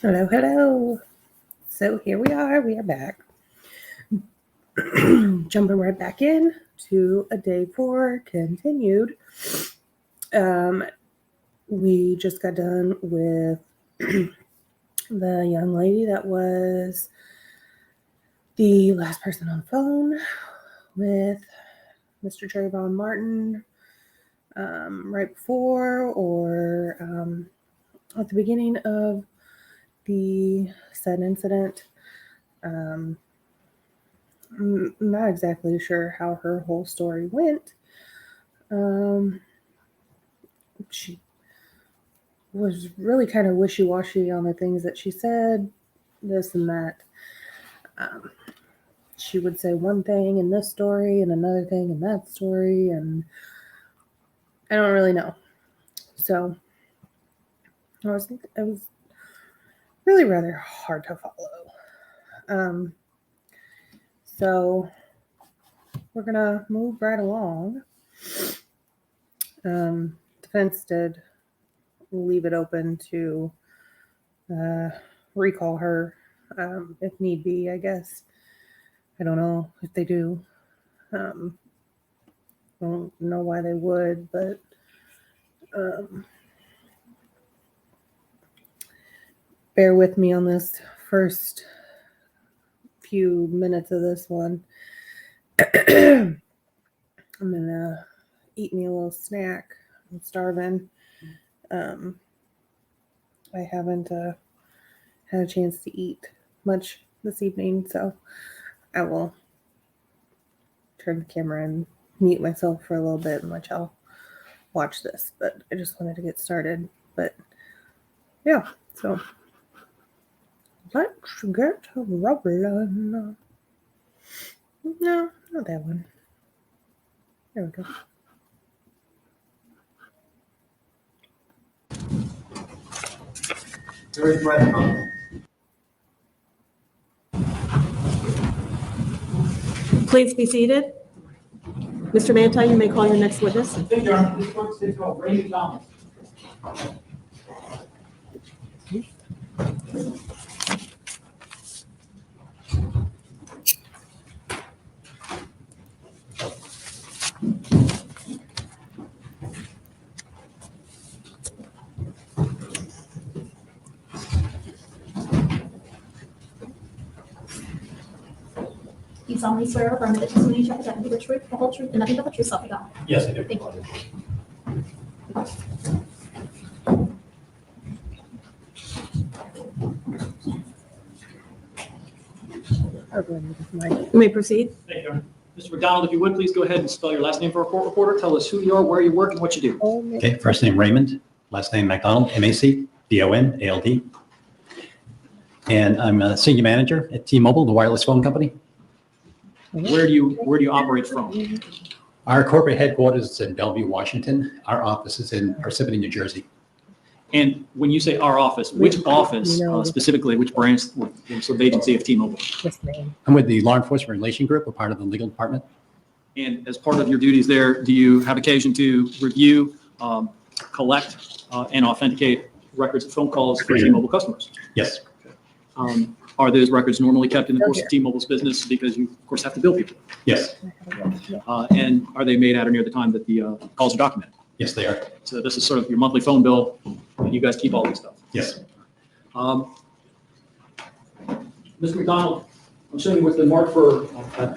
Hello, hello. So here we are back. Jumping right back in to a day 4 continued. We just got done with the young lady that was the last person on the phone with Mr. Trayvon Martin right before or at the beginning of the said incident. I'm not exactly sure how her whole story went. She was really kind of wishy-washy on the things that she said, this and that. She would say one thing in this story and another thing in that story, and I don't really know. So it was really rather hard to follow. So we're gonna move right along. Defense did leave it open to recall her if need be, I guess. I don't know if they do. I don't know why they would, but bear with me on this first few minutes of this one. I'm gonna eat me a little snack. I'm starving. I haven't had a chance to eat much this evening, so I will turn the camera and mute myself for a little bit and let y'all watch this. But I just wanted to get started. But yeah, so let's get rolling. No, not that one. There we go. Please be seated. Mr. Manti, you may call your next witness. Thank you, Your Honor. This court is called Ray McDonald. You solemnly swear or affirm that the testimony you shall present will be the truth, the whole truth, and nothing but the truth, so help you God. Yes, I do. Thank you. You may proceed. Thank you, Your Honor. Mr. McDonald, if you would, please go ahead and spell your last name for a court reporter. Tell us who you are, where you work, and what you do. Okay, first name Raymond, last name McDonald, MacDonald. And I'm a senior manager at T-Mobile, the wireless phone company. Where do you operate from? Our corporate headquarters is in Bellevue, Washington. Our office is in Parsippany, New Jersey. And when you say our office, which office specifically, which branch, sort of agency of T-Mobile? I'm with the Law Enforcement Relation Group, a part of the legal department. And as part of your duties there, do you have occasion to review, collect, and authenticate records of phone calls for T-Mobile customers? Yes, Are those records normally kept in the course of T-Mobile's business because you, of course, have to bill people? yes, And are they made at or near the time that the calls are documented? yes, they are. So this is sort of your monthly phone bill, and you guys keep all this stuff. Yes, Mr. McDonald, I'm showing you what's been marked for,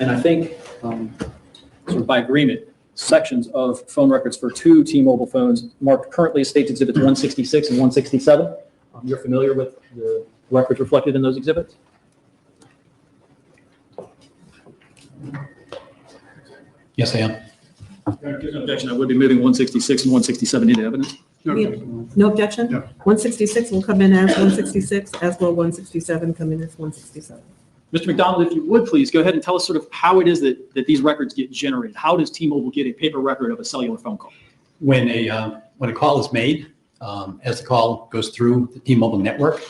and I think sort of by agreement, sections of phone records for 2 T-Mobile phones marked currently as State Exhibits 166 and 167. You're familiar with the records reflected in those exhibits? yes, I am. If there's no objection, I would be moving 166 and 167 into evidence. No objection? 166 will come in as 166, as will 167 come in as 167. Mr. McDonald, if you would please go ahead and tell us sort of how it is that these records get generated. How does T-Mobile get a paper record of a cellular phone call? When a call is made, as the call goes through the T-Mobile network,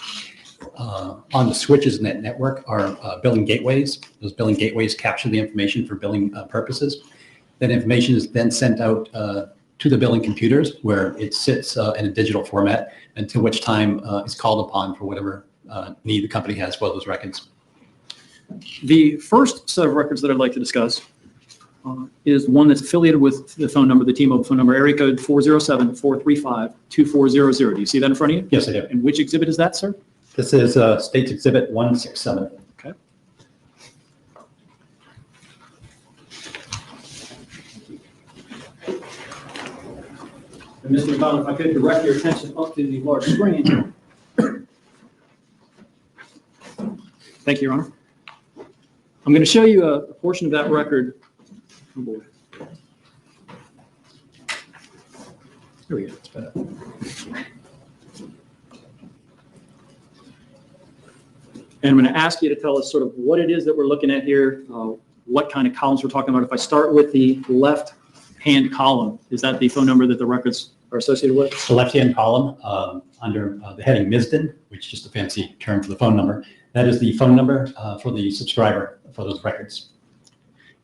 on the switches in that network are billing gateways. Those billing gateways capture the information for billing purposes. That information is then sent out to the billing computers where it sits in a digital format, until which time it's called upon for whatever need the company has for those records. The first set of records that I'd like to discuss is one that's affiliated with the phone number, the T-Mobile phone number, area code 407-435-2400. Do you see that in front of you? Yes, I do. And which exhibit is that, sir? This is States Exhibit 167. Okay. And Mr. McDonald, if I could direct your attention up to the large screen. Thank you, Your Honor. I'm going to show you a portion of that record. Oh, boy. Here we go. It's better. And I'm going to ask you to tell us sort of what it is that we're looking at here, what kind of columns we're talking about. If I start with the left-hand column, is that the phone number that the records are associated with? The left-hand column under the heading Misden, which is just a fancy term for the phone number, that is the phone number for the subscriber for those records.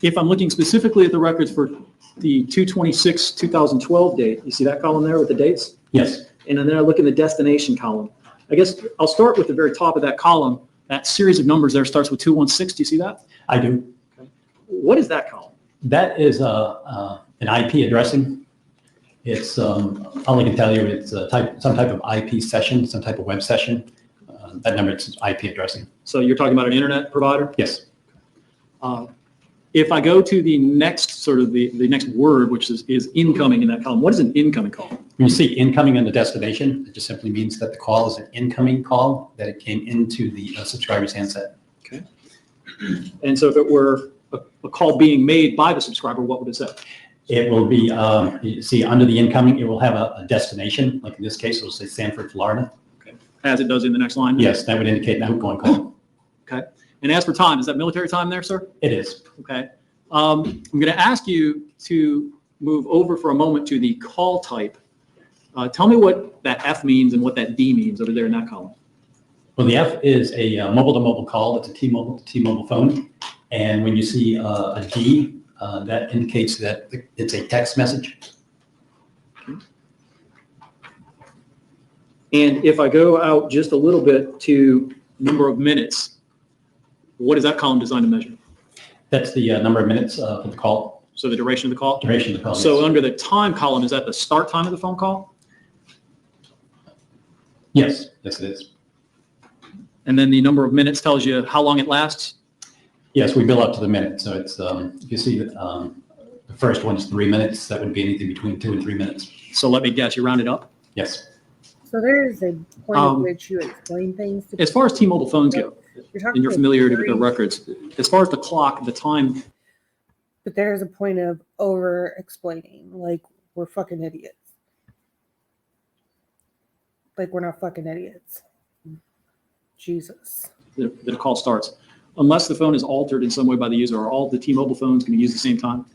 If I'm looking specifically at the records for the 2/26/2012 date, you see that column there with the dates? Yes. And then I look in the destination column. I guess I'll start with the very top of that column. That series of numbers there starts with 216. Do you see that? I do. What is that column? That is an IP addressing. It's, all I can tell you, it's some type of IP session, some type of web session. That number is IP addressing. So you're talking about an internet provider? Yes. If I go to the next sort of the next word, which is incoming in that column, what is an incoming column? When you see incoming in the destination, it just simply means that the call is an incoming call, that it came into the subscriber's handset. Okay. And so if it were a call being made by the subscriber, what would it say? It will be, you see under the incoming, it will have a destination. Like in this case, it will say Sanford, Florida. Okay. As it does in the next line? Yes, that would indicate an outgoing call. Okay. And as for time, is that military time there, sir? It is. Okay. I'm going to ask you to move over for a moment to the call type. Tell me what that F means and what that D means over there in that column. Well, the F is a mobile-to-mobile call. It's a T-Mobile phone. And when you see a D, that indicates that it's a text message. And if I go out just a little bit to number of minutes, what is that column designed to measure? That's the number of minutes for the call. So the duration of the call? Duration of the call. So yes. under the time column, is that the start time of the phone call? Yes, yes, it is. And then the number of minutes tells you how long it lasts? Yes, we bill up to the minute. So it's, if you see that the first one is 3 minutes, that would be anything between 2 and 3 minutes. So let me guess, you round it up? Yes. So there is a point at which you explain things to As far as T-Mobile phones go, you're and your familiarity with the records, as far as the clock, the time, but there's a point of over explaining, like we're fucking idiots. Like we're not fucking idiots. Jesus. the call starts. Unless the phone is altered in some way by the user, are all the T-Mobile phones going to use the same time?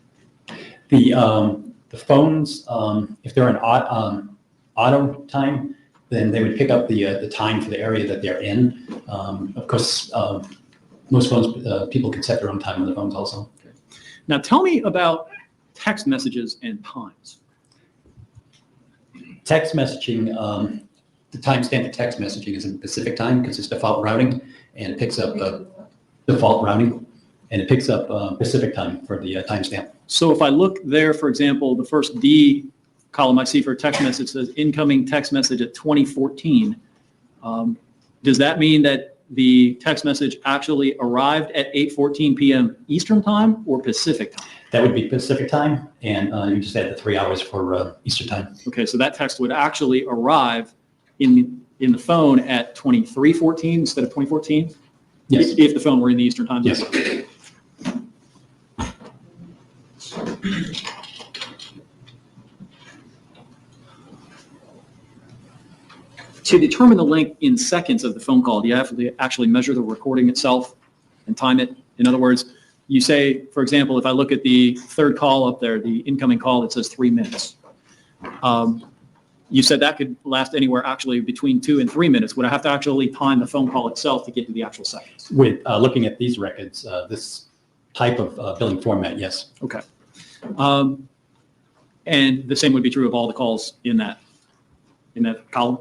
The phones, if they're an auto time, then they would pick up the time for the area that they're in. Of course, most phones, people can set their own time on the phones also. Okay. Now tell me about text messages and times. Text messaging, the timestamp for text messaging is in Pacific time because it's default routing, and it picks up default routing, and it picks up Pacific time for the timestamp. So if I look there, for example, the first D column I see for a text message says incoming text message at 2014. Does that mean that the text message actually arrived at 8:14 p.m. Eastern time or Pacific time? That would be Pacific time, and you just add the 3 hours for Eastern time. Okay, so that text would actually arrive in the phone at 23:14 instead of 2014? Yes. If the phone were in the Eastern time zone? Yes. To determine the length in seconds of the phone call, do you have to actually measure the recording itself and time it? In other words, you say, for example, if I look at the third call up there, the incoming call, it says 3 minutes. You said that could last anywhere actually between 2 and 3 minutes. Would I have to actually time the phone call itself to get to the actual seconds? With looking at these records, this type of billing format, yes. Okay. And the same would be true of all the calls in that column?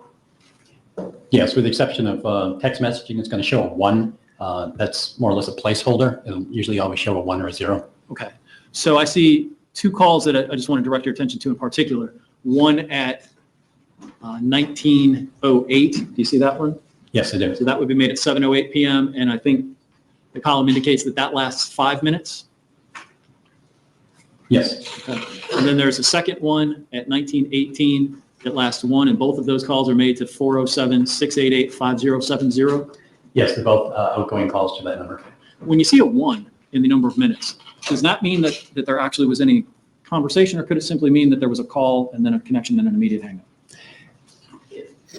Yes, with the exception of text messaging, it's going to show a 1. That's more or less a placeholder. It'll usually always show a 1 or a 0. Okay. So I see two calls that I just want to direct your attention to in particular. One at 19:08. Do you see that one? Yes, I do. So that would be made at 7:08 p.m. And I think the column indicates that that lasts 5 minutes. Yes, Okay. And then there's a second one at 19:18 that lasts 1, and both of those calls are made to 407-688-5070. yes, they're both outgoing calls to that number. When you see a 1 in the number of minutes, does that mean that there actually was any conversation, or could it simply mean that there was a call and then a connection and an immediate hang up?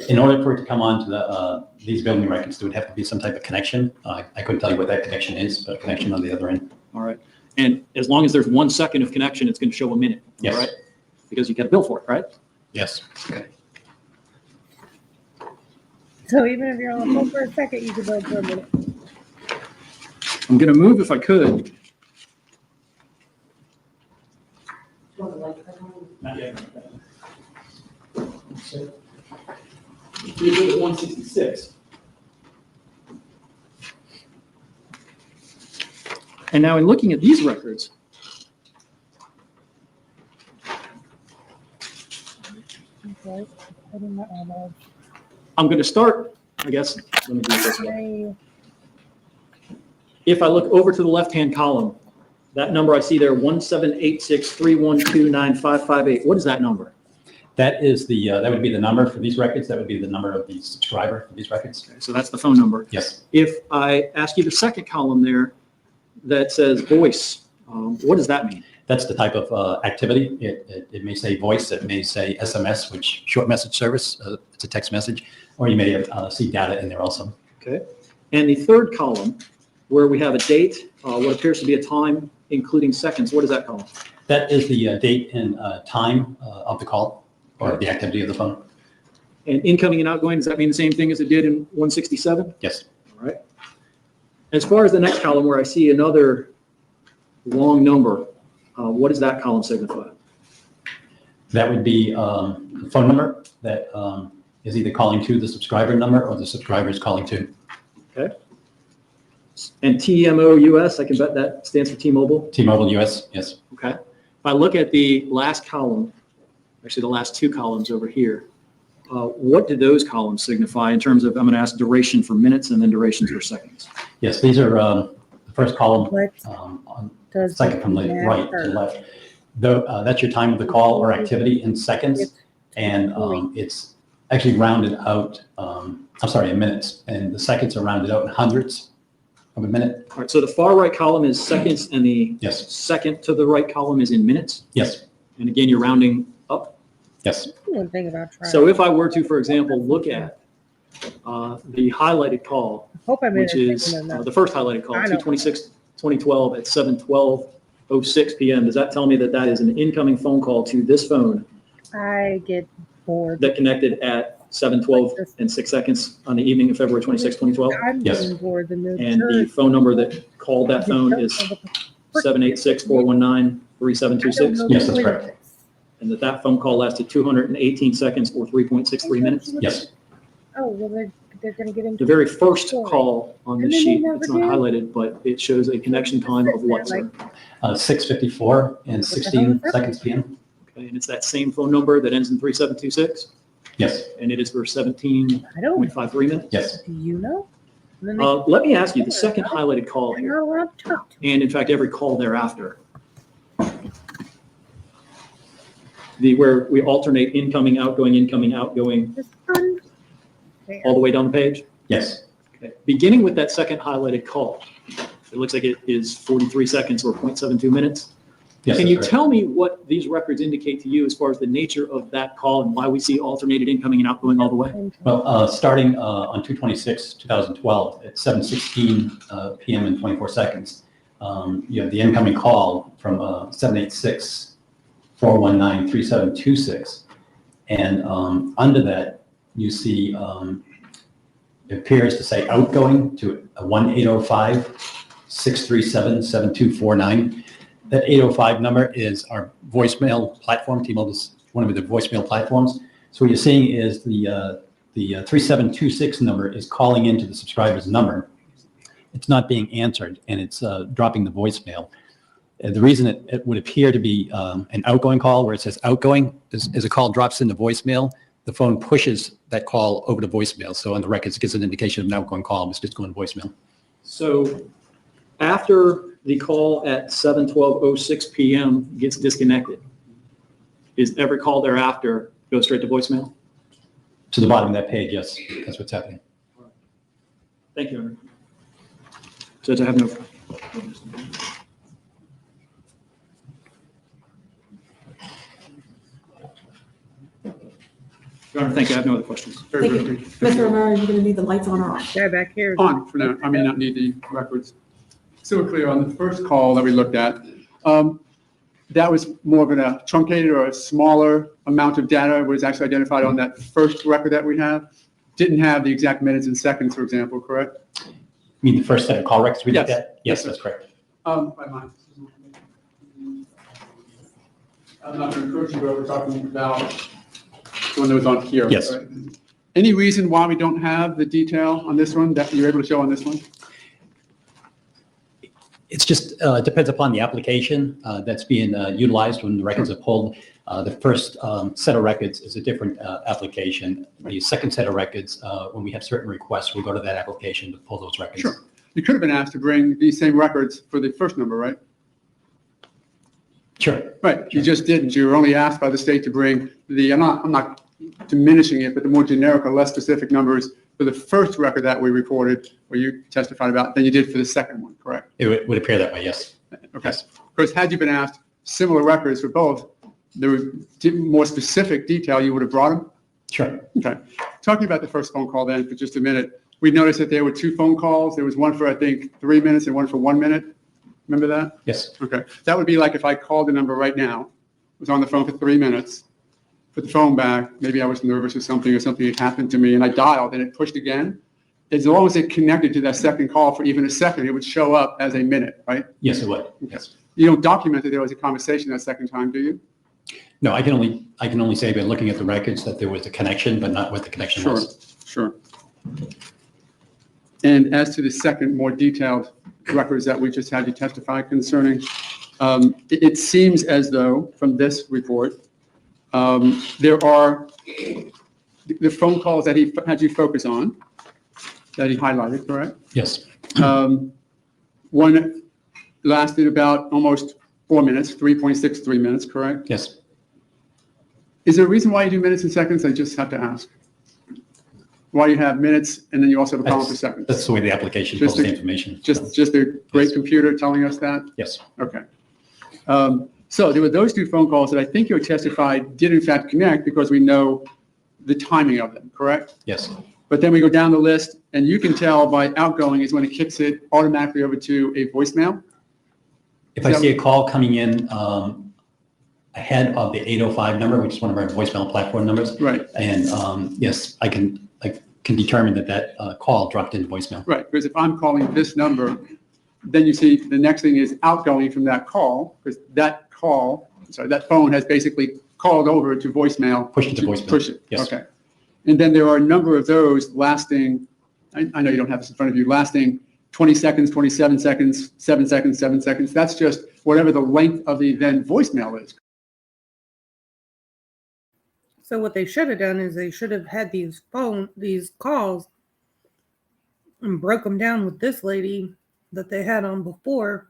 In order for it to come on to these building records, there would have to be some type of connection. I couldn't tell you what that connection is, but a connection on the other end. All right. And as long as there's 1 second of connection, it's going to show a minute. Yes. Right? Because you get a bill for it, right? Yes. Okay. So even if you're on the phone for a second, you could go for a minute. I'm going to move if I could. Not yet. You're good at 166. And now in looking at these records, Okay. Putting my elbow. I'm going to start, I guess, let me do it this way. Hey, If I look over to the left-hand column, that number I see there, 17863129558, what is that number? That is that would be the number for these records. That would be the number of the subscriber for these records. Okay, so that's the phone number. Yes. If I ask you the second column there that says voice, what does that mean? That's the type of activity. It may say voice, it may say SMS, which short message service, it's a text message, or you may see data in there also. Okay. And the third column, where we have a date, what appears to be a time, including seconds, what is that column? That is the date and time of the call or the activity of the phone. And incoming and outgoing, does that mean the same thing as it did in 167? Yes. All right. As far as the next column, where I see another long number, what does that column signify? That would be the phone number that is either calling to the subscriber number or the subscriber is calling to. Okay. And TMO US, I can bet that stands for T-Mobile. T-Mobile US, yes. Okay. If I look at the last column, actually the last two columns over here, what do those columns signify in terms of, I'm going to ask duration for minutes and then durations for seconds? Yes, these are the first column, what on does second from the that right to hurt? left. That's your time of the call or activity in seconds, and it's actually rounded out, in minutes, and the seconds are rounded out in hundredths of a minute. All right, so the far right column is seconds and the Yes, second to the right column is in minutes. yes, And again, you're rounding up. yes. One thing about trying. So if I were to, for example, look at the highlighted call, I hope I'm which is enough. the first highlighted call, I know. 2/26/2012 at 7:12:06 p.m. Does that tell me that that is an incoming phone call to this phone I get bored. that connected at 7:12:06 on the evening of February 26, 2012? I'm Yes. getting bored. The And the phone number that called that phone is 786-419-3726? Yes, that's correct. And that phone call lasted 218 seconds or 3.63 minutes? Yes. Oh, well, they're going to get into The very first call on And the then they sheet, never it's not did? highlighted, but it shows a connection time of what, sir? 6:54 and 16 seconds PM. Okay, and it's that same phone number that ends in 3726, Yes, and it is for 17.53 I don't. minutes? yes. Do you know? And then they- Let me ask you, the second highlighted call they're here, not allowed to talk to and in fact, every call thereafter, where we alternate incoming, outgoing, this fun. all the way down the page? Yes, Okay. Beginning with that second highlighted call, it looks like it is 43 seconds or 0.72 minutes. yes. Can that's you correct. tell me what these records indicate to you as far as the nature of that call and why we see alternated incoming and outgoing all the way? Well, starting on 2/26/2012 at 7:16 PM and 24 seconds, you have the incoming call from 786-419-3726. And under that, you see it appears to say outgoing to 1-805-637-7249. That 805 number is our voicemail platform. T-Mobile's one of the voicemail platforms. So what you're seeing is the the 3726 number is calling into the subscriber's number. It's not being answered, and it's dropping the voicemail. The reason it would appear to be an outgoing call where it says outgoing is as a call drops into voicemail, the phone pushes that call over to voicemail. So on the records, it gives an indication of an outgoing call. It's just going to voicemail. So after the call at 7:12:06 p.m. gets disconnected, is every call thereafter go straight to voicemail? To the bottom of that page, yes, that's what's happening. Thank you, Owner. Judge, I have no. Your Honor, thank you. I have no other questions. Thank you. Mr. Rivera, you're going to need the lights on or off? Guy back here. On for now. I may not need the records. So we're clear on the first call that we looked at. That was more of a truncated or a smaller amount of data was actually identified on that first record that we have. Didn't have the exact minutes and seconds, for example, correct? You mean the first set of call records we looked Yes. at? Yes, Yes, that's correct. By mine. I'm not going to encourage you, but we're talking about the one that was on here. Yes. Right? Any reason why we don't have the detail on this one that you're able to show on this one? It's just, it depends upon the application that's being utilized when the records are pulled. The first set of records is a different application. The second set of records, when we have certain requests, we go to that application to pull those records. Sure. You could have been asked to bring these same records for the first number, right? Sure. Right. You just didn't. You were only asked by the state to bring the, I'm not diminishing it, but the more generic or less specific numbers for the first record that we reported or you testified about than you did for the second one, correct? It would appear that way, yes. Okay. Yes. Of course, had you been asked similar records for both, there were more specific detail, you would have brought them? Sure. Okay. Talking about the first phone call then for just a minute, we noticed that there were two phone calls. There was one for, I think, 3 minutes and one for 1 minute. Remember that? Yes. Okay. That would be like if I called the number right now, was on the phone for 3 minutes, put the phone back, maybe I was nervous or something had happened to me, and I dialed and it pushed again. As long as it connected to that second call for even a second, it would show up as a minute, right? Yes, it would. Yes. You don't document that there was a conversation that second time, do you? No, I can only say by looking at the records that there was a connection, but not what the connection Sure, was. sure. And as to the second, more detailed records that we just had you testify concerning, it seems as though from this report, there are the phone calls that he had you focus on, that he highlighted, correct? Yes. One lasted about almost 4 minutes, 3.63 minutes, correct? Yes. Is there a reason why you do minutes and seconds? I just have to ask. Why you have minutes and then you also have a column for seconds? That's the way the application Just pulls the a- information. Just a great computer telling us that? Yes. Okay. So there were those two phone calls that I think you testified did in fact connect because we know the timing of them, correct? Yes. But then we go down the list and you can tell by outgoing is when it kicks it automatically over to a voicemail. If I see a call coming in ahead of the 805 number, which is one of our voicemail platform numbers, Right, and yes, I can determine that call dropped into voicemail. right. Because if I'm calling this number, then you see the next thing is outgoing from that call because that phone has basically called over to voicemail. Pushed it to voicemail. Push it. Yes. Okay. And then there are a number of those lasting, I know you don't have this in front of you, lasting 20 seconds, 27 seconds, 7 seconds, 7 seconds. That's just whatever the length of the then voicemail is. So what they should have done is they should have had these calls and broke them down with this lady that they had on before,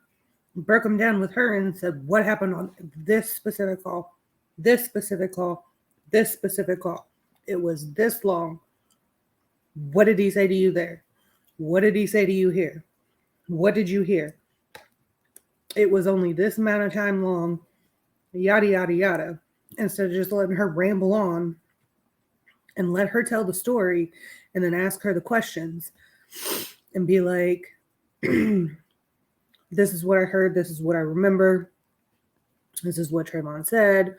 broke them down with her and said, what happened on this specific call, this specific call, this specific call. It was this long. What did he say to you there? What did he say to you here? What did you hear? It was only this amount of time long, yada, yada, yada. Instead of just letting her ramble on and let her tell the story and then ask her the questions and be like, this is what I heard. This is what I remember. This is what Trayvon said.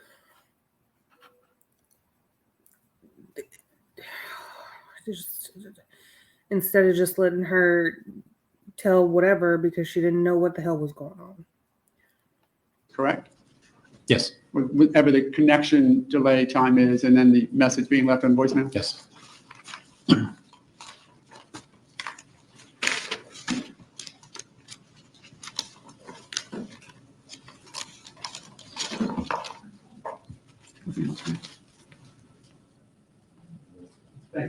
Instead of just letting her tell whatever because she didn't know what the hell was going on. Correct? Yes. Whatever the connection delay time is and then the message being left on voicemail. Yes. Thank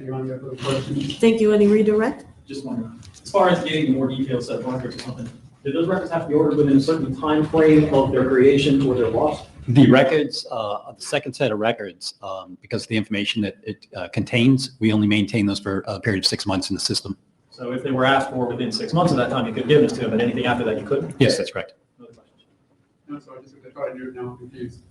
you, Your Honor. For the question. Thank you. Any redirect? Just wondering, as far as getting more detailed set of records or something, did those records have to be ordered within a certain time frame of their creation or their loss? The records, the second set of records, because of the information that it contains, we only maintain those for a period of 6 months in the system. So if they were asked for within 6 months of that time, you could give this to them, but anything after that, you couldn't? Yes, that's correct. Other questions? No, sorry, I just tried to do it now. I'm confused.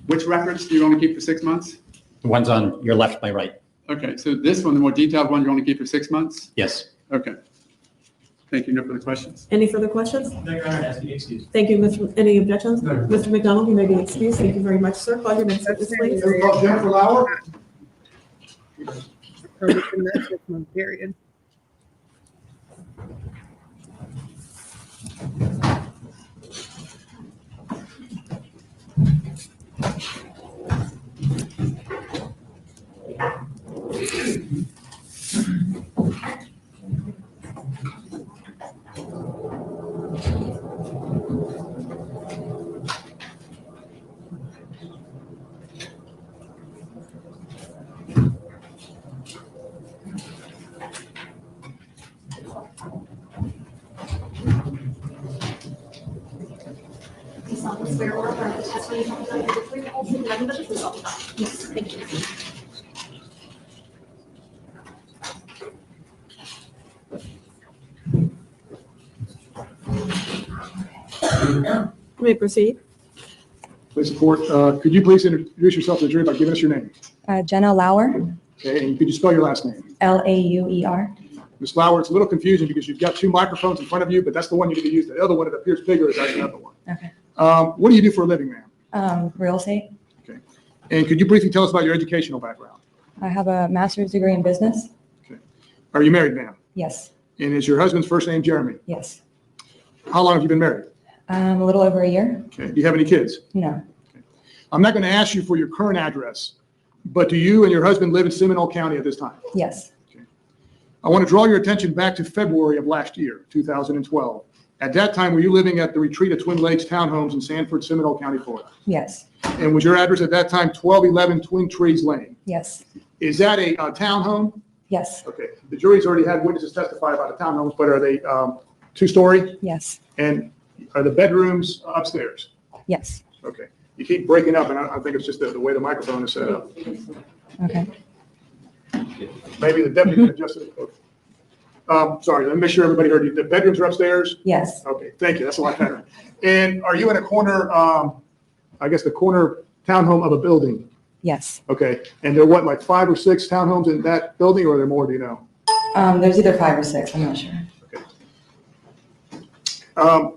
Which records do you want to keep for 6 months? The ones on your left, my right. Okay, so this one, the more detailed one, you want to keep for 6 months? Yes. Okay. Thank you. No further questions. Any further questions? No, Your Honor, it has to be excused. Thank you, Mr. Any objections? No. Mr. McDonald, you may be excused. Thank you very much, sir. Call your next witness, please. Jennifer Lauer? Or within that 6-month period. You solemnly swear or affirm that the testimony you have presented is the truth, the whole truth, and nothing but the truth, so help you God? Yes, thank you. You may proceed. Please support. Could you please introduce yourself to the jury by giving us your name? Jenna Lauer, Okay, and could you spell your last name? Lauer. Ms. Lauer, it's a little confusing because you've got two microphones in front of you, but that's the one you need to use. The other one that appears bigger is actually another one. Okay. What do you do for a living, ma'am? Real estate. Okay. And could you briefly tell us about your educational background? I have a master's degree in business. Okay. Are you married, ma'am? Yes. And is your husband's first name Jeremy? Yes. How long have you been married? A little over a year. Okay. Do you have any kids? No. I'm not going to ask you for your current address, but do you and your husband live in Seminole County at this time? Yes. I want to draw your attention back to February of last year, 2012. At that time, were you living at the Retreat at Twin Lakes Townhomes in Sanford, Seminole County, Florida? Yes. And was your address at that time 1211 Twin Trees Lane? Yes. Is that a townhome? Yes. Okay. The jury's already had witnesses testify about the townhomes, but are they two-story? Yes. And are the bedrooms upstairs? Yes. Okay. You keep breaking up, and I think it's just the way the microphone is set up. Okay. Maybe the deputy can adjust it. Sorry, let me make sure everybody heard you. The bedrooms are upstairs? Yes. Okay, thank you. That's a lot better. And are you in a corner, I guess the corner townhome of a building? Yes. Okay. And there are what, like 5 or 6 townhomes in that building, or are there more, do you know? There's either 5 or 6. I'm not sure.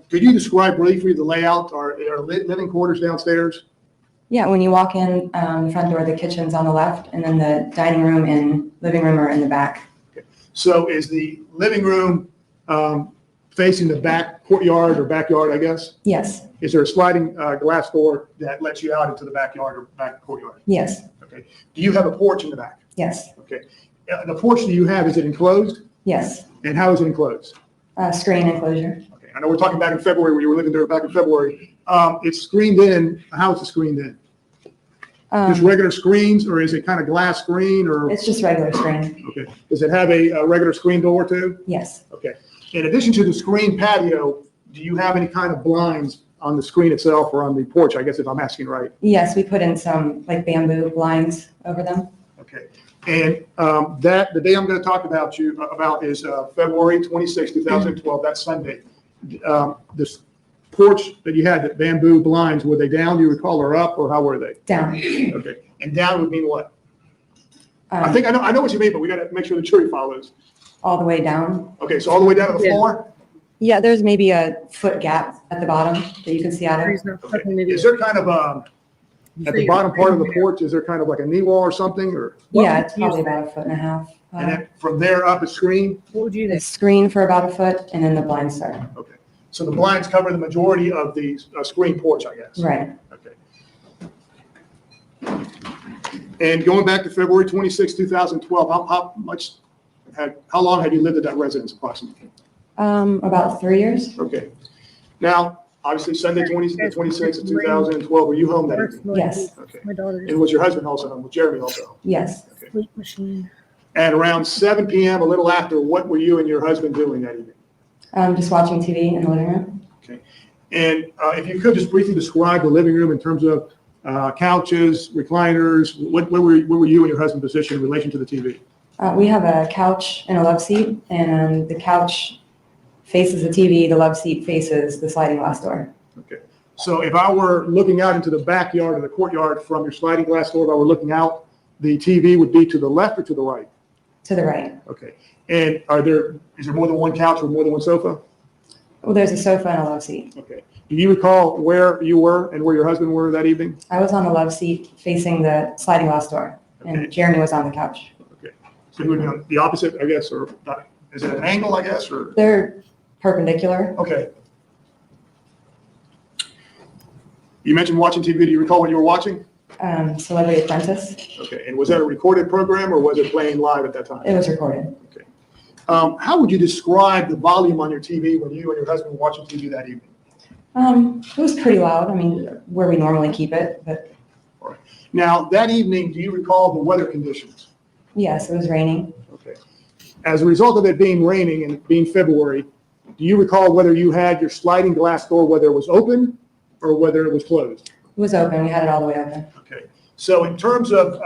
Could you describe briefly the layout? Are living quarters downstairs? Yeah. When you walk in, the front door, the kitchen's on the left, and then the dining room and living room are in the back. So is the living room facing the back courtyard or backyard, I guess? Yes. Is there a sliding glass door that lets you out into the backyard or back courtyard? Yes. Okay. Do you have a porch in the back? Yes. Okay. The porch that you have, is it enclosed? Yes. And how is it enclosed? Screen enclosure. Okay. I know we're talking back in February, where you were living there back in February. It's screened in. How is it screened in? Just regular screens, or is it kind of glass screen, or? It's just regular screen. Okay. Does it have a regular screen door too? Yes. Okay. In addition to the screen patio, do you have any kind of blinds on the screen itself or on the porch, I guess, if I'm asking right? Yes. We put in some like bamboo blinds over them. Okay. And the day I'm going to talk about is February 26, 2012. That's Sunday. This porch that you had, the bamboo blinds, were they down, do you recall, or up, or how were they? Down. Okay. And down would mean what? I think I know what you mean, but we got to make sure the jury follows. All the way down. Okay, so all the way down to the Yeah. floor? Yeah, there's maybe a foot gap at the bottom that you can see out of. There's no Okay. nothing to do. Is there kind of at the bottom part of the porch, is there kind of like a knee wall or something, or? Yeah, it's probably about 1.5 feet. And then from there up a screen? What would you The think? screen for about a foot, and then the blinds start. Okay. So the blinds cover the majority of the screen porch, I guess? Right. Okay. And going back to February 26, 2012, how long had you lived at that residence approximately? About 3 years. Okay. Now, obviously Sunday, the 26th of 2012, were you home that evening? Yes. Okay. My daughter's And was your husband also home? Was Jeremy also home? Yes. Okay. sleep machine. At around 7 p.m., a little after, what were you and your husband doing that evening? Just watching TV in the living room. Okay. And if you could just briefly describe the living room in terms of couches, recliners, where were you and your husband positioned in relation to the TV? We have a couch and a love seat, and the couch faces the TV, the love seat faces the sliding glass door. Okay. So if I were looking out into the backyard or the courtyard from your sliding glass door, if I were looking out, the TV would be to the left or to the right? To the right. Okay. And is there more than one couch or more than one sofa? Well, there's a sofa and a love seat. Okay. Do you recall where you were and where your husband were that evening? I was on the love seat facing the sliding glass door, and Okay. Jeremy was on the couch. Okay. So he would be on the opposite, I guess, or not? Is it an angle, I guess, or? They're perpendicular. Okay. You mentioned watching TV. Do you recall what you were watching? Celebrity Apprentice. Okay. And was that a recorded program or was it playing live at that time? It was recorded. Okay. How would you describe the volume on your TV when you and your husband were watching TV that evening? It was pretty loud. I mean, where we normally keep it, but All right. Now, that evening, do you recall the weather conditions? yes, it was raining. Okay. As a result of it being raining and it being February, do you recall whether you had your sliding glass door, whether it was open or whether it was closed? It was open. We had it all the way open. Okay. So in terms of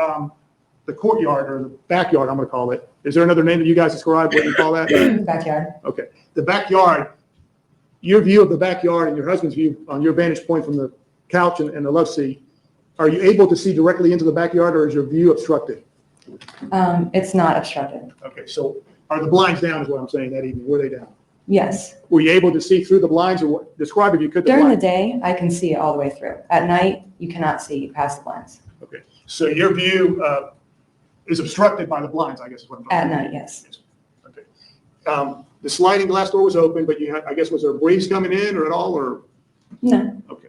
the courtyard or the backyard, I'm going to call it, is there another name that you guys describe what you call that? Backyard. Okay. The backyard, your view of the backyard and your husband's view on your vantage point from the couch and the love seat, are you able to see directly into the backyard or is your view obstructed? It's not obstructed. Okay. So are the blinds down is what I'm saying that evening? Were they down? Yes. Were you able to see through the blinds or what? Describe if you could. During the blinds. day, I can see it all the way through. At night, you cannot see past the blinds. Okay. So your view is obstructed by the blinds, I guess is what I'm talking At about. night, yes. Okay. The sliding glass door was open, but you had, I guess, was there a breeze coming in or at all or? No. Okay.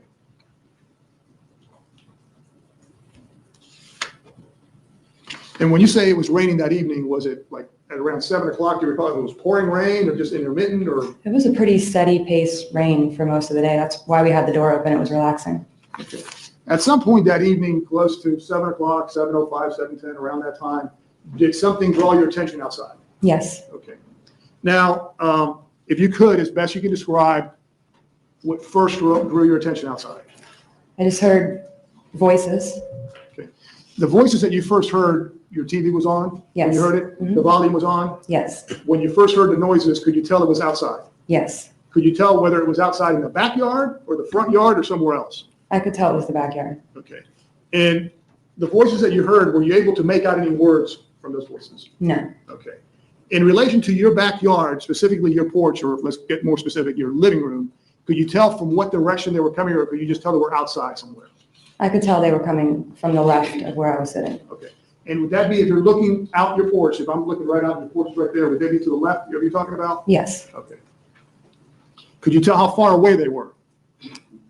And when you say it was raining that evening, was it like at around 7 o'clock? Do you recall if it was pouring rain or just intermittent or? It was a pretty steady pace rain for most of the day. That's why we had the door open. It was relaxing. Okay. At some point that evening, close to 7 o'clock, 7:05, 7:10, around that time, did something draw your attention outside? Yes. Okay. Now, if you could, as best you can describe, what first drew your attention outside? I just heard voices. Okay. The voices that you first heard, your TV was on? When Yes. you heard it? Mhm. The volume was on? Yes. When you first heard the noises, could you tell it was outside? Yes. Could you tell whether it was outside in the backyard or the front yard or somewhere else? I could tell it was the backyard. Okay. And the voices that you heard, were you able to make out any words from those voices? No. Okay. In relation to your backyard, specifically your porch, or let's get more specific, your living room, could you tell from what direction they were coming or could you just tell they were outside somewhere? I could tell they were coming from the left of where I was sitting. Okay. And would that be if you're looking out your porch, if I'm looking right out your porch right there, would they be to the left? Are you talking about? Yes. Okay. Could you tell how far away they were?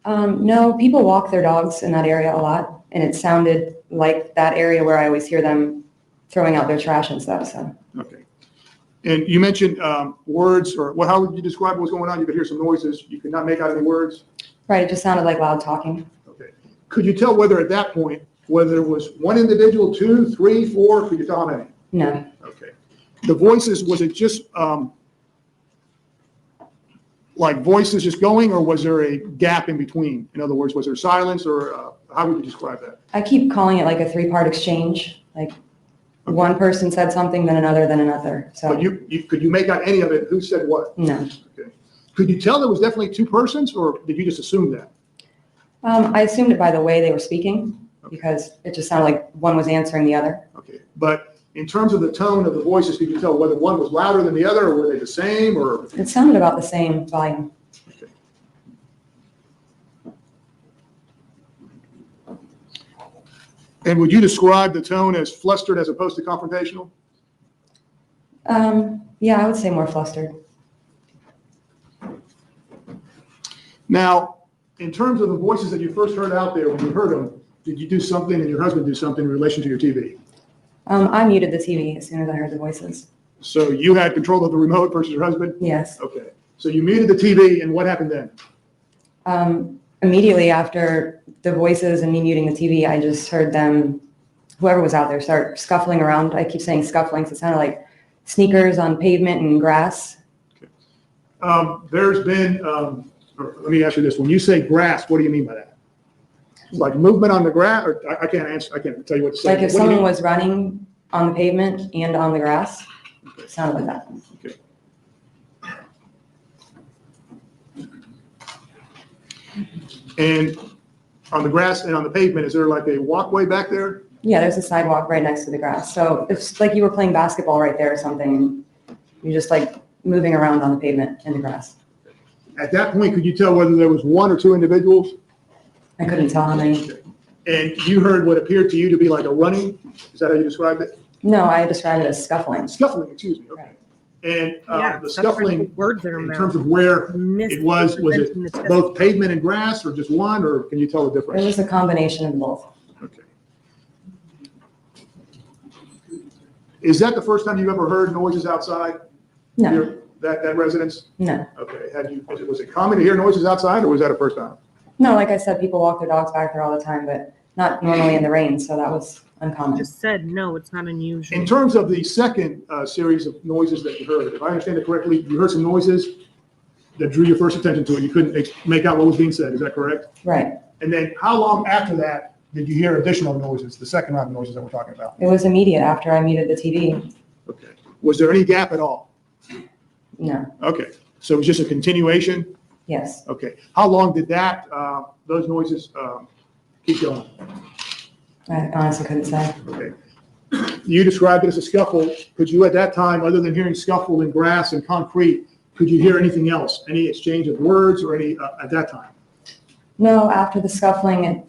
No, people walk their dogs in that area a lot, and it sounded like that area where I always hear them throwing out their trash and stuff, so. Okay. And you mentioned words, or how would you describe what was going on? You could hear some noises. You could not make out any words. Right, it just sounded like loud talking. Okay. Could you tell whether at that point, whether it was one individual, 2, 3, 4, could you tell how many? No. Okay. The voices, was it just like voices just going, or was there a gap in between? In other words, was there silence, or how would you describe that? I keep calling it like a three-part exchange, like one person said something, then another, so. But could you make out any of it? Who said what? No. Okay. Could you tell there was definitely 2 persons, or did you just assume that? I assumed it by the way they were speaking, because it just sounded like one was answering the other. Okay. But in terms of the tone of the voices, could you tell whether one was louder than the other, or were they the same, or? It sounded about the same volume. Okay. And would you describe the tone as flustered as opposed to confrontational? Yeah, I would say more flustered. Now, in terms of the voices that you first heard out there, when you heard them, did you do something and your husband do something in relation to your TV? I muted the TV as soon as I heard the voices. So you had control of the remote versus your husband? Yes. Okay. So you muted the TV, and what happened then? Immediately after the voices and me muting the TV, I just heard them, whoever was out there, start scuffling around. I keep saying scuffling, so it sounded like sneakers on pavement and grass. There's been, let me ask you this. When you say grass, what do you mean by that? Like movement on the grass, or I can't answer, I can't tell you what to say. Like if What do you someone mean? was running on the pavement and on the grass, it sounded like that. Okay. And on the grass and on the pavement, is there like a walkway back there? Yeah, there's a sidewalk right next to the grass. So it's like you were playing basketball right there or something. You're just like moving around on the pavement in the grass. At that point, could you tell whether there was one or two individuals? I couldn't tell how many. And you heard what appeared to you to be like a running? Is that how you described it? No, I described it as scuffling. Scuffling, excuse me. Okay. And Yeah, the that's scuffling, the words in her in mouth. terms of where it was it Misrepresenting the both pavement and grass, or just one, or can you tell the It difference? was a combination of both. Okay. Is that the first time you've ever heard noises outside No, that residence? no. Okay. Was it common to hear noises outside, or was that a first time? No, like I said, people walk their dogs back there all the time, but not normally in the rain, so that was uncommon. Just said, no, it's not unusual. In terms of the second series of noises that you heard, if I understand it correctly, you heard some noises that drew your first attention to it. You couldn't make out what was being said. Is that correct? Right. And then how long after that did you hear additional noises, the second round of noises that we're talking about? It was immediate after I muted the TV. Okay. Was there any gap at all? No, Okay. So it was just a continuation? yes. Okay. How long did those noises keep going? I honestly couldn't say. Okay. You described it as a scuffle. Could you at that time, other than hearing scuffle in grass and concrete, could you hear anything else? Any exchange of words or any at that time? No, after the scuffling, it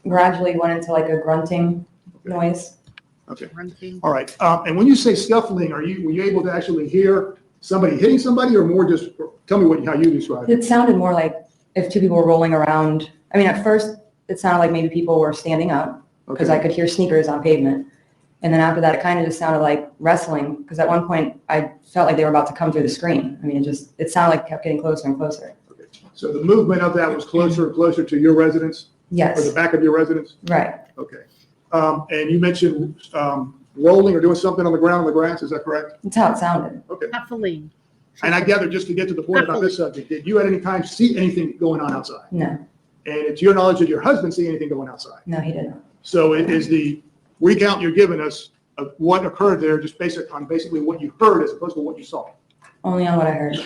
gradually went into like a grunting noise. Okay. Grunting. All right. And when you say scuffling, were you able to actually hear somebody hitting somebody, or more just tell me how you describe it? It sounded more like if two people were rolling around. I mean, at first, it sounded like maybe people were standing up because I could hear sneakers on pavement. And then after that, it kind of just sounded like wrestling because at one point, I felt like they were about to come through the screen. I mean, it sounded like it kept getting closer and closer. Okay. So the movement of that was closer and closer to your residence, or the Yes, back of your residence? right. Okay. And you mentioned rolling or doing something on the ground, on the grass, is that correct? That's how it sounded. Okay. Scuffling. And I gather, just to get to the point about this subject, did you at any time see anything going on outside? No, And it's your knowledge that your husband see anything going outside? no, he didn't. So it is the recount you're giving us of what occurred there, just basically what you heard as opposed to what you saw? Only on what I heard.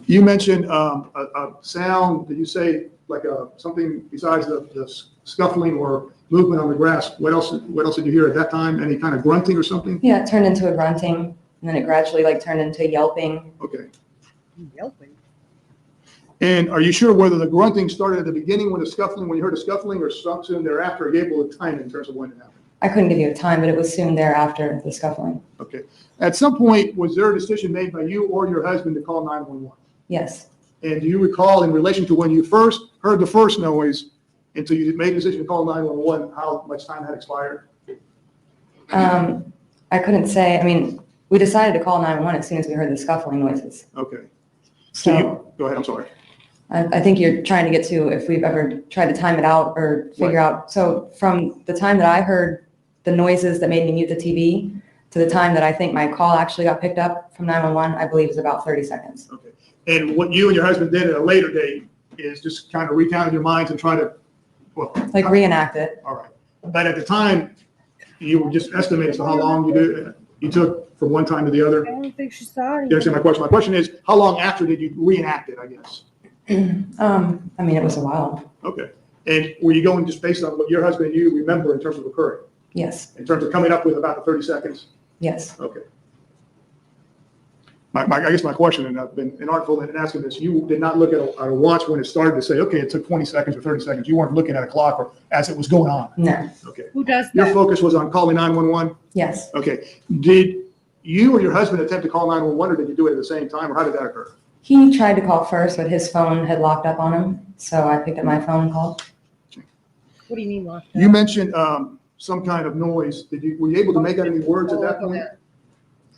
You mentioned a sound, did you say like something besides the scuffling or movement on the grass? What else did you hear at that time? Any kind of grunting or something? Yeah, it turned into a grunting, and then it gradually like turned into yelping. Okay. Yelping. And are you sure whether the grunting started at the beginning when you heard the scuffling, or soon thereafter? Are you able to time it in terms of when it happened? I couldn't give you a time, but it was soon thereafter, the scuffling. Okay. At some point, was there a decision made by you or your husband to call 911? Yes. And do you recall, in relation to when you first heard the first noise until you made a decision to call 911, how much time had expired? I couldn't say. I mean, we decided to call 911 as soon as we heard the scuffling noises. Okay. So Go ahead, I'm sorry. I think you're trying to get to if we've ever tried to time it out or figure out. So from the time that I heard the noises that made me mute the TV to the time that I think my call actually got picked up from 911, I believe is about 30 seconds. Okay. And what you and your husband did at a later date is just kind of recount in your minds and try to, well. Like reenact it. All right. But at the time, you were just estimating as to how long you took from one time to the other. I don't think she saw it. You understand my question? My question is, how long after did you reenact it, I guess? I mean, it was a while. Okay. And were you going just based on what your husband and you remember in terms of occurring? Yes. In terms of coming up with about the 30 seconds? Yes. Okay. I guess my question, and I've been inartful in asking this, you did not look at a watch when it started to say, okay, it took 20 seconds or 30 seconds. You weren't looking at a clock or as it was going on. No. Okay. Who does Your that? focus was on calling 911? Yes. Okay. Did you or your husband attempt to call 911, or did you do it at the same time, or how did that occur? He tried to call first, but his phone had locked up on him, so I picked up my phone and called. What do you mean locked You up? mentioned some kind of noise. Were you able to make out any words at that point?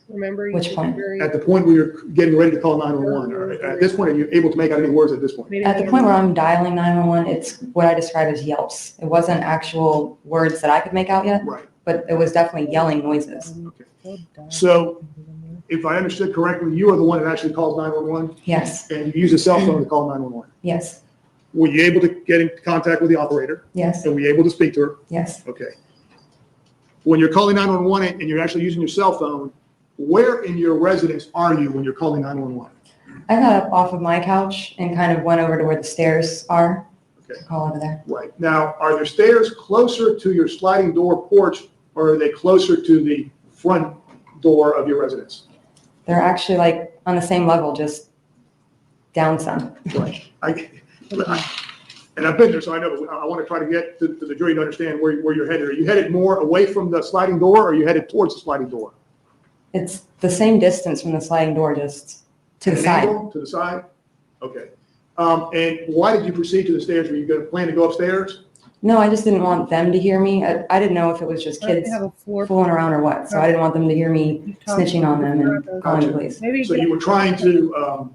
Remember? you Which said point? very- At the point where you're getting ready to call 911? Or at this point, are you able to make out any words at this point? maybe At the I point where I'm dialing 911, it's what I describe as yelps. It wasn't actual words that I could make out yet, Right. but it was definitely yelling noises. So if I understood correctly, you are the one that actually calls 911 Yes, and you use a cell phone to call 911. yes, Were you able to get in contact with the operator? yes, And were you able to speak to her? yes. Okay. When you're calling 911 and you're actually using your cell phone, where in your residence are you when you're calling 911? I got up off of my couch and kind of went over to where the stairs are. Okay. Call over there. Right. Now, are the stairs closer to your sliding door porch or are they closer to the front door of your residence? They're actually like on the same level, just down some. Right. And I've been there, so I know, but I want to try to get to the jury to understand where you're headed. Are you headed more away from the sliding door or are you headed towards the sliding door? It's the same distance from the sliding door, just to the An side. angle to the side? Okay. And why did you proceed to the stairs? Were you going to plan to go upstairs? No, I just didn't want them to hear me. I didn't know if it was just Or they kids have a floor. fooling around or what, so I didn't want them to hear me snitching on them and calling the police. Maybe. So you were trying to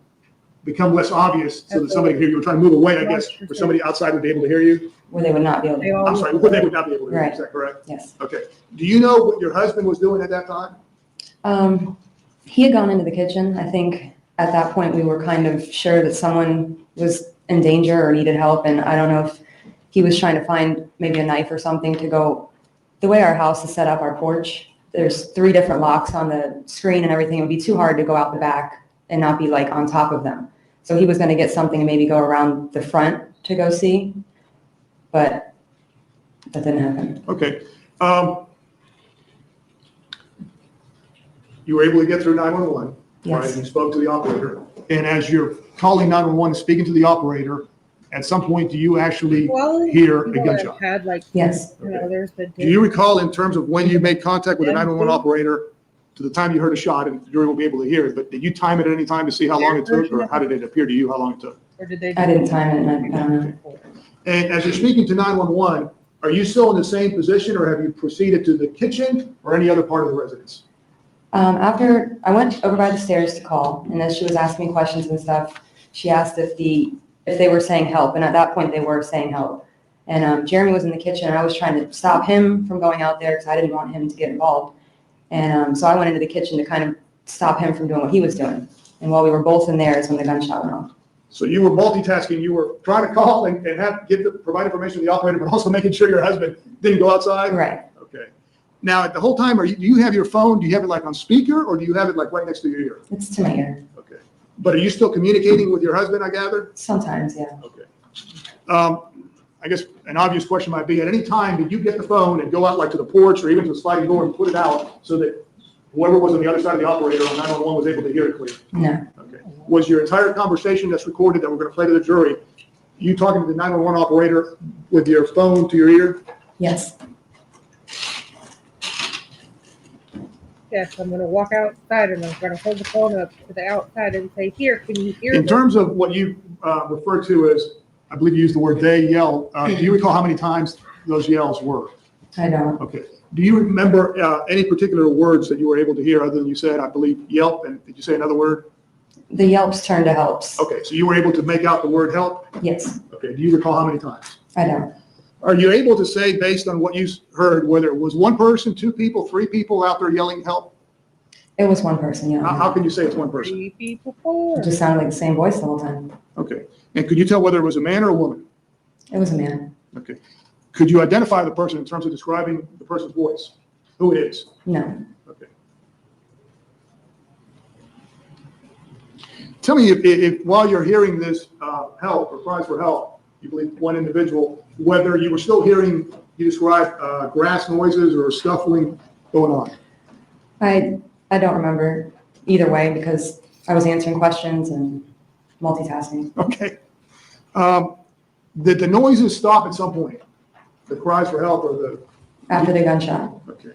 become less obvious so that somebody could hear you. You were trying to move away, I guess, where somebody outside would be able to hear you? Where they would not be able They to. all- I'm sorry, where they would not be able to hear you. Right. Is that correct? Yes. Okay. Do you know what your husband was doing at that time? He had gone into the kitchen. I think at that point we were kind of sure that someone was in danger or needed help, and I don't know if he was trying to find maybe a knife or something to go. The way our house is set up, our porch, there's 3 different locks on the screen and everything. It would be too hard to go out the back and not be like on top of them. So he was going to get something and maybe go around the front to go see, but that didn't happen. Okay. You were able to get through 911, right? Yes. You spoke to the operator. And as you're calling 911, speaking to the operator, at some point, do you actually Well, hear a people have gunshot? Had like. Yes. You know, there's the. Do you recall in terms of when you made contact with the Yeah. 911 operator to the time you heard a shot, and the jury will be able to hear it, but did you time it at any time to see how long it took, or how did it appear to you how long it took? Or did they? I didn't time it, and I don't know. And as you're speaking to 911, are you still in the same position, or have you proceeded to the kitchen or any other part of the residence? After I went over by the stairs to call, and as she was asking me questions and stuff, she asked if they were saying help, and at that point they were saying help. And Jeremy was in the kitchen, and I was trying to stop him from going out there because I didn't want him to get involved. And so I went into the kitchen to kind of stop him from doing what he was doing. And while we were both in there is when the gunshot went off. So you were multitasking, you were trying to call and provide information to the operator, but also making sure your husband didn't go outside? Right. Okay. Now, at the whole time, do you have your phone, do you have it like on speaker, or do you have it like right next to your ear? It's to my ear. Okay. But are you still communicating with your husband, I gather? Sometimes, yeah. Okay. I guess an obvious question might be, at any time, did you get the phone and go out like to the porch or even to the sliding door and put it out so that whoever was on the other side of the operator on 911 was able to hear it clearly? No. Okay. Was your entire conversation that's recorded that we're going to play to the jury, you talking to the 911 operator with your phone to your ear? Yes. Yes, I'm gonna walk outside and I'm gonna hold the phone up to the outside and say, here, can you hear In me? terms of what you refer to as, I believe you used the word they yell, do you recall how many times those yells were? I don't. Okay. Do you remember any particular words that you were able to hear other than you said, I believe, yelp, and did you say another word? The yelps turned to helps. Okay, so you were able to make out the word help? Yes. Okay, do you recall how many times? I don't. Are you able to say, based on what you heard, whether it was one person, 2 people, 3 people out there yelling help? It was one person, yeah. How can you say it's one person? 3 people, 4. It just sounded like the same voice the whole time. Okay, and could you tell whether it was a man or a woman? It was a man. Okay. Could you identify the person in terms of describing the person's voice? Who it is? No. Okay. Tell me if while you're hearing this help or cries for help, you believe one individual, whether you were still hearing, you described grass noises or scuffling going on. I don't remember either way because I was answering questions and multitasking. Okay. Did the noises stop at some point? The cries for help or the... After the gunshot, Okay.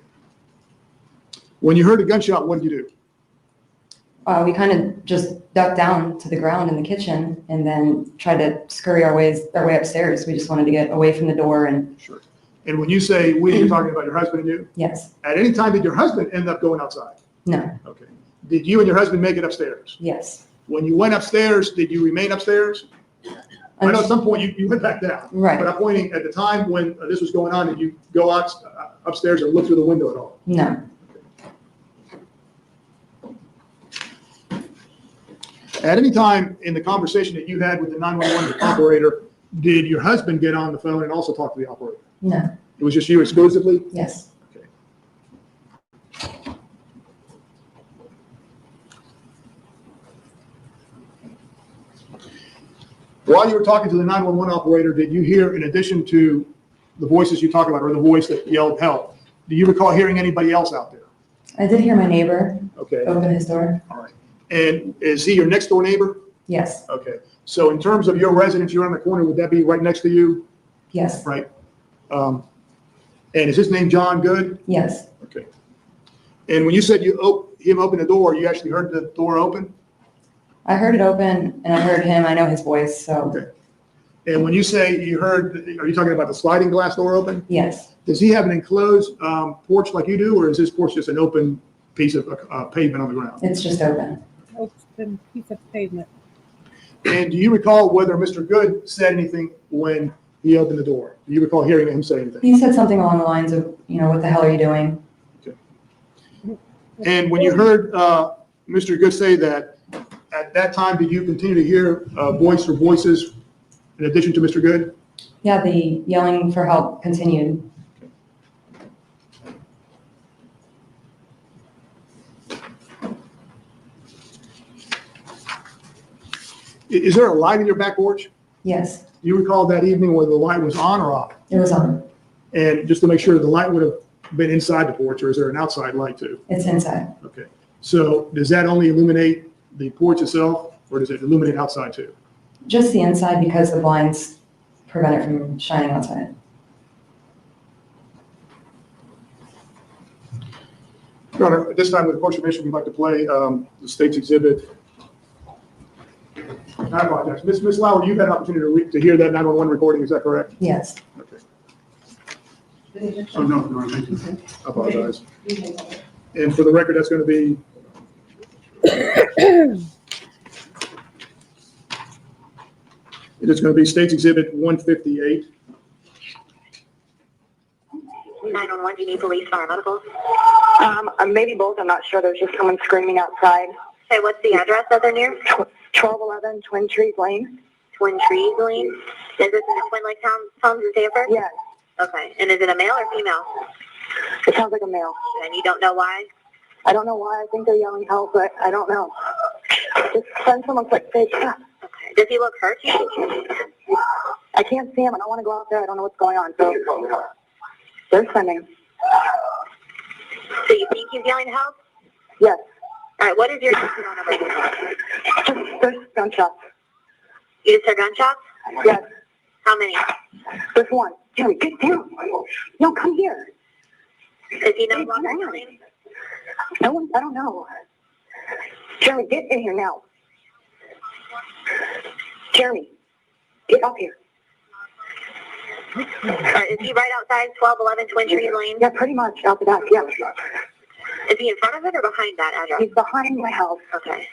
When you heard a gunshot, what did you do? We kind of just ducked down to the ground in the kitchen and then tried to scurry our way upstairs. We just wanted to get away from the door and, Sure. And when you say we, you're talking about your husband and you? yes, At any time did your husband end up going outside? no, Okay. Did you and your husband make it upstairs? yes. When you went upstairs, did you remain upstairs? I know at some point you went back down. Right. But I'm pointing at the time when this was going on, did you go out upstairs and look through the window at all? No, At any time in the conversation that you had with the 911 operator, did your husband get on the phone and also talk to the operator? no, It was just you exclusively? yes. While you were talking to the 911 operator, did you hear, in addition to the voices you talk about, or the voice that yelled help, do you recall hearing anybody else out there? I did hear my neighbor Okay, open his door. all right. And is he your next door neighbor? Yes, Okay, so in terms of your residence, you're on the corner, would that be right next to you? yes, Right. And is his name John Good? yes, Okay. And when you said him open the door, you actually heard the door open? I heard it open and I heard him. I know his voice, so Okay. And when you say you heard, are you talking about the sliding glass door open? yes. Does he have an enclosed porch like you do, or is his porch just an open piece of pavement on the ground? It's just open. Open piece of pavement. And do you recall whether Mr. Good said anything when he opened the door? Do you recall hearing him say anything? He said something along the lines of, what the hell are you doing? And when you heard Mr. Good say that, at that time, did you continue to hear voice or voices in addition to Mr. Good? Yeah, the yelling for help continued. Is there a light in your back porch? Yes, Do you recall that evening whether the light was on or off? it was on. And just to make sure the light would have been inside the porch, or is there an outside light too? It's inside. Okay. So does that only illuminate the porch itself, or does it illuminate outside too? Just the inside because the blinds prevent it from shining outside. Your Honor, at this time, with the court's permission, we'd like to play the state's exhibit. I apologize. Ms. Lauer, you've had an opportunity to hear that 911 recording, is that correct? Yes. Okay. Oh, no, thank you. I apologize. And for the record, that's going to be it is going to be State's Exhibit 158. 911, do you need police, fire, medical? Maybe both. I'm not sure. There's just someone screaming outside. Okay, what's the address that they're near? 1211 Twin Trees Lane. Twin Trees Lane? Is this in the Twin Lake Town in Sanford? Yes. Okay, and is it a male or female? It sounds like a male. And you don't know why? I don't know why. I think they're yelling help, but I don't know. Just send someone quick. Say, Okay, does he look hurt? I can't see him. I don't want to go out there. I don't know what's going on. So they're sending. So you think he's yelling help? Yes. All right, what is your phone number? Just there's gunshots. You just heard gunshots? Yes. How many? There's one. Jerry, get down. No, come here. Is he no longer yelling? No one. I don't know. Jeremy, get in here now. Jeremy, get up here. All right, is he right outside 1211 Twin Trees Lane? Yeah, pretty much out the back. Yeah. Is he in front of it or behind that address? He's behind my house. Okay.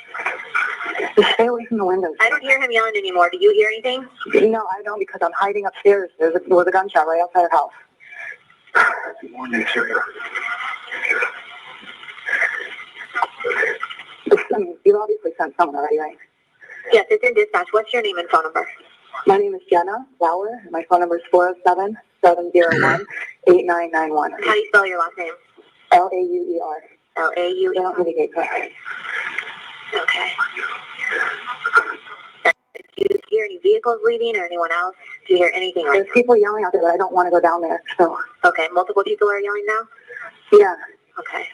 Just stay away from the windows. I don't hear him yelling anymore. Do you hear anything? No, I don't because I'm hiding upstairs. There was a gunshot right outside our house. Good morning, sir. You've obviously sent someone already, right? Yes, it's in dispatch. What's your name and phone number? My name is Jenna Lauer. My phone number is 407-701-8991. How do you spell your last name? Lauer. L-A-U-E. Don't mitigate that. Okay. Do you hear any vehicles leaving or anyone else? Do you hear anything like There's people yelling out there, but I don't want to go down there. So, Okay, multiple people are yelling now? yeah. Okay.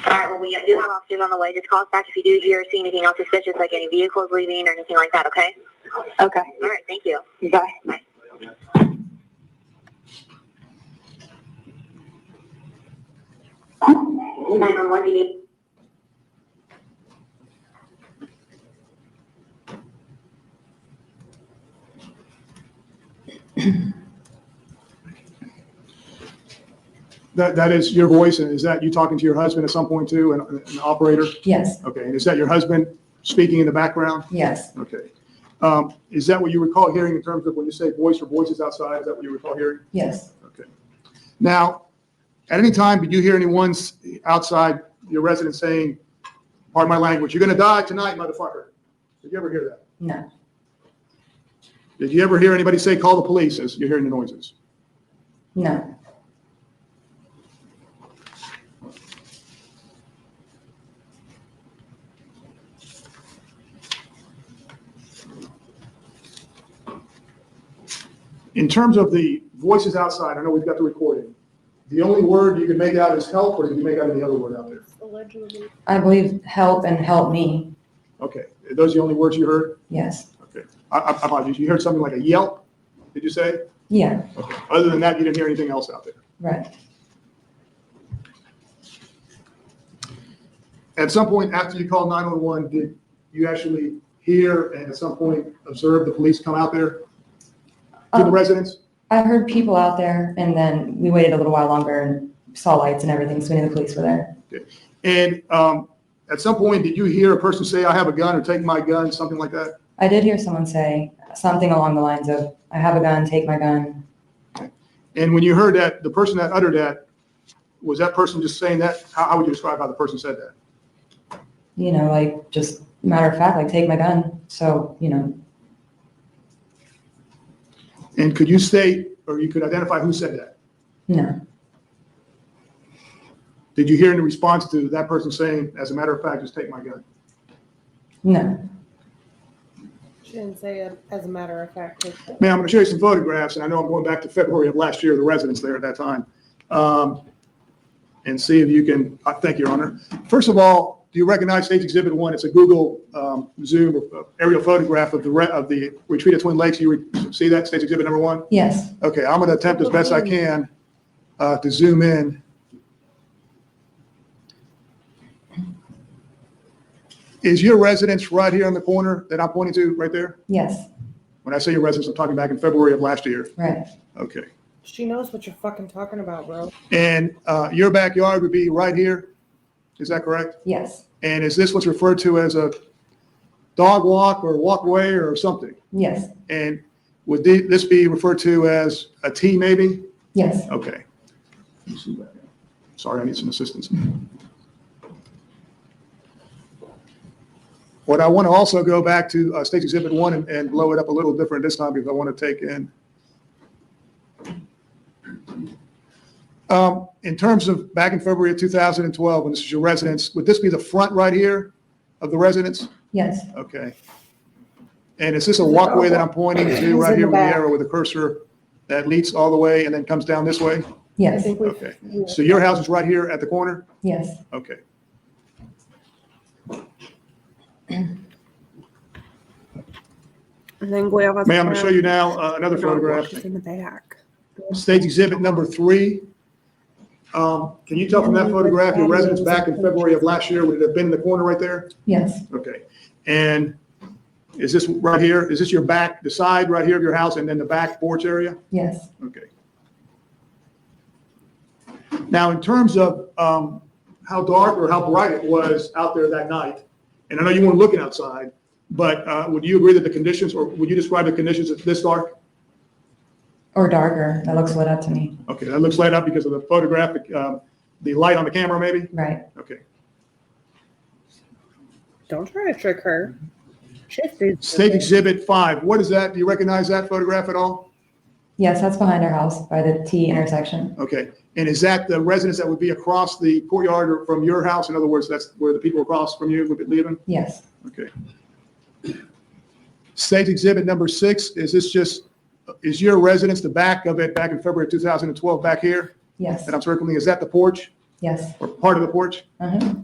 All right, well, we do have officers on the way. Just call us back if you do hear or see anything else suspicious, like any vehicles leaving or anything like that, okay? Okay. All right, thank you. Bye. Bye. What do you need? That is your voice, and is that you talking to your husband at some point too, an operator? Yes, Okay, and is that your husband speaking in the background? yes, Okay. Is that what you recall hearing in terms of when you say voice or voices outside? Is that what you recall hearing? yes. Okay. Now, at any time, did you hear anyone outside your residence saying, pardon my language, you're going to die tonight, motherfucker? Did you ever hear that? No, Did you ever hear anybody say, call the police as you're hearing the noises? no, In terms of the voices outside, I know we've got the recording. The only word you can make out is help, or did you make out any other word out there? Allegedly. I believe help and help me. Okay. Are those the only words you heard? Yes, Okay. I apologize. You heard something like a yelp, did you say? yeah, Okay. Other than that, you didn't hear anything else out there? right. At some point after you called 911, did you actually hear and at some point observe the police come out there to the residence? I heard people out there, and then we waited a little while longer and saw lights and everything, so we knew the police were there. And at some point, did you hear a person say, I have a gun, or take my gun, something like that? I did hear someone say something along the lines of, I have a gun, take my gun. And when you heard that, the person that uttered that, was that person just saying that? How would you describe how the person said that? You know, like, just matter of fact, like, take my gun. So, you know, And could you state, or you could identify who said that? no, Did you hear any response to that person saying, as a matter of fact, just take my gun? no. She didn't say it as a matter of fact. Ma'am, I'm going to show you some photographs, and I know I'm going back to February of last year, the residents there at that time, and see if you can, thank you, Your Honor. First of all, do you recognize Stage Exhibit 1? It's a Google Zoom aerial photograph of the retreat at Twin Lakes. You see that, Stage Exhibit number 1? Yes, Okay, I'm going to attempt as best I can to zoom in. Is your residence right here on the corner that I'm pointing to, right there? yes, When I say your residence, I'm talking back in February of last year. right, Okay. She knows what you're fucking talking about, bro. And your backyard would be right here? Is that correct? yes, And is this what's referred to as a dog walk or walkway or something? yes, And would this be referred to as a T maybe? yes. Okay. Sorry, I need some assistance. What I want to also go back to Stage Exhibit 1 and blow it up a little different this time because I want to take in. In terms of back in February of 2012, when this is your residence, would this be the front right here of the residence? Yes, Okay. And is this a walkway that I'm pointing to right here with the arrow with the cursor that leads all the way and then comes down this way? I yes, think we. Okay. So your house is right here at the corner? yes. Okay. And then Guevara. Ma'am, I'm going to show you now another photograph. She's in the back. Stage Exhibit number 3. Can you tell from that photograph your residence back in February of last year, would it have been in the corner right there? Yes, Okay. And is this right here? Is this your back, the side right here of your house and then the back porch area? yes, Okay. Now, in terms of how dark or how bright it was out there that night, and I know you weren't looking outside, but would you agree that the conditions, or would you describe the conditions as this dark? or darker. That looks lit up to me. Okay, that looks light up because of the photographic, the light on the camera maybe? Right. Okay. Don't try to trick her. Shifted. Stage Exhibit 5, what is that? Do you recognize that photograph at all? Yes, that's behind our house by the T intersection. Okay, and is that the residence that would be across the courtyard or from your house? In other words, that's where the people across from you would be leaving? Yes, Okay. Stage Exhibit number 6, is your residence the back of it back in February of 2012 back here yes, that I'm circling? Is that the porch yes. or part of the porch? Uh-huh.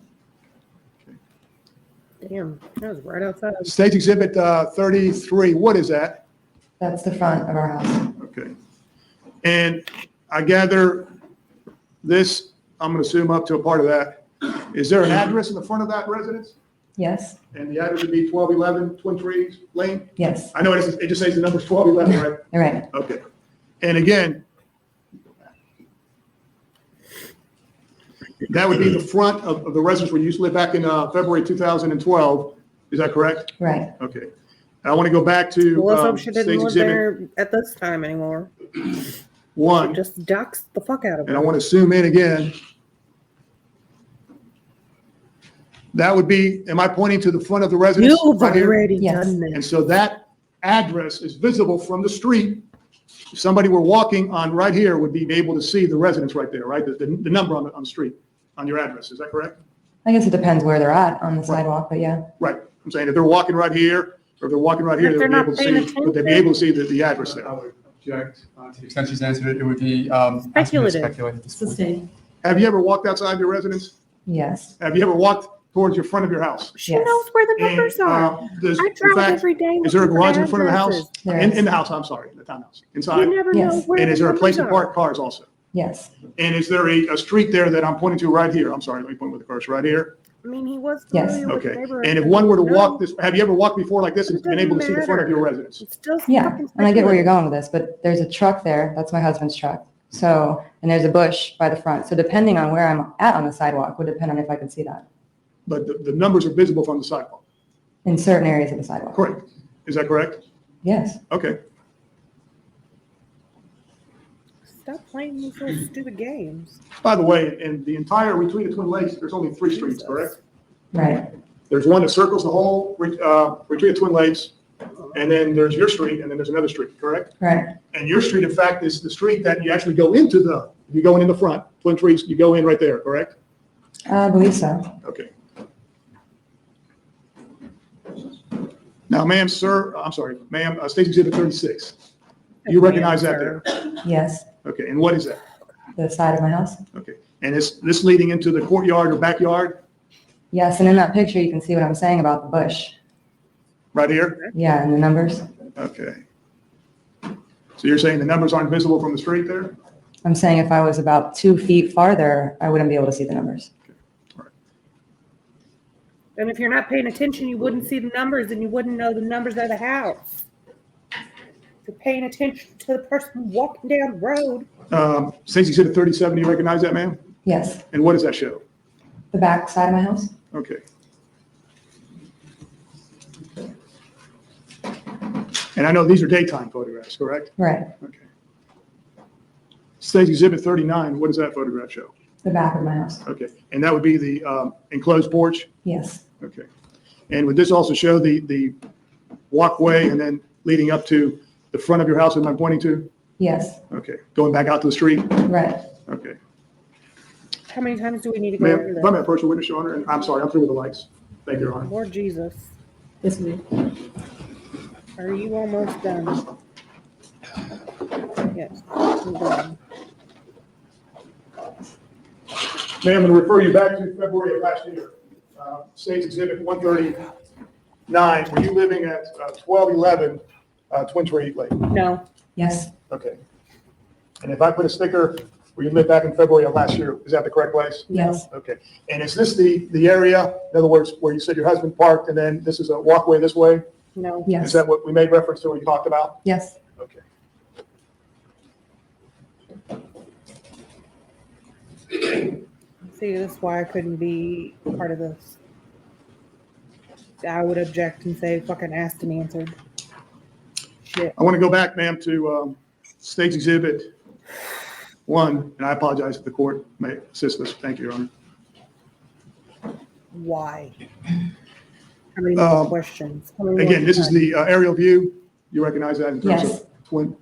Damn, that was right outside. Stage Exhibit 33, what is that? That's the front of our house. Okay. And I gather this, I'm going to zoom up to a part of that. Is there an address in the front of that residence? Yes, And the address would be 1211 Twin Trees Lane? yes, I know it just says the number's 1211, right? all right. Okay. And again, that would be the front of the residence where you used to live back in February 2012. Is that correct? Right. Okay. I want to go back to Well, let's hope she didn't State's live Exhibit there at this time anymore. 1. Just doxed the fuck out of And I her. want to zoom in again. That would be, am I pointing to the front of the residence? You've right here? already Yes. done And this. so that address is visible from the street. If somebody were walking on right here, would be able to see the residence right there, right? The number on the street, on your address. Is that correct? I guess it depends where they're at on the sidewalk, but yeah. Right. I'm saying if they're walking right here, or if they're walking right here, If they they're would be not able to paying see, would they be able to see the address there? I would object to the extent she's answered it. It would be Speculative. speculative at this point. Sustained. Have you ever walked outside your residence? Yes. Have you ever walked towards your front of your house? She Yes. knows where the And, numbers are. does, I in travel fact, every day. is there a looking for garage in front of the house? addresses. There In is. the house, I'm sorry, the townhouse, You inside? never Yes. know where And the is there a place to numbers are. park cars also? Yes. And is there a street there that I'm pointing to right here? I'm sorry, let me point with the cursor, right here? I mean, he was Yes. familiar with the Okay. neighborhood. And if one were to No, walk this, have you ever walked before like this and It been able to see the front of doesn't your residence? It's still Yeah. fucking And I get where you're speculative. going with this, but there's a truck there. That's my husband's truck. So, and there's a bush by the front. So depending on where I'm at on the sidewalk would depend on if I could see that But the numbers are visible from the sidewalk, in certain areas of the sidewalk. correct? Is that correct? Yes. Okay. Stop playing these little stupid games. By the way, in the entire Retreat of Twin Lakes, there's only 3 streets, correct? Right. There's one that circles the whole Retreat of Twin Lakes, and then there's your street, and then there's another street, correct? Right. And your street, in fact, is the street that you actually go into if you go in the front, Twin Trees, you go in right there, correct? I believe so. Okay. Now, ma'am, sir, I'm sorry, ma'am, State Exhibit 36. You recognize that there? Yes. Okay, and what is that? The side of my house. Okay, and is this leading into the courtyard or backyard Yes. And in that picture, you can see what I'm saying about the bush. right here? Yeah. And the numbers. Okay. So you're saying the numbers aren't visible from the street there? I'm saying if I was about 2 feet farther, I wouldn't be able to see the numbers. And if you're not paying attention, you wouldn't see the numbers and you wouldn't know the numbers of the house. If you're paying attention to the person walking down the road. State Exhibit 37, do you recognize that, ma'am? Yes. And what does that show? The back side of my house. Okay. And I know these are daytime photographs, correct? Right. Okay. State Exhibit 39, what does that photograph show? The back of my house. Okay, and that would be the enclosed porch? Yes. Okay. And would this also show the walkway and then leading up to the front of your house that I'm pointing to? Yes. Okay, going back out to the street? Right. Okay. How many times do we need to go Ma'am, over if I'm this? at personal witness, Your Honor, and I'm sorry, I'm through with the lights. Thank you, Your Honor. Lord Jesus, Yes, ma'am. are you almost done? Yes, I'm done. Ma'am, I'm going to refer you back to February of last year. State's Exhibit 139, were you living at 1211 Twin Tree Lane? No, Yes. Okay. And if I put a sticker where you lived back in February of last year, is that the correct place? Yes. Okay. And is this the area, in other words, where you said your husband parked and then this is a walkway this way? no. Is Yes. that what we made reference to when you talked about? Yes. Okay. See, this is why I couldn't be part of this. I would object and say fucking asked and answered. Shit. I want to go back, ma'am, to State's Exhibit 1, and I apologize if the court may assist us. Thank you, Your Honor. Why? How many more questions? How many more Again, this is times? the aerial view. You recognize that in terms Yes. of twin?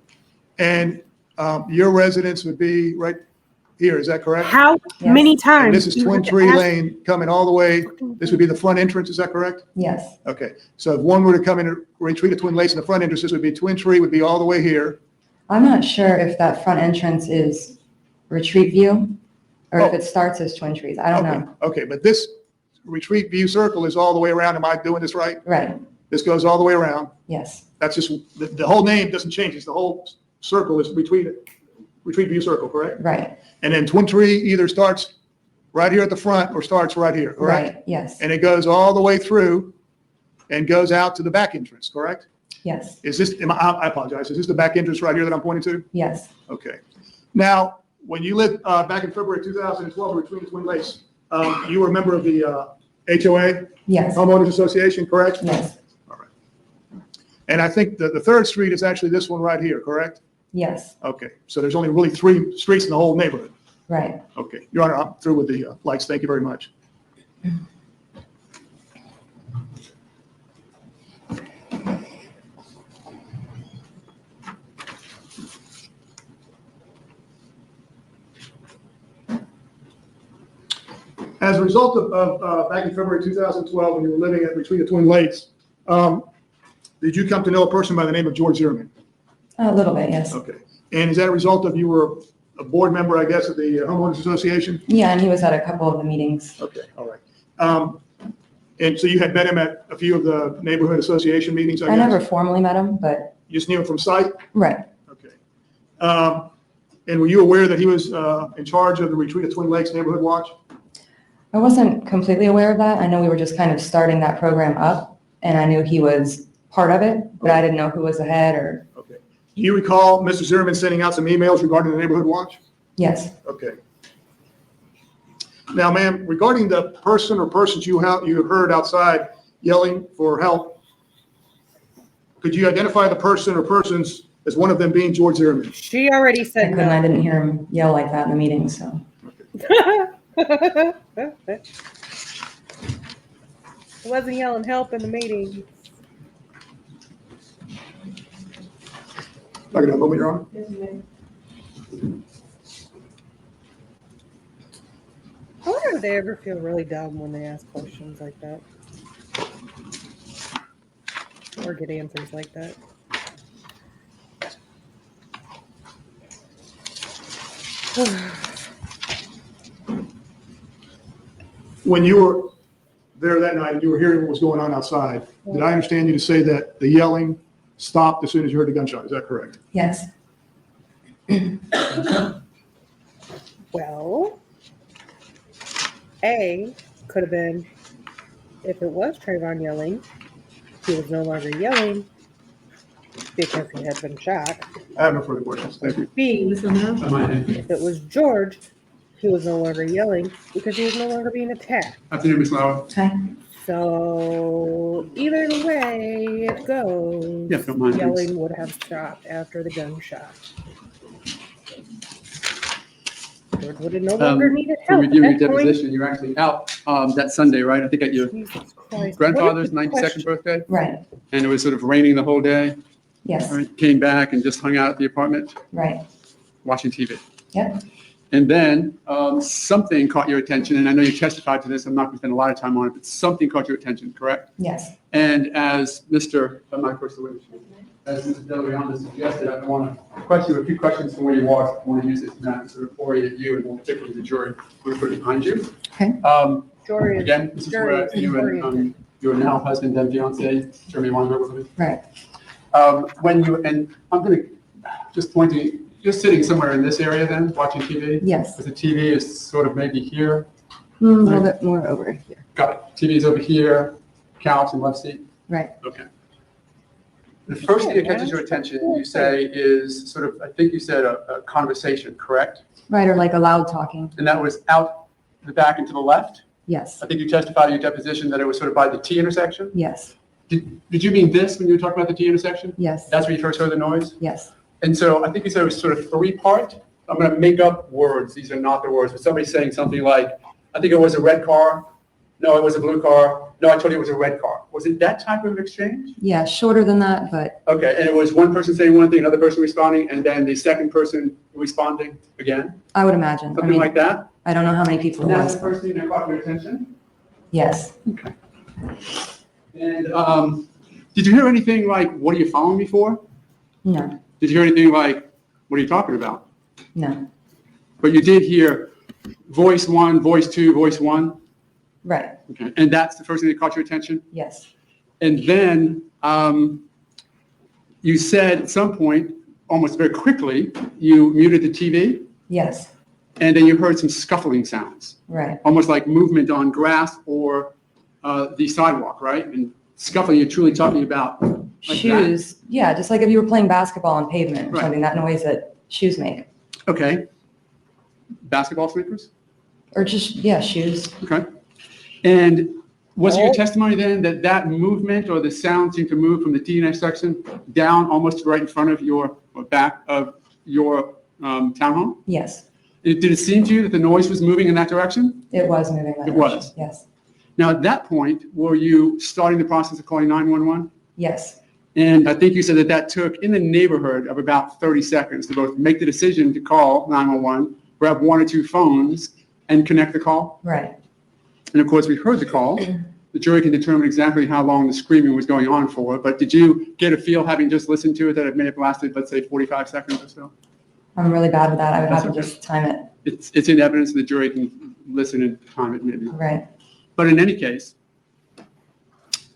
And your residence would be right here, is that correct? How Yes. many times? And this is do you Twin have to Tree ask- Lane coming all the way. This would be the front entrance, is that correct? Yes. Okay, so if one were to come in and retreat at Twin Lakes in the front entrance, this would be Twin Tree would be all the way here. I'm not sure if that front entrance is retreat view or if Oh. it starts as Twin Trees. I don't Okay, know. okay, but this retreat view circle is all the way around. Am I doing this right? Right. This goes all the way around. Yes. That's just, the whole name doesn't change. It's the whole circle is retreat view circle, correct? Right. And then Twin Tree either starts right here at the front or starts right here, correct? Right. Yes. And it goes all the way through and goes out to the back entrance, correct? Yes, Is this, I apologize, is this the back entrance right here that I'm pointing to? yes, Okay. Now, when you lived back in February 2012 between the Twin Lakes, you were a member of the HOA, yes, Homeowners Association, correct? yes, All right. And I think the third street is actually this one right here, correct? yes, Okay, so there's only really 3 streets in the whole neighborhood. right. Okay, Your Honor, I'm through with the lights. Thank you very much. As a result of back in February 2012, when you were living between the Twin Lakes, did you come to know a person by the name of George Zimmerman? A little bit, yes. Okay. And is that a result of you were a board member, I guess, of the Homeowners Association? Yeah, and he was at a couple of the meetings. Okay, all right. And so you had met him at a few of the neighborhood association meetings, I I guess? never formally met him, but, You just knew him from sight? right. Okay. And were you aware that he was in charge of the Retreat of Twin Lakes Neighborhood Watch? I wasn't completely aware of that. I know we were just kind of starting that program up, and I knew he was part of it, but I didn't know who was the head or, Okay. Do you recall Mr. Zimmerman sending out some emails regarding the Neighborhood Watch? yes. Okay. Now, ma'am, regarding the person or persons you heard outside yelling for help, could you identify the person or persons as one of them being George Zimmerman? She already I said couldn't, I no. didn't hear him yell like that in the meeting, so. Wasn't yelling help in the meeting. If I could have a moment, Your Honor. I wonder if they ever feel really dumb when they ask questions like that. Or get answers like that. When you were there that night and you were hearing what was going on outside, did I understand you to say that the yelling stopped as soon as you heard the gunshot? Is that correct? Yes, Well, A, could have been, if it was Trayvon yelling, he was no longer yelling because he had been shot. I have no further questions. Thank you. B, Mr. Now? if it was George, he was no longer yelling because he was no longer being attacked. Afternoon, Ms. Lauer. okay. So either way it goes, Yes, don't mind, please. yelling would have stopped after the gunshot. George would have no longer needed For help at reviewing that your point. deposition, you were actually out that Sunday, right? I think at your Jesus Christ. grandfather's What is the 92nd question? birthday, Right, and it was sort of raining the whole day. yes, Right? Came back and just hung out at the apartment right, watching TV. yep, And then something caught your attention, and I know you testified to this. I'm not going to spend a lot of time on it, but something caught your attention, correct? yes, And as Mr. As Mr. Delaviano suggested, I want to question you a few questions from where you walked. I want to use this map to sort of orient you, and more particularly the jury who are behind you. Okay. Jury is- Again, this is jury where is you and oriented. your now husband and fiance, Jeremy Weinberg, with me. right, When you, and I'm going to just point to you, you're sitting somewhere in this area then, watching TV? yes. Because the TV is sort of maybe here. A little bit more over here, Got it. TV is over here, couch and left seat. right, Okay. The first thing that catches your attention, you say, is sort of, I think you said a conversation, correct? right, or like a loud talking, And that was out the back and to the left? yes, I think you testified in your deposition that it was sort of by the T intersection? yes, Did you mean this when you were talking about the T intersection? yes, That's where you first heard the noise? yes, And so I think you said it was sort of three-part. I'm going to make up words. These are not the words, but somebody's saying something like, I think it was a red car. No, it was a blue car. No, I told you it was a red car. Was it that type of exchange? yeah, shorter than that, but Okay, and it was one person saying one thing, another person responding, and then the second person responding again? I would imagine. I Something mean, like that? I don't know how many people it And that's was. the first thing that caught your attention? Yes, Okay. And did you hear anything like, what are you following me for? no, Did you hear anything like, what are you talking about? no, But you did hear voice one, voice two, voice one? right, Okay. And that's the first thing that caught your attention? yes, And then you said at some point, almost very quickly, you muted the TV, yes, and then you heard some scuffling sounds, right, almost like movement on grass or the sidewalk, right? And scuffling, you're truly talking about Like Shoes, yeah, just like if you were playing basketball on pavement or Right. something, that noise that shoes make. Okay. Basketball sneakers? Or just, yeah, shoes. Okay. And was your testimony then that that movement or the sound seemed to move from the T intersection down almost right in front of your, or back of your townhome? Yes, Did it seem to you that the noise was moving in that direction? it was moving that It direction. was. Yes, Now, at that point, were you starting the process of calling 911? yes, And I think you said that that took in the neighborhood of about 30 seconds to both make the decision to call 911, grab one or two phones, and connect the call. right. And of course, we heard the call. The jury can determine exactly how long the screaming was going on for. But did you get a feel, having just listened to it, that it may have lasted, let's say, 45 seconds or so? I'm really bad with that. I would have That's to okay. just time it. It's in evidence, the jury can listen and time it maybe. Right, But in any case,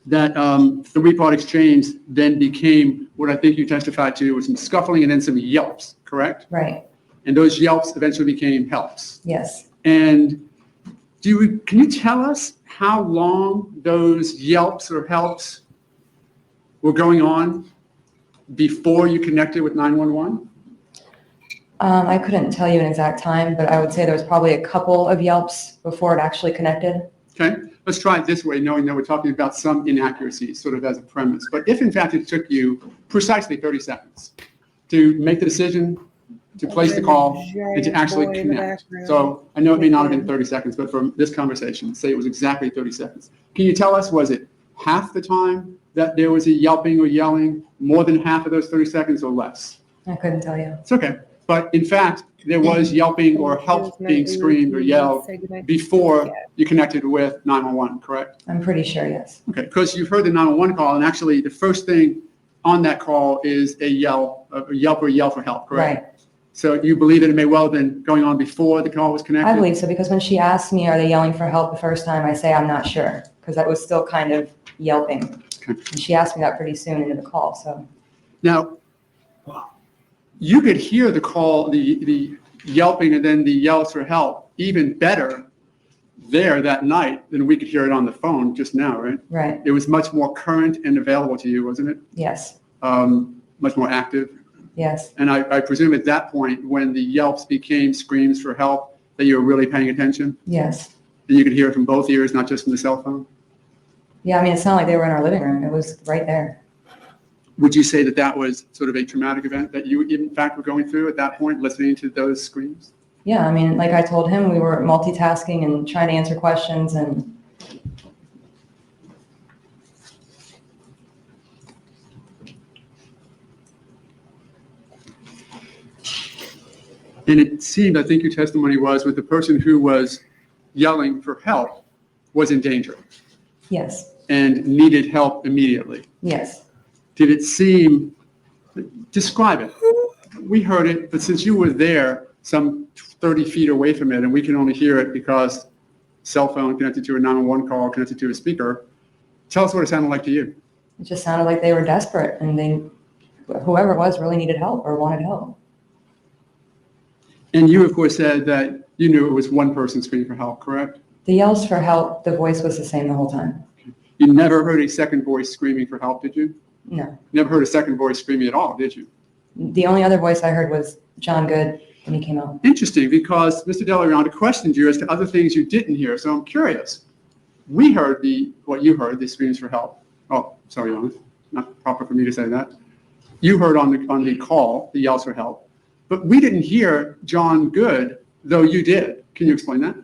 that the three-part exchange then became what I think you testified to was some scuffling and then some yelps, correct? right, And those yelps eventually became helps. yes. And can you tell us how long those yelps or helps were going on before you connected with 911? I couldn't tell you an exact time, but I would say there was probably a couple of yelps before it actually connected. Okay, let's try it this way, knowing that we're talking about some inaccuracies, sort of as a premise. But if in fact it took you precisely 30 seconds to make the decision, to place the call, and to actually connect. So I know it may not have been 30 seconds, but from this conversation, say it was exactly 30 seconds. Can you tell us, was it half the time that there was a yelping or yelling, more than half of those 30 seconds or less? I couldn't tell you. It's okay. But in fact, there was yelping or help being screamed or yelled before you connected with 911, correct? I'm pretty sure, yes. Okay, because you've heard the 911 call, and actually the first thing on that call is a yelp or yell for help, correct? Right. So you believe that it may well have been going on before the call was connected? I believe so, because when she asked me, are they yelling for help the first time, I say I'm not sure, because that was still kind of yelping. Okay. And she asked me that pretty soon into the call, so. Now, you could hear the call, the yelping and then the yells for help even better there that night than we could hear it on the phone just now, right? Right, It was much more current and available to you, wasn't it? yes, Much more active. yes, And I presume at that point, when the yelps became screams for help, that you were really paying attention? yes. And you could hear it from both ears, not just from the cell phone? Yeah, I mean, it sounded like they were in our living room. It was right there. Would you say that that was sort of a traumatic event that you, in fact, were going through at that point, listening to those screams? Yeah, I mean, like I told him, we were multitasking and trying to answer questions and And it seemed, I think your testimony was, with the person who was yelling for help was in danger yes, and needed help immediately. yes. Did it seem, describe it. We heard it, but since you were there some 30 feet away from it and we can only hear it because cell phone connected to a 911 call, connected to a speaker, tell us what it sounded like to you. It just sounded like they were desperate and whoever it was really needed help or wanted help. And you, of course, said that you knew it was one person screaming for help, correct? The yells for help, the voice was the same the whole time. You never heard a second voice screaming for help, did you? No. Never heard a second voice screaming at all, did you? The only other voice I heard was John Good when he came out. Interesting, because Mr. Delaronda questioned you as to other things you didn't hear, so I'm curious. We heard what you heard, the screams for help. Oh, sorry, Your Honor, not proper for me to say that. You heard on the call, the yells for help, but we didn't hear John Good, though you did. Can you explain that?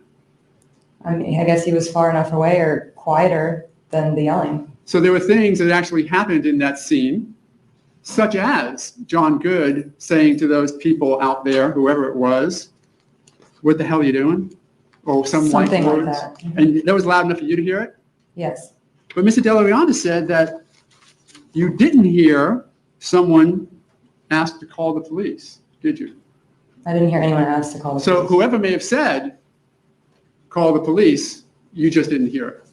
I mean, I guess he was far enough away or quieter than the yelling. So there were things that actually happened in that scene, such as John Good saying to those people out there, whoever it was, "What the hell are you doing?" Or some like Something like words. that. And that was loud enough for you to hear it? Yes, But Mr. Delaronda said that you didn't hear someone ask to call the police, did you? I didn't hear anyone ask to call the So police. whoever may have said, "Call the police," you just didn't hear it.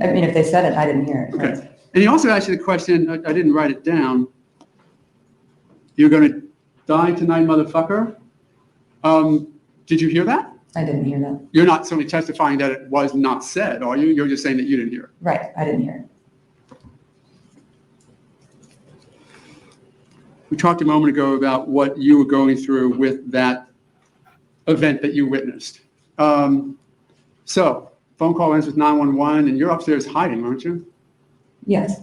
I mean, if they said it, I didn't hear it. Okay. And he also asked you the question, I didn't write it down. "You're going to die tonight, motherfucker." Did you hear that? I didn't hear that. You're not certainly testifying that it was not said, are you? You're just saying that you didn't hear it. Right, I didn't hear it. we talked a moment ago about what you were going through with that event that you witnessed. So, phone call ends with 911, and you're upstairs hiding, aren't you? Yes.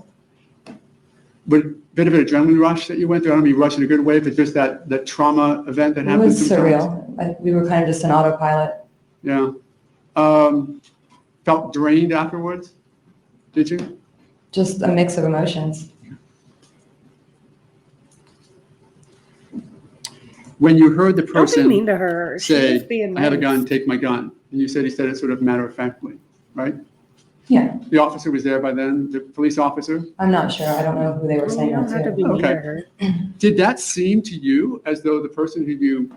But a bit of an adrenaline rush that you went through. I don't mean rush in a good way, but just that trauma event that It happened. was sometimes. surreal. We were kind of just an autopilot. Yeah. Felt drained afterwards? Did you? Just a mix of emotions. When you heard the Don't be person mean to her. She's say, just being I have a nice. gun, take my gun, and you said he said it sort of matter-of-factly, right? Yeah. The officer was there by then, the police officer. I'm not sure. I don't know who they were Well, saying you don't that have to to. be mean Okay. to her. Did that seem to you as though the person who you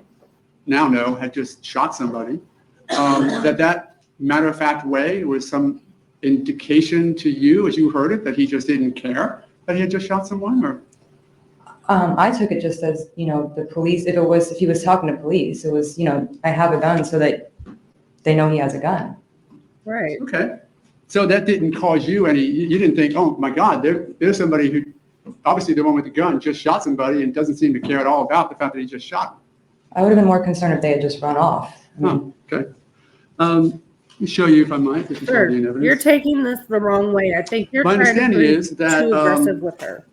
now know had just shot somebody, that matter-of-fact way was some indication to you as you heard it that he just didn't care that he had just shot someone, or? I took it just as, the police, if he was talking to police, it was, I have a gun so that they know he has a gun. Right. Okay. So that didn't cause you any, you didn't think, oh my God, there's somebody who, obviously the one with the gun just shot somebody and doesn't seem to care at all about the fact that he just shot him. I would have been more concerned if they had just run off. I mean, Oh, okay. Let me show you if I might. This is Sure. already in evidence. You're taking this the wrong way. I think you're My trying to understanding be is that, too aggressive with her.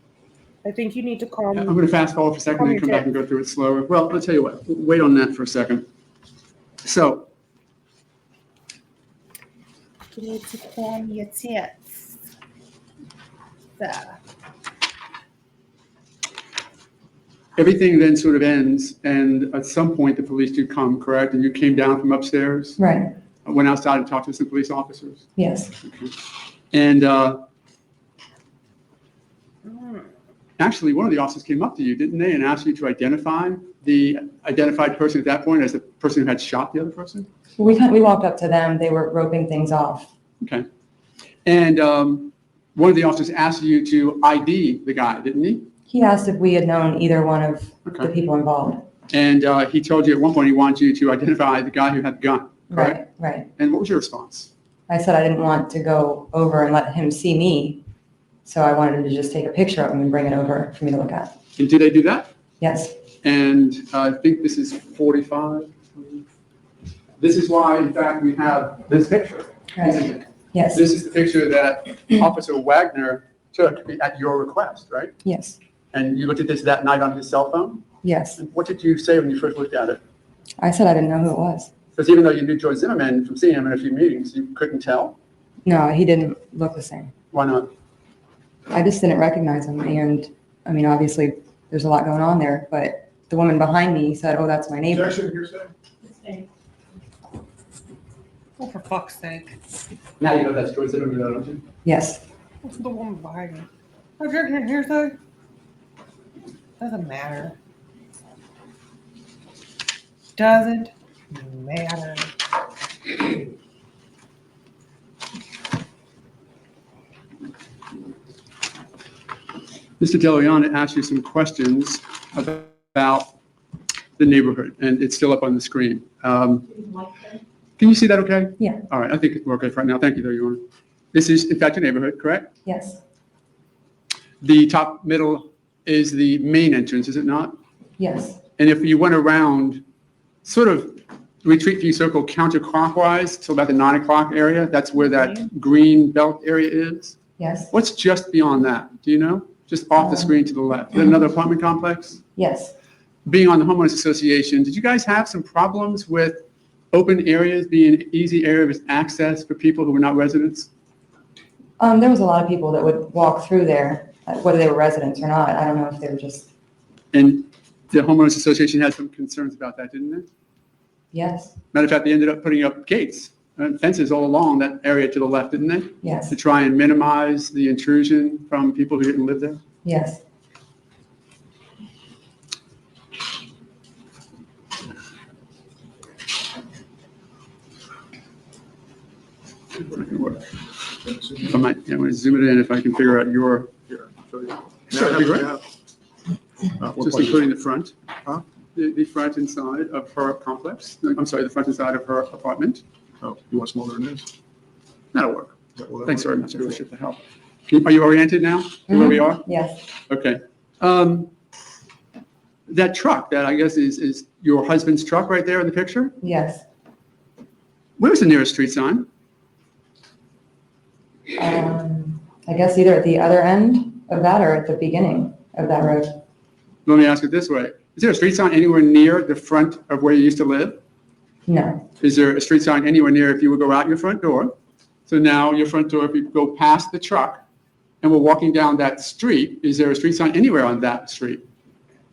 I think you need to calm. I'm going to fast forward for a second Calm and your come back and go through it slower. Well, I'll tell you what, wait on that for a second. So, You need to calm your tits. There. everything then sort of ends, and at some point the police do come, correct? And you came down from upstairs, right. went outside and talked to some police officers. Yes. And actually, one of the officers came up to you, didn't they, and asked you to identify the identified person at that point as the person who had shot the other person? We walked up to them. They were roping things off. Okay. And one of the officers asked you to ID the guy, didn't he? He asked if we had known either one of the Okay. people involved. And he told you at one point he wanted you to identify the guy who had the gun, correct? Right. And what was your response? I said I didn't want to go over and let him see me, so I wanted him to just take a picture of him and bring it over for me to look at. And did they do that? Yes. And I think this is 45. This is why, in fact, we have this picture. Isn't it? Yes. This is the picture that Officer Wagner took at your request, right? Yes. And you looked at this that night on his cell phone? Yes. And what did you say when you first looked at it? I said I didn't know who it was. Because even though you knew George Zimmerman from seeing him in a few meetings, you couldn't tell? No, he didn't look the same. Why not? I just didn't recognize him. And I mean, obviously, there's a lot going on there, but the woman behind me said, oh, that's my neighbor. Objection, hearsay. Oh, for fuck's sake. Now you know that's George Zimmerman, don't you? Yes. What's the woman behind you? Objection, hearsay. Doesn't matter. Doesn't matter. Mr. DeLorean asked you some questions about the neighborhood, and it's still up on the screen. Can you see that okay? Yeah. All right, I think we're okay for right now. Thank you, though, Your Honor. This is, in fact, your neighborhood, correct? Yes. The top middle is the main entrance, is it not? Yes. And if you went around, sort of retreat view circle counterclockwise till about the 9 o'clock area, that's where that green belt area is. Yes. What's just beyond that? Do you know? Just off the screen to the left. Is that another apartment complex? Yes. Being on the homeowners association, did you guys have some problems with open areas being easy areas of access for people who were not residents? There was a lot of people that would walk through there, whether they were residents or not. I don't know if they were just, And the homeowners association had some concerns about that, didn't they? yes. Matter of fact, they ended up putting up gates and fences all along that area to the left, didn't they? Yes. To try and minimize the intrusion from people who didn't live there? Yes. It's not gonna work. I might, I'm going to zoom it in if I can figure out your, Here, I'll show you. Sure, that'd be great. What just place? including the front. Huh? The front and side of her complex. I'm sorry, the front and side of her apartment. Oh, you want smaller than this? That'll work. Will that Thanks work? very much. I appreciate the help. Are you oriented now to where we are? Yes. Okay. That truck, that I guess is your husband's truck right there in the picture? Yes. Where's the nearest street sign? I guess either at the other end of that or at the beginning of that road. Let me ask it this way. Is there a street sign anywhere near the front of where you used to live? No. Is there a street sign anywhere near if you would go out your front door? So now your front door, if you go past the truck and we're walking down that street, is there a street sign anywhere on that street?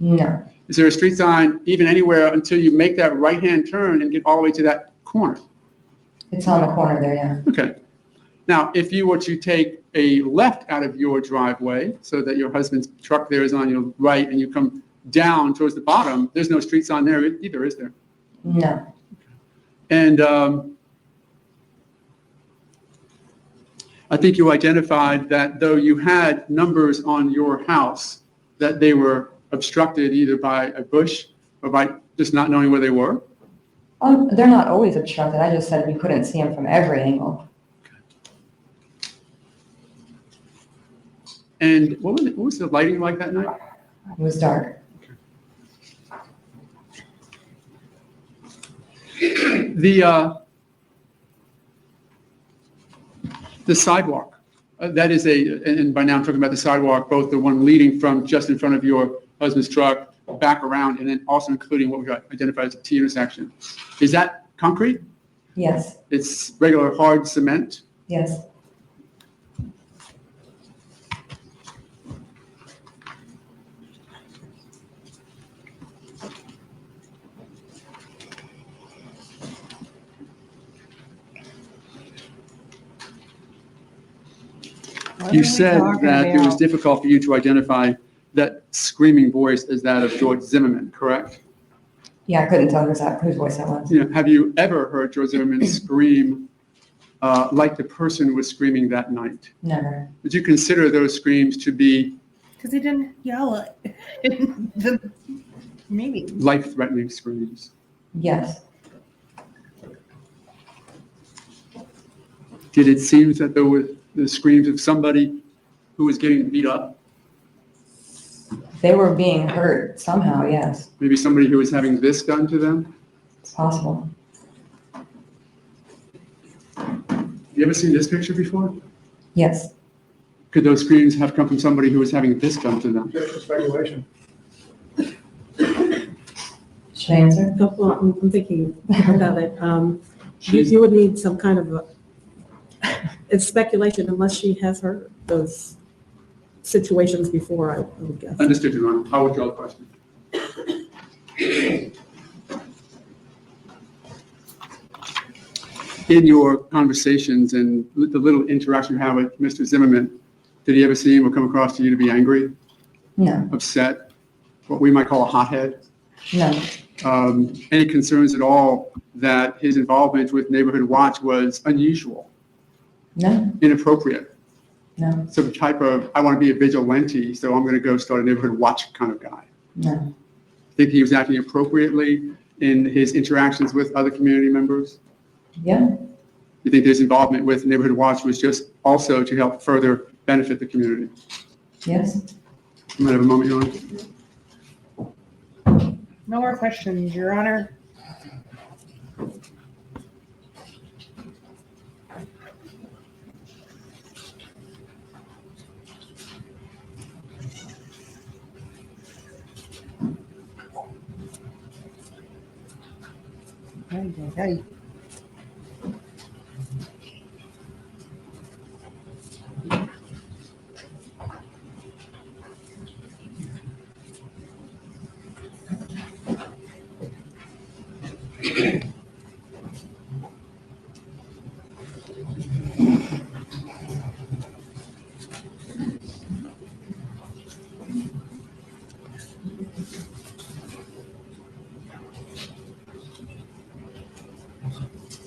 No. Is there a street sign even anywhere until you make that right-hand turn and get all the way to that corner? It's on the corner there, yeah. Okay. Now, if you were to take a left out of your driveway so that your husband's truck there is on your right and you come down towards the bottom, there's no street sign there either, is there? No. And I think you identified that though you had numbers on your house, that they were obstructed either by a bush or by just not knowing where they were? They're not always obstructed. I just said you couldn't see them from every angle. And what was the lighting like that night? It was dark. The sidewalk, that is and by now I'm talking about the sidewalk, both the one leading from just in front of your husband's truck, back around, and then also including what we got identified as a T intersection. Is that concrete? Yes. It's regular hard cement? Yes. You said that it was difficult for you to identify that screaming voice as that of George Zimmerman, correct? Yeah, I couldn't tell whose voice that was. Have you ever heard George Zimmerman scream like the person was screaming that night? Never. Would you consider those screams to be Because he didn't yell it. The meeting. life-threatening screams? Yes. Did it seem that there were the screams of somebody who was getting beat up? They were being hurt somehow, yes. Maybe somebody who was having this done to them? It's possible. You ever seen this picture before? Yes. Could those screams have come from somebody who was having this done to them? Just speculation. Should I answer? Well, I'm thinking about it. You would need some kind of it's speculation unless she has heard those situations before, I would guess. Understood, Your Honor. I'll withdraw the question. In your conversations and the little interaction you have with Mr. Zimmerman, did he ever seem or come across to you to be angry, No. upset, what we might call a hothead? No. Any concerns at all that his involvement with Neighborhood Watch was unusual, No. inappropriate? No. Some type of, I want to be a vigilante, so I'm going to go start a Neighborhood Watch kind of guy? No. Think he was acting appropriately in his interactions with other community members? Yeah. You think his involvement with Neighborhood Watch was just also to help further benefit the community? Yes. You might have a moment, Your Honor. No more questions, Your Honor. Hey.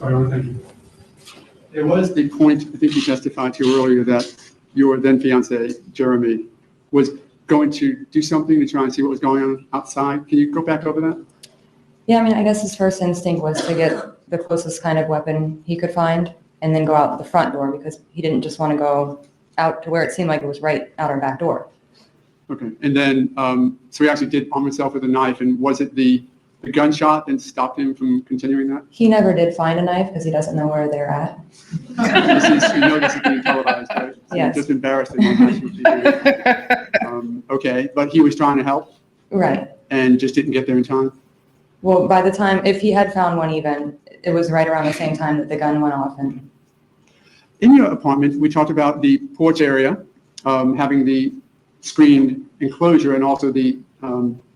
All right, thank you. There was the point, I think you testified to earlier, that your then fiance, Jeremy, was going to do something to try and see what was going on outside. Can you go back over that? Yeah, I mean, I guess his first instinct was to get the closest kind of weapon he could find and then go out the front door because he didn't just want to go out to where it seemed like it was right out our back door. Okay, and then, so he actually did arm himself with a knife, and was it the gunshot that stopped him from continuing that? He never did find a knife because he doesn't know where they're at. You know this is being televised, right? So Yes. Just embarrassed that you're on national TV. Okay, but he was trying to help Right. and just didn't get there in time? Well, by the time, if he had found one even, it was right around the same time that the gun went off and In your apartment, we talked about the porch area, having the screened enclosure, and also the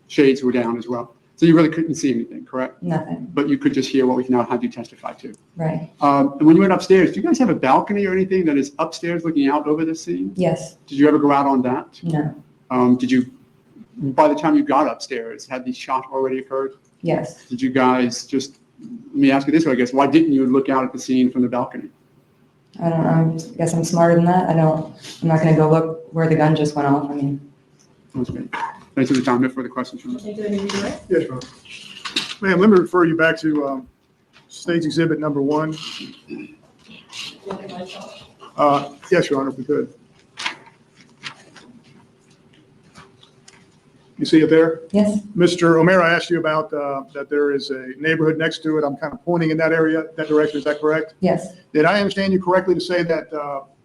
shades were down as well. So you really couldn't see anything, correct? nothing. But you could just hear what we can now have you testify to. Right. And when you went upstairs, do you guys have a balcony or anything that is upstairs looking out over the scene? Yes. Did you ever go out on that? No. Did you, by the time you got upstairs, had the shot already occurred? Yes. Did you guys just, let me ask you this way, I guess, why didn't you look out at the scene from the balcony? I don't know. I guess I'm smarter than that. I'm not going to go look where the gun just went off. I mean, That's great. Thanks for the time. No further questions from me. Take it any redirect. Yes, Your Honor. Ma'am, let me refer you back to Stage Exhibit number 1. Yes, Your Honor, if we could. You see it there? yes, Mr. O'Mara asked you about that there is a neighborhood next to it. I'm kind of pointing in that area, that direction. Is that correct? yes, Did I understand you correctly to say that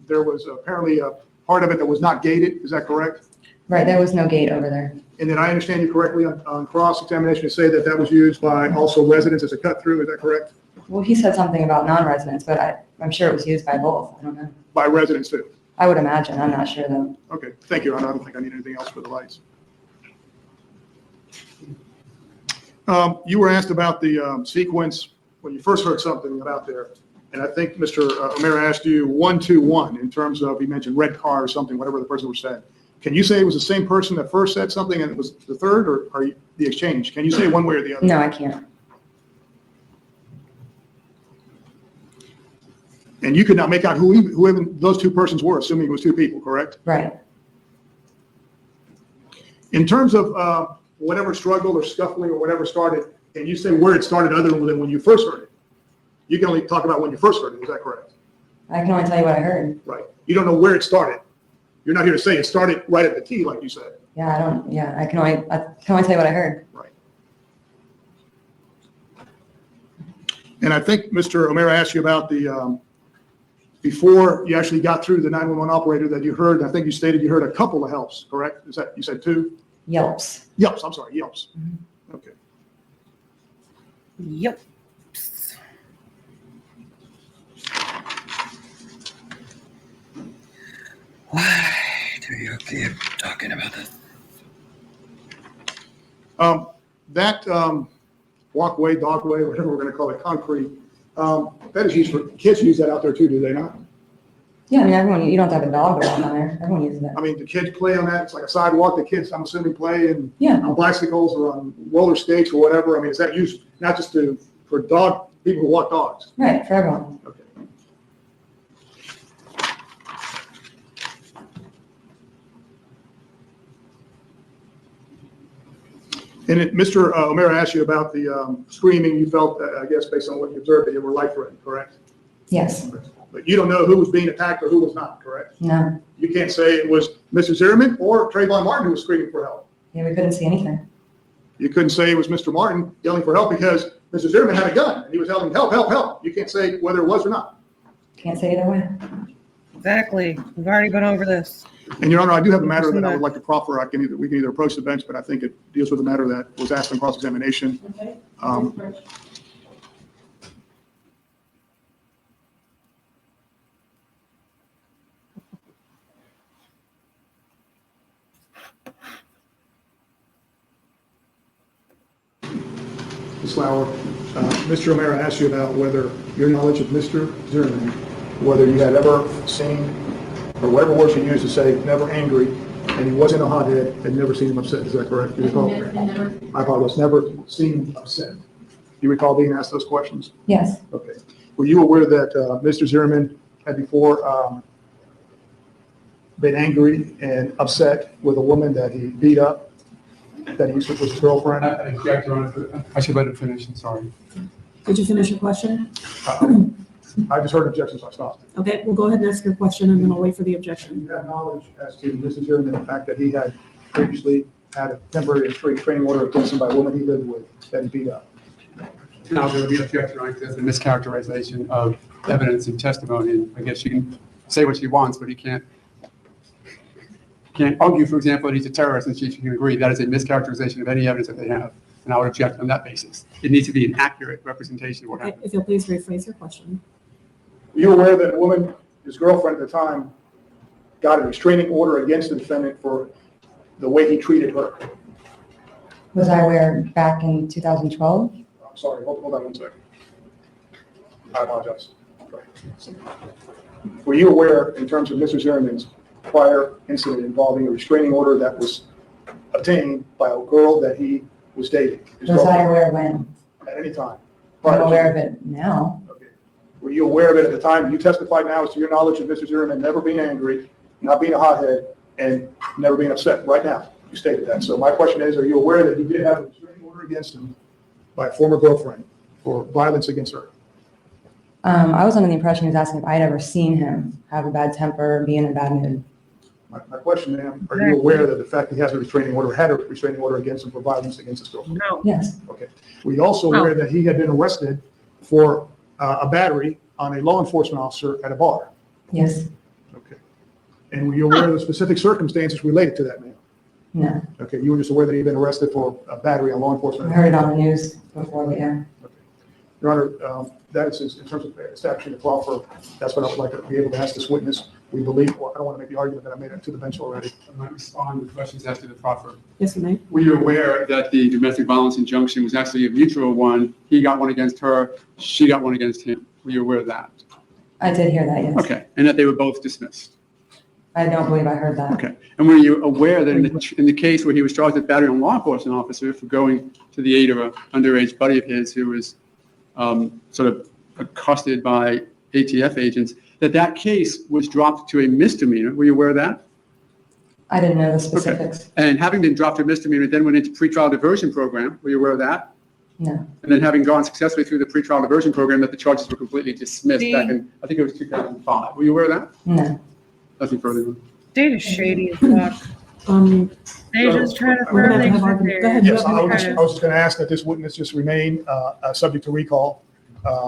there was apparently a part of it that was not gated? Is that correct? right. There was no gate over there. And did I understand you correctly on cross-examination to say that that was used by also residents as a cut-through? Is that correct? Well, he said something about non-residents, but I'm sure it was used by both. I don't know. By residents too? I would imagine. I'm not sure though. Okay, thank you, Your Honor. I don't think I need anything else for the lights. You were asked about the sequence when you first heard something about there. And I think Mr. O'Mara asked you 1-2-1 in terms of, he mentioned red car or something, whatever the person was saying. Can you say it was the same person that first said something and it was the third, or are you, the exchange? Can you say one way or the other? No, I can't. And you could not make out whoever those two persons were, assuming it was two people, correct? Right. In terms of whatever struggle or scuffling or whatever started, can you say where it started other than when you first heard it? You can only talk about when you first heard it, is that correct? I can only tell you what I heard. Right. You don't know where it started. You're not here to say it started right at the T, like you said. Yeah, I can only tell you what I heard. Right. And I think Mr. O'Mara asked you about the, before you actually got through the 911 operator that you heard, I think you stated you heard a couple of helps, correct? Is that, you said two? Yelps. Yelps, I'm sorry, yelps. Okay. Yep. Why do you keep talking about this? That walkway, dogway, whatever we're going to call it, concrete, that is used for, kids use that out there too, do they not? Yeah, I mean, everyone, you don't have to have a dog around on there. Everyone uses it. I mean, the kids play on that, it's like a sidewalk, the kids, I'm assuming, play and Yeah. on bicycles or on roller skates or whatever. I mean, is that used not just for people who walk dogs? Right, for everyone. Okay. And Mr. O'Mara asked you about the screaming. You felt, I guess, based on what you observed, that you were life-threatening, correct? Yes. But you don't know who was being attacked or who was not, correct? No. You can't say it was Mr. Zimmerman or Trayvon Martin who was screaming for help. Yeah, we couldn't see anything. You couldn't say it was Mr. Martin yelling for help because Mr. Zimmerman had a gun and he was yelling, help, help, help. You can't say whether it was or not. Can't say either way. Exactly. We've already been over this. And Your Honor, I do have a matter that I would like to proffer. We can either approach the bench, but I think it deals with a matter that was asked in cross-examination. Okay. Ms. Lauer, Mr. O'Mara asked you about whether your knowledge of Mr. Zimmerman, whether you had ever seen, or whatever words you used to say, never angry, and he wasn't a hothead, and never seen him upset. Is that correct? Do you recall? Never. I apologize. Never seen him upset. Do you recall being asked those questions? Yes. Okay. Were you aware that Mr. Zimmerman had before been angry and upset with a woman that he beat up, that he was his girlfriend? I should let it finish, I'm sorry. Did you finish your question? I just heard objections, I stopped. Okay, we'll go ahead and ask your question and then I'll wait for the Do objection. you have knowledge as to Mr. Zimmerman, the fact that he had previously had a temporary restraining training order against him by a woman he lived with that he beat up. Now, there would be objection, right, because that's a mischaracterization of evidence and testimony. And I guess she can say what she wants, but he can't argue, for example, that he's a terrorist, and she can agree that is a mischaracterization of any evidence that they have. And I would object on that basis. It needs to be an accurate representation of what Okay, happened. if you'll please rephrase your question. Were you aware that a woman, his girlfriend at the time, got a restraining order against the defendant for the way he treated her? Was I aware back in 2012? I'm sorry, hold on one second. I apologize. Were you aware, in terms of Mr. Zimmerman's prior incident involving a restraining order that was obtained by a girl that he was dating? his Was I girlfriend, aware when? At any time? I'm prior to- aware of it now. Okay. Were you aware of it at the time? You testified now as to your knowledge of Mr. Zimmerman never being angry, not being a hothead, and never being upset. Right now, you stated that. So my question is, are you aware that he did have a restraining order against him by a former girlfriend for violence against her? I was under the impression he was asking if I'd ever seen him have a bad temper, be in a bad mood. My question, ma'am, are you aware that the fact he has a restraining order, had a restraining order against him for violence against his girlfriend? No. Yes. Okay. Were you also aware that he had been arrested for a battery on a law enforcement officer at a bar? Yes. Okay. And were you aware of the specific circumstances related to that, ma'am? No. Okay, you were just aware that he'd been arrested for a battery on law I enforcement? heard it on the news before, but yeah. Your Honor, that is in terms of establishing the proffer. That's what I would like to be able to ask this witness. We believe, well, I don't want to make the argument that I made it to the bench already. I might respond to questions after the proffer. Yes, you may. Were you aware that the domestic violence injunction was actually a mutual one? He got one against her, she got one against him. Were you aware of that? I did hear that, yes. Okay, and that they were both dismissed? I don't believe I heard that. Okay, and were you aware that in the case where he was charged with battery on a law enforcement officer for going to the aid of an underage buddy of his who was sort of accosted by ATF agents, that case was dropped to a misdemeanor? Were you aware of that? I didn't know the specifics. And having been dropped to a misdemeanor, then went into pretrial diversion program. Were you aware of that? No. And then having gone successfully through the pretrial diversion program, that the charges were completely dismissed back in, I think it was 2005. Were you aware of that? No. Nothing further. Data's shady as fuck. They're just trying to We're throw gonna have things our- in there. go ahead. Yes, I was just going to ask that this witness just remain subject to recall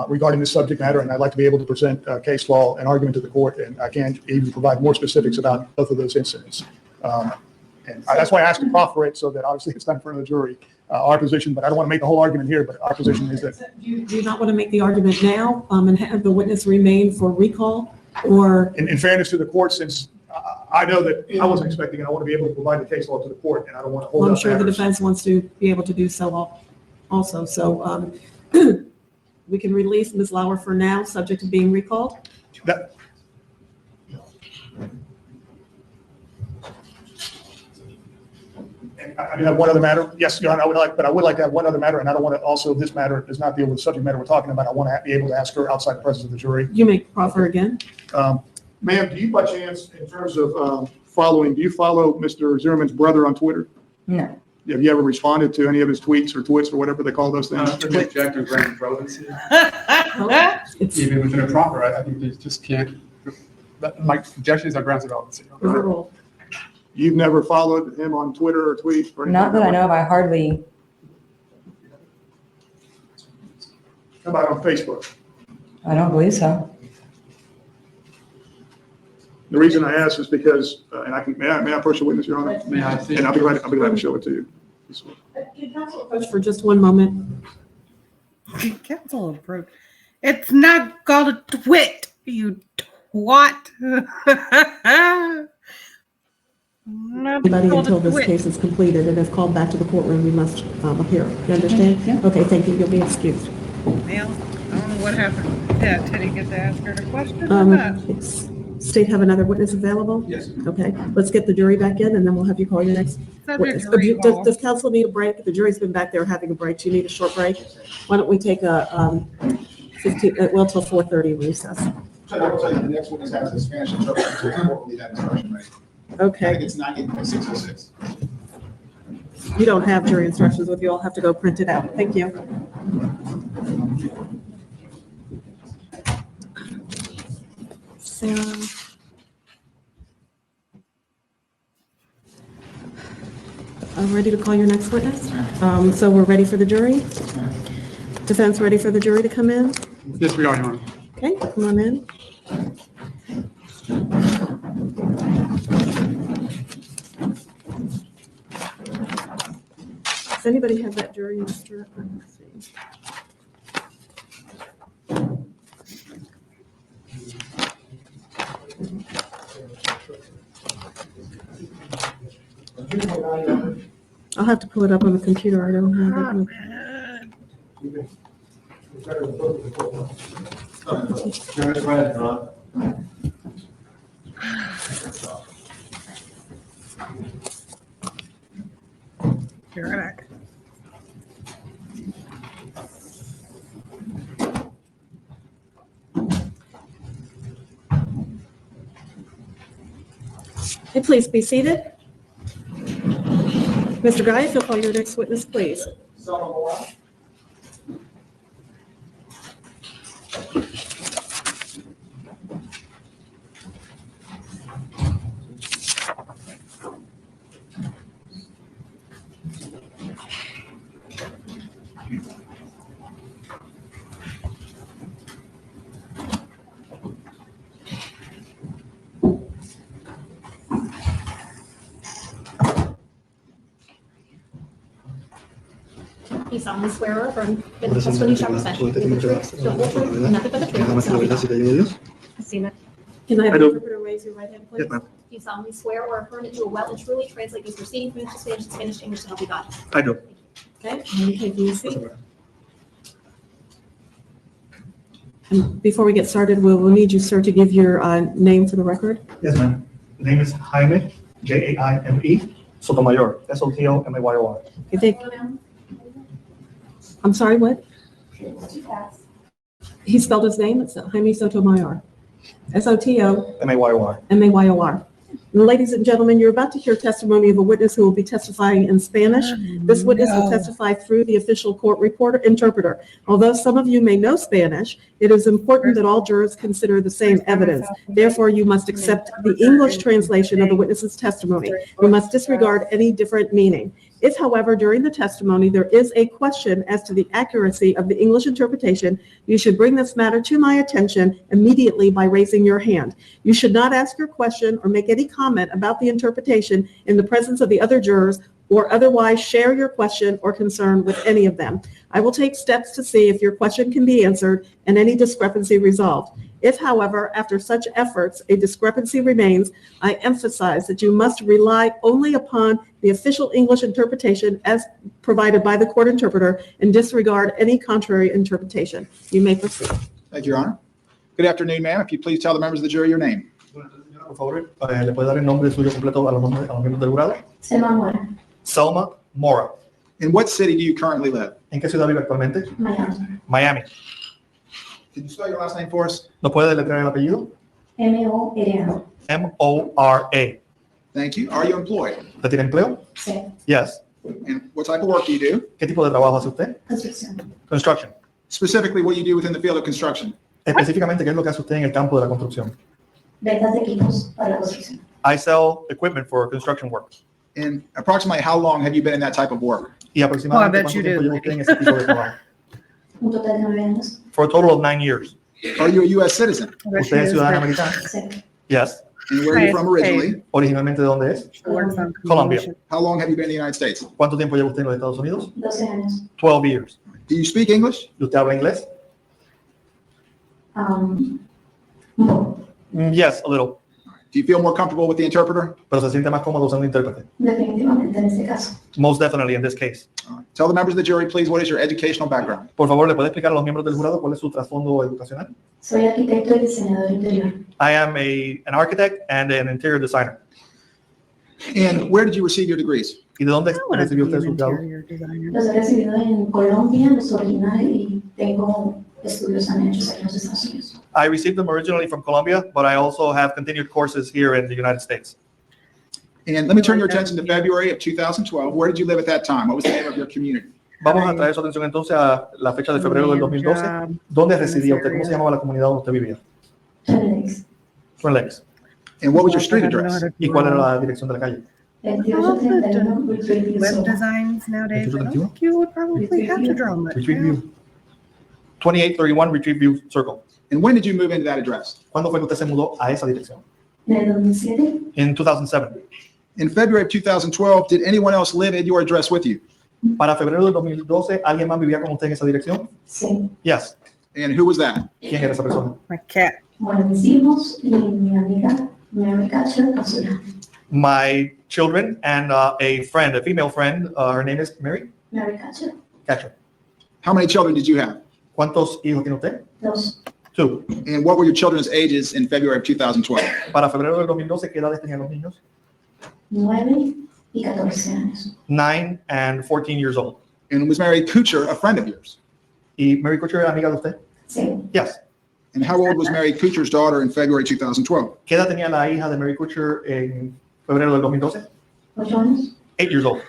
regarding this subject matter, and I'd like to be able to present case law and argument to the court, and I can even provide more specifics about both of those incidents. And that's why I asked to proffer it, so that obviously it's not in front of the jury, our position, but I don't want to make the whole argument here, but our position is that. Do you not want to make the argument now and have the witness remain for recall? Or, In fairness to the court, since I know that I wasn't expecting it, I want to be able to provide the case law to the court, and I don't want to hold well, up I'm sure the matters. defense wants to be able to do so also. So we can release Ms. Lauer for now, subject to being recalled? That- And I do have one other matter. Yes, Your Honor, I would like to have one other matter, and I don't want to also, this matter does not deal with the subject matter we're talking about. I want to be able to ask her outside the presence of the jury. You may proffer again. Ma'am, do you by chance, in terms of following, do you follow Mr. Zimmerman's brother on Twitter? No. Have you ever responded to any of his tweets or twits or whatever they call those things? Object to grant relevancy. It's Even within a proffer, I think they just can't, my objections are grounds of relevancy. overruled. You've never followed him on Twitter or tweet or anything? Not that I know of. I hardly, How about on Facebook? I don't believe so. The reason I ask is because, and I can, may I approach a witness, Your Honor? May I see? And I'll be glad to show it to you. Can counsel approach for just one moment? Council approved. It's not called a twit, you twat. Not Everybody called a until this twit. case is completed and is called back to the courtroom, we must appear. You understand? Yeah. Okay, thank you. You'll be excused. Well, I don't know what happened. Yeah, did he get to ask her a question or not? State have another witness available? Yes. Okay, let's get the jury back in and then we'll have you call your next witness. Subject to recall. Does counsel need a break? The jury's been back there having a break. Do you need a short break? Why don't we take a 15, well, till 4:30 recess? So I will tell you, the next witness has a Spanish interpreter, so the court will need that instruction ready. I think Okay, it's 98.606. you don't have jury instructions with you. I'll have to go print it out. Thank you. Sarah. ready to call your next witness? So we're ready for the jury? Defense ready for the jury to come in? Yes, we are, Your Honor. Okay, come on in. Does anybody have that jury instruction? Let's see. I'll have to pull it up on the computer. I don't have it. You're back. Hey, please be seated. Mr. Guy, if you'll call your next witness, please. You solemnly swear or affirm that the testimony you shall present will be the truth, the whole truth, and nothing but the truth, so help you God. Christina, Can I have the interpreter raise your right hand, please? Yes, ma'am. do you solemnly swear or affirm that you will well and truly translate these proceedings from Spanish to Spanish to English to help you God? I do. Okay, you take your seat. And before we get started, we'll need you, sir, to give your name for the record. Yes, ma'am. The name is Jaime, Jaime Sotomayor, Sotomayor. I think, I'm sorry, what? He spelled his name, it's Jaime Sotomayor. Sotomayor. Mayor. Ladies and gentlemen, you're about to hear testimony of a witness who will be testifying in Spanish. This witness will testify through the official court reporter interpreter. Although some of you may know Spanish, it is important that all jurors consider the same evidence. Therefore, you must accept the English translation of the witness's testimony. You must disregard any different meaning. If, however, during the testimony there is a question as to the accuracy of the English interpretation, you should bring this matter to my attention immediately by raising your hand. You should not ask your question or make any comment about the interpretation in the presence of the other jurors or otherwise share your question or concern with any of them. I will take steps to see if your question can be answered and any discrepancy resolved. If, however, after such efforts, a discrepancy remains, I emphasize that you must rely only upon the official English interpretation as provided by the court interpreter and disregard any contrary interpretation. You may proceed. Thank you, Your Honor. Good afternoon, ma'am. If you please tell the members of the jury your name. Por favor, ¿le puede dar el nombre suyo completo a los miembros del jurado? Selma Mora, Selma Mora. In what city do you currently live? ¿En qué ciudad vive actualmente? Miami, Miami. Can you spell your last name for us? ¿No puede deletrear el apellido? M-O-R-A. M-O-R-A. Thank you. Are you employed? ¿Usted tiene empleo? Sí, Yes. And what type of work do you do? ¿Qué tipo de trabajo hace usted? construcción. Construction. Specifically, what you do within the field of construction? Específicamente, ¿qué es lo que hace usted en el campo de la construcción? Ventas de equipos para la construcción. I sell equipment for construction work. And approximately how long have you been in that type of work? Y aproximadamente bet ¿cuánto you tiempo do. lleva usted en ese tipo de trabajo? Un total de 9 años. For a total of 9 years. Are you a U.S. citizen? ¿Usted es ciudadana americana? Sí. Yes. And where are you from originally? ¿Originalmente de dónde es? Colombia. How long have you been in the United States? ¿Cuánto tiempo lleva usted en los Estados Unidos? 12 años. 12 years. Do you speak English? ¿Y usted habla inglés? Un poco. Yes, a little. Do you feel more comfortable with the interpreter? Pero se siente más cómodo usando un intérprete. Definitivamente en este caso. Most definitely in this case. All right. Tell the members of the jury, please, what is your educational background? Por favor, ¿le puede explicar a los miembros del jurado cuál es su trasfondo educacional? Soy arquitecto y diseñador interior. I am an architect and an interior designer. And where did you receive your degrees? ¿Y de dónde I want to recibió be usted an su grado? interior designer. Los he recibido en Colombia, los originales, y tengo estudios también hechos aquí en los Estados Unidos. I received them originally from Colombia, but I also have continued courses here in the United States. And let me turn your attention to February of 2012. Where did you live at that time? What was the name of your community? Vamos a traer su atención entonces a la fecha de febrero del 2012. ¿Dónde residía usted? ¿Cómo se llamaba la comunidad donde usted vivía? Twin Lakes. Twin Lakes. And what was your street address? ¿Y cuál era la dirección de la calle? All the web designs nowadays, I don't think you would probably have to draw much. Retrieve now. View. 2831 Retrieve View Circle. And when did you move into that address? ¿Cuándo fue que usted se mudó a esa dirección? En el 2007, In 2007. In February of 2012, did anyone else live at your address with you? Para febrero del 2012, ¿alguien más vivía con usted en esa dirección? sí. Yes. And who was that? ¿Quién era esa persona? My cat. Bueno, mis hijos y mi amiga Mary Catcher con su hija. My children and a friend, a female friend, her name is Mary Mary Catcher, Catcher. How many children did you have? ¿Cuántos hijos tiene usted? 2, 2. And what were your children's ages in February of 2012? Para febrero del 2012, ¿qué edades tenían los niños? 9 y 14 años. 9 and 14 years old. And was Mary Kuchar a friend of yours? ¿Y Mary Kutcher era amiga de usted? Sí. Yes. And how old was Mary Kuchar's daughter in February 2012? ¿Qué edad tenía la hija de Mary Kutcher en febrero del 2012? 8 años. 8 years old.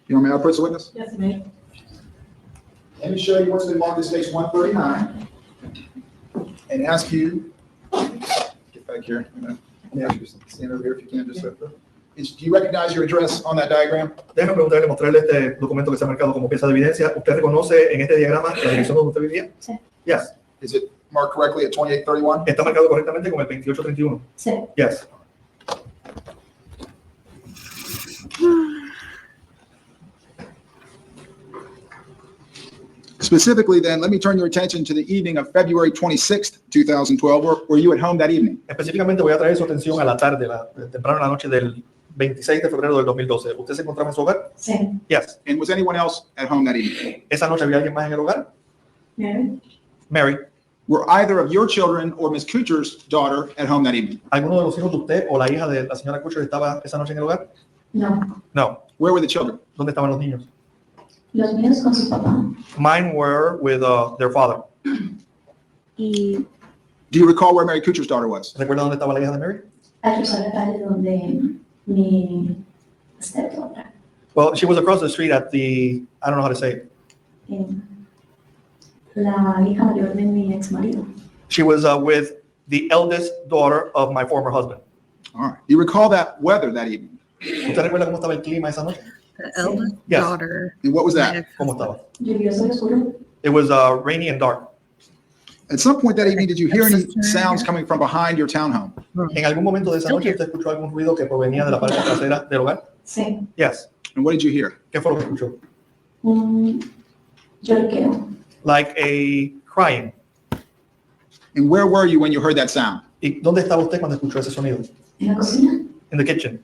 You want me to press a witness? Yes, ma'am. Let me show you what's been marked as case 139 and ask you, get back here. Let me ask you something. Stand over here if you can. Just do you recognize your address on that diagram? Déjame preguntarle, mostrarle este documento que se ha marcado como pieza de evidencia. ¿Usted reconoce en este diagrama la dirección donde usted vivía? Sí. Yes. Is it marked correctly at 2831? ¿Está marcado correctamente con el 2831? Sí. Yes. Specifically then, let me turn your attention to the evening of February 26th, 2012. Were you at home that evening? Específicamente voy a traer su atención a la tarde, temprano en la noche del 26 de febrero del 2012. ¿Usted se encontraba en su hogar? Sí. Yes. And was anyone else at home that evening? ¿Esa noche había alguien más en el hogar? Mary. Mary. Were either of your children or Ms. Kuchar's daughter at home that evening? ¿Alguno de los hijos de usted o la hija de la señora Kutcher estaba esa noche en el hogar? No. No. Where were the children? ¿Dónde estaban los niños? Los míos con su papá. Mine were with their father. Y Do you recall where Mary Kuchar's daughter was? ¿Recuerda dónde estaba la hija de Mary? a cruzar la calle donde mi stepdaughter. Well, she was across the street at the, I don't know how to say it. La hija mayor de mi ex marido. She was with the eldest daughter of my former husband. All right. You recall that weather that evening? ¿Usted recuerda cómo estaba el clima esa noche? The eldest Yes. daughter. And what was that? ¿Cómo estaba? Lluvioso y oscuro. It was rainy and dark. At some point that evening, did you hear any sounds coming from behind your townhome? ¿En algún momento de esa noche usted escuchó algún ruido que provenía de la parte trasera del hogar? Sí. Yes. And what did you hear? ¿Qué fue lo que escuchó? Un lloriqueo. Like a crying. And where were you when you heard that sound? ¿Y dónde estaba usted cuando escuchó ese sonido? En la cocina. In the kitchen.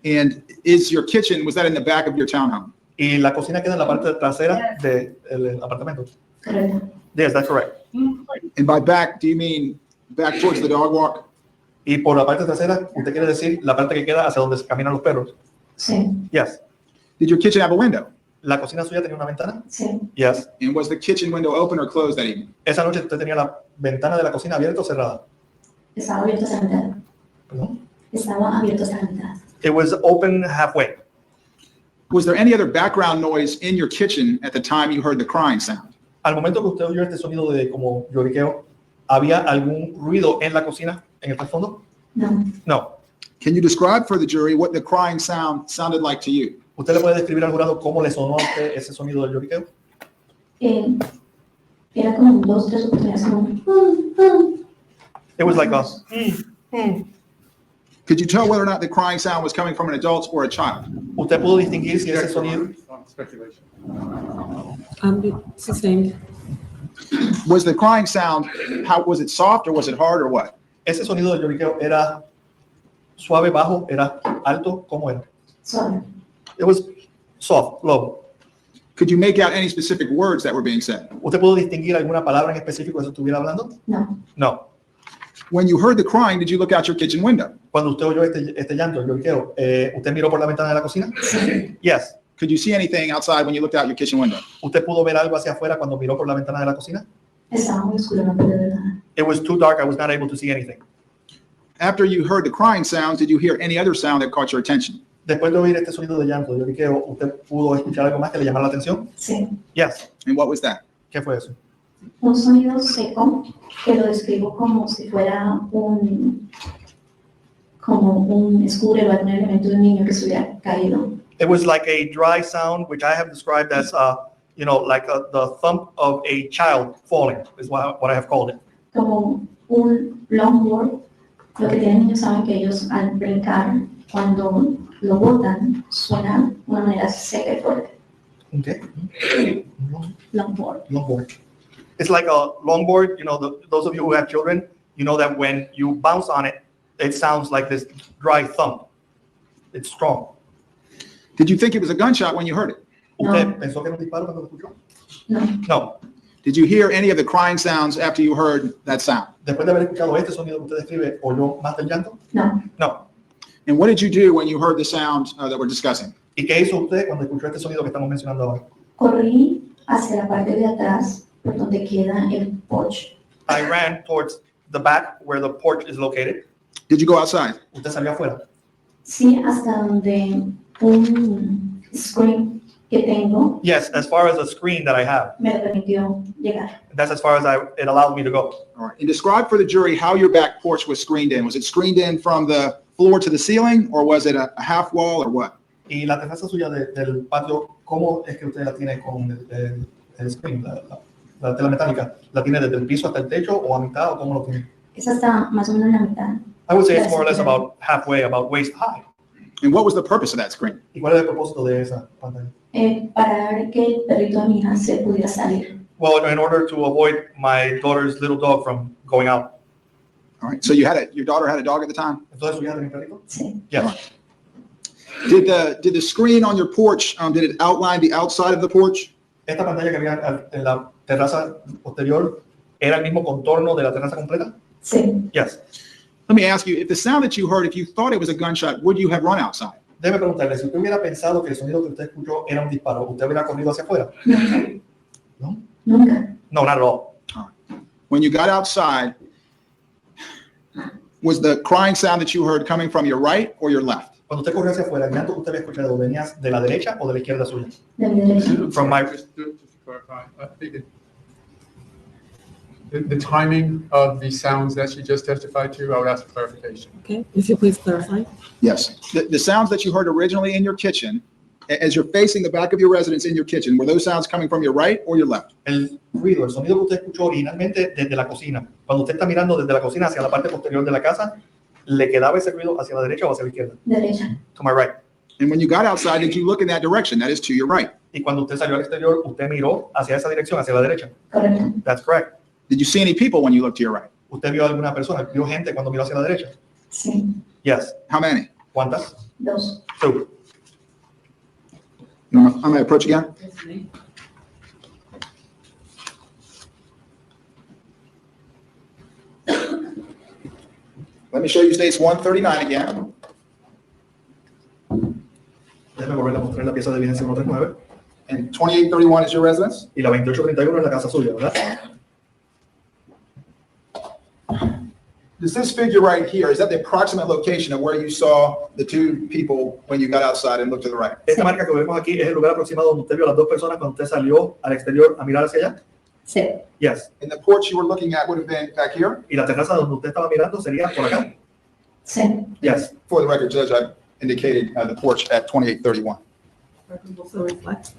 And is your kitchen, was that in the back of your townhome? ¿Y la cocina queda en la parte trasera del apartamento? Correcto. Yes, that's correct. And by back, do you mean back towards the dog walk? Y por la parte trasera, ¿usted quiere decir la parte que queda hacia donde caminan los perros? Sí. Yes. Did your kitchen have a window? ¿La cocina suya tenía una ventana? Sí. Yes. And was the kitchen window open or closed that evening? Esa noche usted tenía la ventana de la cocina abierta o cerrada. Estaba abierto hasta la mitad. Perdón. Estaba abierto hasta la mitad. It was open halfway. Was there any other background noise in your kitchen at the time you heard the crying sound? Al momento que usted oyó este sonido de como lloriqueo, ¿había algún ruido en la cocina, en el fondo? No. No. Can you describe for the jury what the crying sound sounded like to you? ¿Usted le puede describir al jurado cómo le sonó a usted ese sonido del lloriqueo? Era como 2, 3 oportunidades como It was like a... Could you tell whether or not the crying sound was coming from an adult or a child? ¿Usted pudo distinguir si ese sonido... Sustained. Was the crying sound, how was it soft or was it hard or what? Ese sonido del lloriqueo era suave, bajo, era alto, ¿cómo era? suave. It was soft, low. Could you make out any specific words that were being said? ¿Usted pudo distinguir alguna palabra en específico que se estuviera hablando? No. No. When you heard the crying, did you look out your kitchen window? Cuando usted oyó este llanto, el lloriqueo, ¿usted miró por la ventana de la cocina? Sí. Yes. Could you see anything outside when you looked out your kitchen window? ¿Usted pudo ver algo hacia afuera cuando miró por la ventana de la cocina? Estaba muy oscuro, no pude ver nada. It was too dark, I was not able to see anything. After you heard the crying sounds, did you hear any other sound that caught your attention? Después de oír este sonido de llanto, de lloriqueo, ¿usted pudo escuchar algo más que le llamara la atención? Sí. Yes. And what was that? ¿Qué fue eso? Un sonido seco que lo describo como si fuera como un scooter o algún elemento de un niño que se hubiera caído. It was like a dry sound, which I have described as, like the thump of a child falling, is what I have called it. Como un longboard, lo que tienen niños saben que ellos al brincar, cuando lo botan, suena de una manera seca y fuerte. Okay. Longboard. Longboard. It's like a longboard, those of you who have children, you know that when you bounce on it, it sounds like this dry thump. It's strong. Did you think it was a gunshot when you heard it? ¿Usted pensó que era un disparo cuando lo escuchó? No. No. Did you hear any of the crying sounds after you heard that sound? Después de haber escuchado este sonido que usted describe, ¿oyó más del llanto? No. No. And what did you do when you heard the sound that we're discussing? ¿Y qué hizo usted cuando escuchó este sonido que estamos mencionando ahora? Corrí hacia la parte de atrás, por donde queda el porch. I ran towards the back where the porch is located. Did you go outside? ¿Usted salió afuera? Sí, hasta donde un screen que tengo Yes, as far as the screen that I have. me lo permitió llegar. That's as far as it allowed me to go. All right. And describe for the jury how your back porch was screened in. Was it screened in from the floor to the ceiling, or was it a half wall, or what? Y la terraza suya del patio, ¿cómo es que usted la tiene con el screen, la tela metálica? ¿La tiene desde el piso hasta el techo o a mitad o cómo lo tiene? Es hasta más o menos la mitad. I would say it's more or less about halfway, about waist high. And what was the purpose of that screen? ¿Y cuál es el propósito de esa pantalla? Para que el perrito de mi hija se pudiera salir. Well, in order to avoid my daughter's little dog from going out. All right. So your daughter had a dog at the time? Entonces, ¿su hija tenía un perrito? Sí. Yes. Did the screen on your porch, did it outline the outside of the porch? Esta pantalla que había en la terraza posterior, ¿era el mismo contorno de la terraza completa? Sí. Yes. Let me ask you, if the sound that you heard, if you thought it was a gunshot, would you have run outside? Debe preguntarle, si usted hubiera pensado que el sonido que usted escuchó era un disparo, ¿usted hubiera corrido hacia afuera? Nunca. No? Nunca. No, not at all. When you got outside, was the crying sound that you heard coming from your right or your left? Cuando usted corrió hacia afuera, ¿el llanto que usted había escuchado venía de la derecha o de la izquierda suya? De mi derecha. From my... Just to clarify, I think the timing of the sounds that she just testified to, I would ask for clarification. Okay, if you please clarify. Yes. The sounds that you heard originally in your kitchen, as you're facing the back of your residence in your kitchen, were those sounds coming from your right or your left? El ruido, el sonido que usted escuchó originalmente desde la cocina. Cuando usted está mirando desde la cocina hacia la parte posterior de la casa, ¿le quedaba ese ruido hacia la derecha o hacia la izquierda? Derecha. To my right. And when you got outside, did you look in that direction? That is to your right. Y cuando usted salió al exterior, usted miró hacia esa dirección, hacia la derecha. Correcto. That's correct. Did you see any people when you looked to your right? ¿Usted vio alguna persona? ¿Vio gente cuando miró hacia la derecha? Sí. Yes. How many? ¿Cuántas? 2. Two. I'm going to approach again. Let me show you states 139 again. Déjame volver a mostrar la pieza de evidencia 139. And 2831 is your residence? Y la 2831 es la casa suya, ¿verdad? Does this figure right here, is that the approximate location of where you saw the two people when you got outside and looked to the right? Esta marca que vemos aquí es el lugar aproximado donde usted vio a las dos personas cuando usted salió al exterior a mirar hacia allá. Sí. Yes. And the porch you were looking at would have been back here? Y la terraza donde usted estaba mirando sería por acá. Sí. Yes. For the record, Judge, I indicated the porch at 2831. Record will so reflect.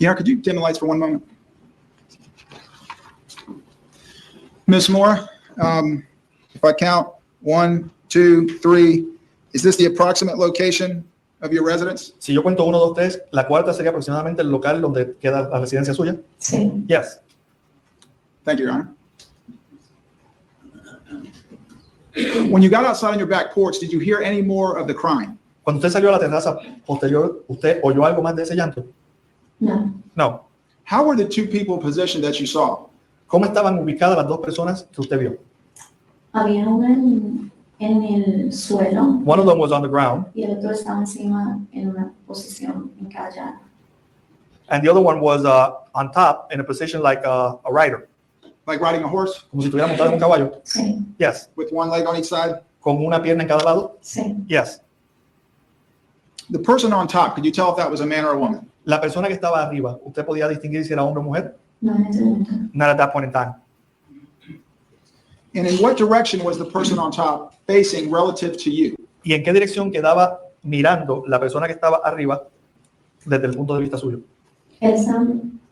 Yeah, could you dim the lights for one moment? Ms. Moore, if I count 1, 2, 3, is this the approximate location of your residence? Si yo cuento 1, 2, 3, la cuarta sería aproximadamente el local donde queda la residencia suya. Sí. Yes. Thank you, Your Honor. When you got outside on your back porch, did you hear any more of the crying? Cuando usted salió a la terraza posterior, ¿usted oyó algo más de ese llanto? No. No. How were the two people positioned that you saw? ¿Cómo estaban ubicadas las dos personas que usted vio? Había una en el suelo One of them was on the ground, y el otro estaba encima en una posición encallada. and the other one was on top in a position like a rider, Like riding a horse como si estuviera montado en un caballo. Sí. Yes. with one leg on each side? Con una pierna en cada lado. Sí. Yes. The person on top, could you tell if that was a man or a woman? La persona que estaba arriba, ¿usted podía distinguir si era hombre o mujer? No en ese momento. Not at that point in time. And in what direction was the person on top facing relative to you? ¿Y en qué dirección quedaba mirando la persona que estaba arriba desde el punto de vista suyo? Él está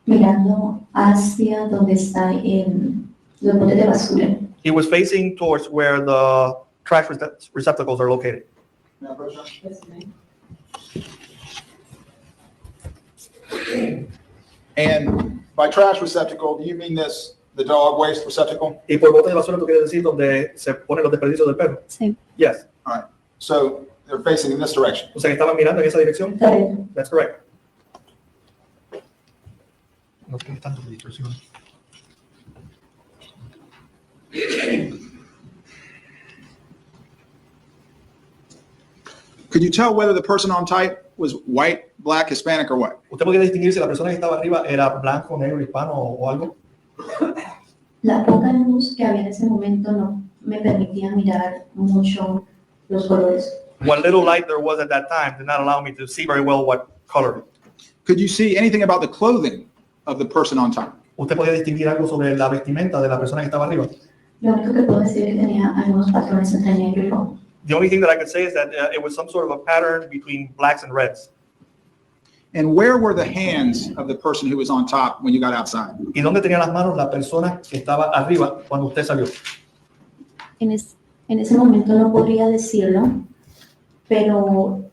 mirando hacia donde está los botes de basura. He was facing towards where the trash receptacles are located. And by trash receptacle, do you mean this, the dog waste receptacle? Y por bote de basura, ¿tú quieres decir donde se ponen los desperdicios del perro? Sí. Yes. All right. So they're facing in this direction. O sea, que estaban mirando en esa dirección. Correcto. That's correct. No tiene tanto de distorsión. Could you tell whether the person on top was white, black, Hispanic, or what? ¿Usted podía distinguir si la persona que estaba arriba era blanco, negro, hispano o algo? La poca luz que había en ese momento no me permitía mirar mucho los colores. What little light there was at that time did not allow me to see very well what color. Could you see anything about the clothing of the person on top? ¿Usted podía distinguir algo sobre la vestimenta de la persona que estaba arriba? Lo único que puedo decir es que tenía algunos patrones entre negro y rojo. The only thing that I could say is that it was some sort of a pattern between blacks and reds. And where were the hands of the person who was on top when you got outside? ¿Y dónde tenía las manos la persona que estaba arriba cuando usted salió? En ese momento no podría decirlo, pero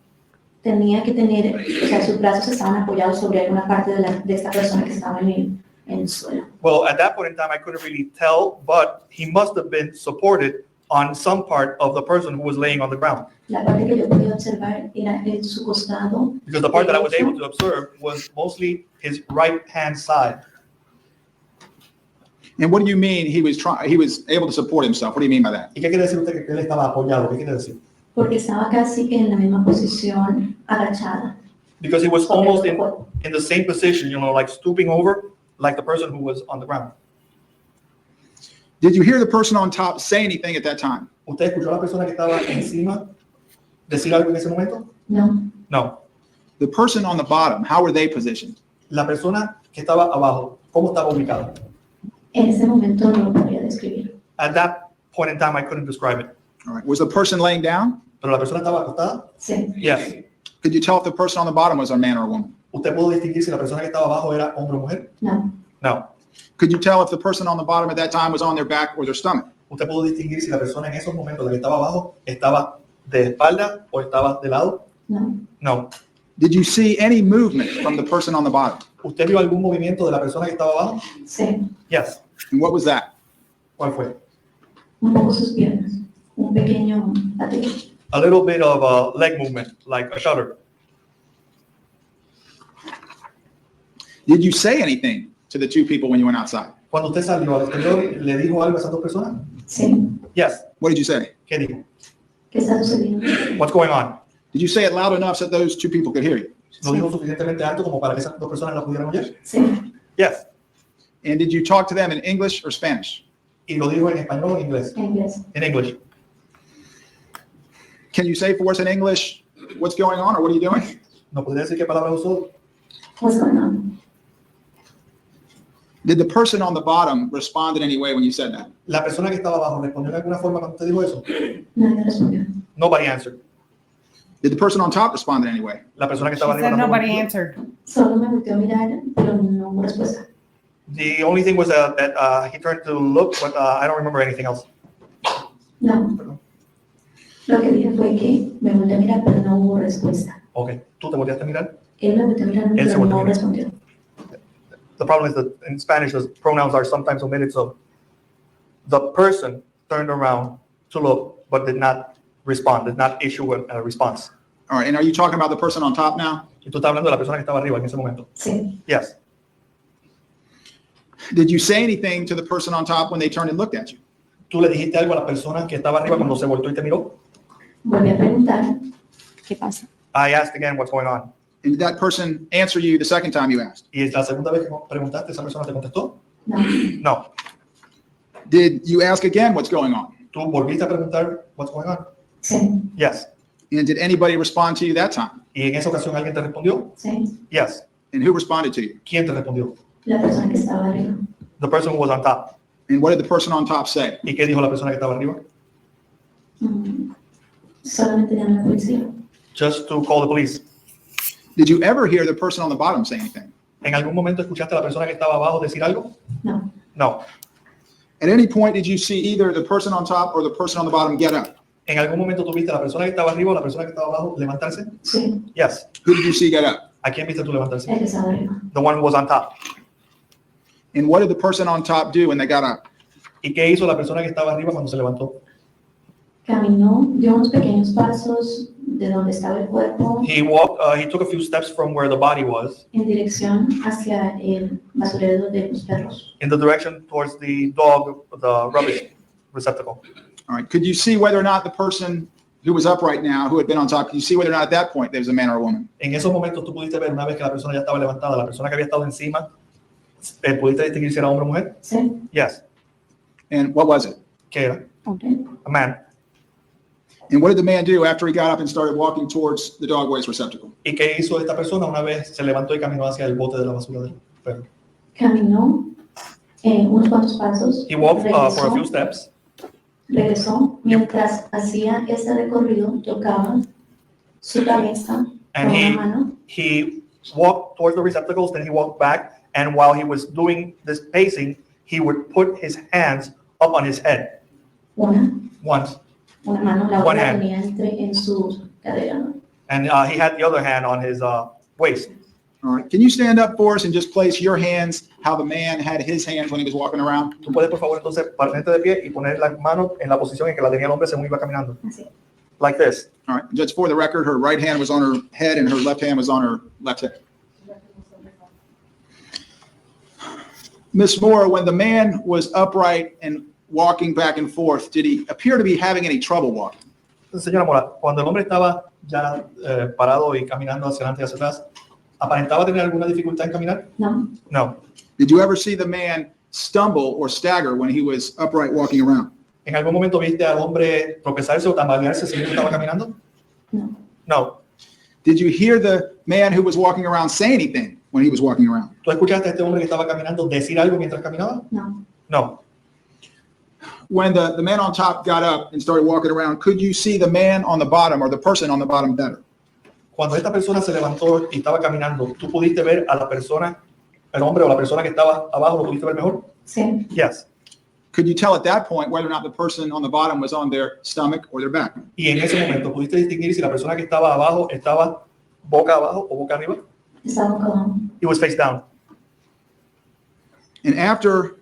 tenía que tener, o sea, sus brazos estaban apoyados sobre alguna parte de esta persona que estaba en el suelo. Well, at that point in time, I couldn't really tell, but he must have been supported on some part of the person who was laying on the ground. La parte que yo podía observar era en su costado. Because the part that I was able to observe was mostly his right-hand side. And what do you mean he was able to support himself? What do you mean by that? ¿Y qué quiere decir usted que él estaba apoyado? ¿Qué quiere decir? Porque estaba casi en la misma posición, agachada. Because he was almost in the same position, you know, like stooping over, like the person who was on the ground. Did you hear the person on top say anything at that time? ¿Usted escuchó a la persona que estaba encima decir algo en ese momento? No. No. The person on the bottom, how were they positioned? La persona que estaba abajo, ¿cómo estaba ubicada? En ese momento no lo podría describir. At that point in time, I couldn't describe it. All right. Was the person laying down? ¿Pero la persona estaba acostada? Sí. Yes. Could you tell if the person on the bottom was a man or a woman? ¿Usted pudo distinguir si la persona que estaba abajo era hombre o mujer? No. No. Could you tell if the person on the bottom at that time was on their back or their stomach? ¿Usted pudo distinguir si la persona en esos momentos, la que estaba abajo, estaba de espalda o estaba de lado? No. No. Did you see any movement from the person on the bottom? ¿Usted vio algún movimiento de la persona que estaba abajo? Sí. Yes. And what was that? ¿Cuál fue? Un poco sus piernas. Un pequeño latiguillo. A little bit of a leg movement, like a shudder. Did you say anything to the two people when you went outside? Cuando usted salió al exterior, ¿le dijo algo a esas dos personas? Sí. Yes. What did you say? ¿Qué dijo? ¿Qué está sucediendo? What's going on? Did you say it loud enough so those two people could hear you? ¿Lo dijo suficientemente alto como para que esas dos personas la pudieran oír? Sí. Yes. And did you talk to them in English or Spanish? ¿Y lo dijo en español o en inglés? En inglés. En English. Can you say for us in English what's going on or what are you doing? ¿No podría decir qué palabra usó? What's going on? Did the person on the bottom respond in any way when you said that? ¿La persona que estaba abajo respondió de alguna forma cuando usted dijo eso? Nadie respondió. Nobody answered. Did the person on top respond in any way? La persona que She estaba arriba said tampoco nobody respondió. answered. Solo me volteó a mirar, pero no hubo respuesta. The only thing was that he turned to look, but I don't remember anything else. No. Lo que dije fue que me volteé a mirar, pero no hubo respuesta. Okay. ¿Tú te volteaste a mirar? Él me volteó a mirar, Él se pero volteó a no mirar. respondió. The problem is that in Spanish, the pronouns are sometimes omitted, so the person turned around to look, but did not respond, did not issue a response. All right, and are you talking about the person on top now? Y tú estás hablando de la persona que estaba arriba en ese momento. Sí. Yes. Did you say anything to the person on top when they turned and looked at you? ¿Tú le dijiste algo a la persona que estaba arriba cuando se volteó y te miró? Volví a preguntar, ¿qué pasa? I asked again what's going on. And did that person answer you the second time you asked? Y la segunda vez que preguntaste, ¿esa persona te contestó? No. No. Did you ask again what's going on? ¿Tú volviste a preguntar what's going on? Sí. Yes. And did anybody respond to you that time? ¿Y en esa ocasión alguien te respondió? Sí. Yes. And who responded to you? ¿Quién te respondió? La persona que estaba arriba. The person who was on top. And what did the person on top say? ¿Y qué dijo la persona que estaba arriba? Solamente llamó a la policía. Just to call the police. Did you ever hear the person on the bottom say anything? ¿En algún momento escuchaste a la persona que estaba abajo decir algo? No. No. At any point, did you see either the person on top or the person on the bottom get up? ¿En algún momento tuviste a la persona que estaba arriba o la persona que estaba abajo levantarse? Sí. Yes. Who did you see get up? ¿A quién viste tú levantarse? El que estaba arriba. The one who was on top. And what did the person on top do when they got up? ¿Y qué hizo la persona que estaba arriba cuando se levantó? Caminó, dio unos pequeños pasos de donde estaba el cuerpo He walked, he took a few steps from where the body was en dirección hacia el basurero de los perros. in the direction towards the dog, the rubbish receptacle. All right. Could you see whether or not the person who was up right now, who had been on top, could you see whether or not at that point there was a man or a woman? En esos momentos tú pudiste ver, una vez que la persona ya estaba levantada, la persona que había estado encima, ¿pudiste distinguir si era hombre o mujer? Sí. Yes. And what was it? ¿Qué era? Okay. A man. And what did the man do after he got up and started walking towards the dog waste receptacle? ¿Y qué hizo esta persona una vez se levantó y caminó hacia el bote de la basura del perro? Caminó unos cuantos pasos. He walked for a few steps. Regresó mientras hacía ese recorrido, tocaba su cabeza con And una mano. he walked towards the receptacles, then he walked back, and while he was doing this pacing, he would put his hands up on his head once, Una mano, la One otra hand. tenía en su cadera. ¿No? and he had the other hand on his waist. All right. Can you stand up for us and just place your hands how the man had his hands when he was walking around? ¿Tú puedes, por favor, entonces, ponerte de pie y poner las manos en la posición en que la tenía el hombre según iba caminando? Así. Like this. All right. Just for the record, her right hand was on her head and her left hand was on her left hip. Miss Moore, when the man was upright and walking back and forth, did he appear to be having any trouble walking? Señora Mora, cuando el hombre estaba ya parado y caminando hacia adelante y hacia atrás, ¿aparentaba tener alguna dificultad en caminar? No. No. Did you ever see the man stumble or stagger when he was upright walking around? ¿En algún momento viste al hombre tropezarse o tambalearse si él estaba caminando? No. No. Did you hear the man who was walking around say anything when he was walking around? ¿Tú escuchaste a este hombre que estaba caminando decir algo mientras caminaba? No. No. When the man on top got up and started walking around, could you see the man on the bottom or the person on the bottom better? Cuando esta persona se levantó y estaba caminando, ¿tú pudiste ver a la persona, el hombre o la persona que estaba abajo, lo pudiste ver mejor? Sí. Yes. Could you tell at that point whether or not the person on the bottom was on their stomach or their back? Y en ese momento, ¿pudiste distinguir si la persona que estaba abajo estaba boca abajo o boca arriba? Estaba boca abajo. He was face down. And after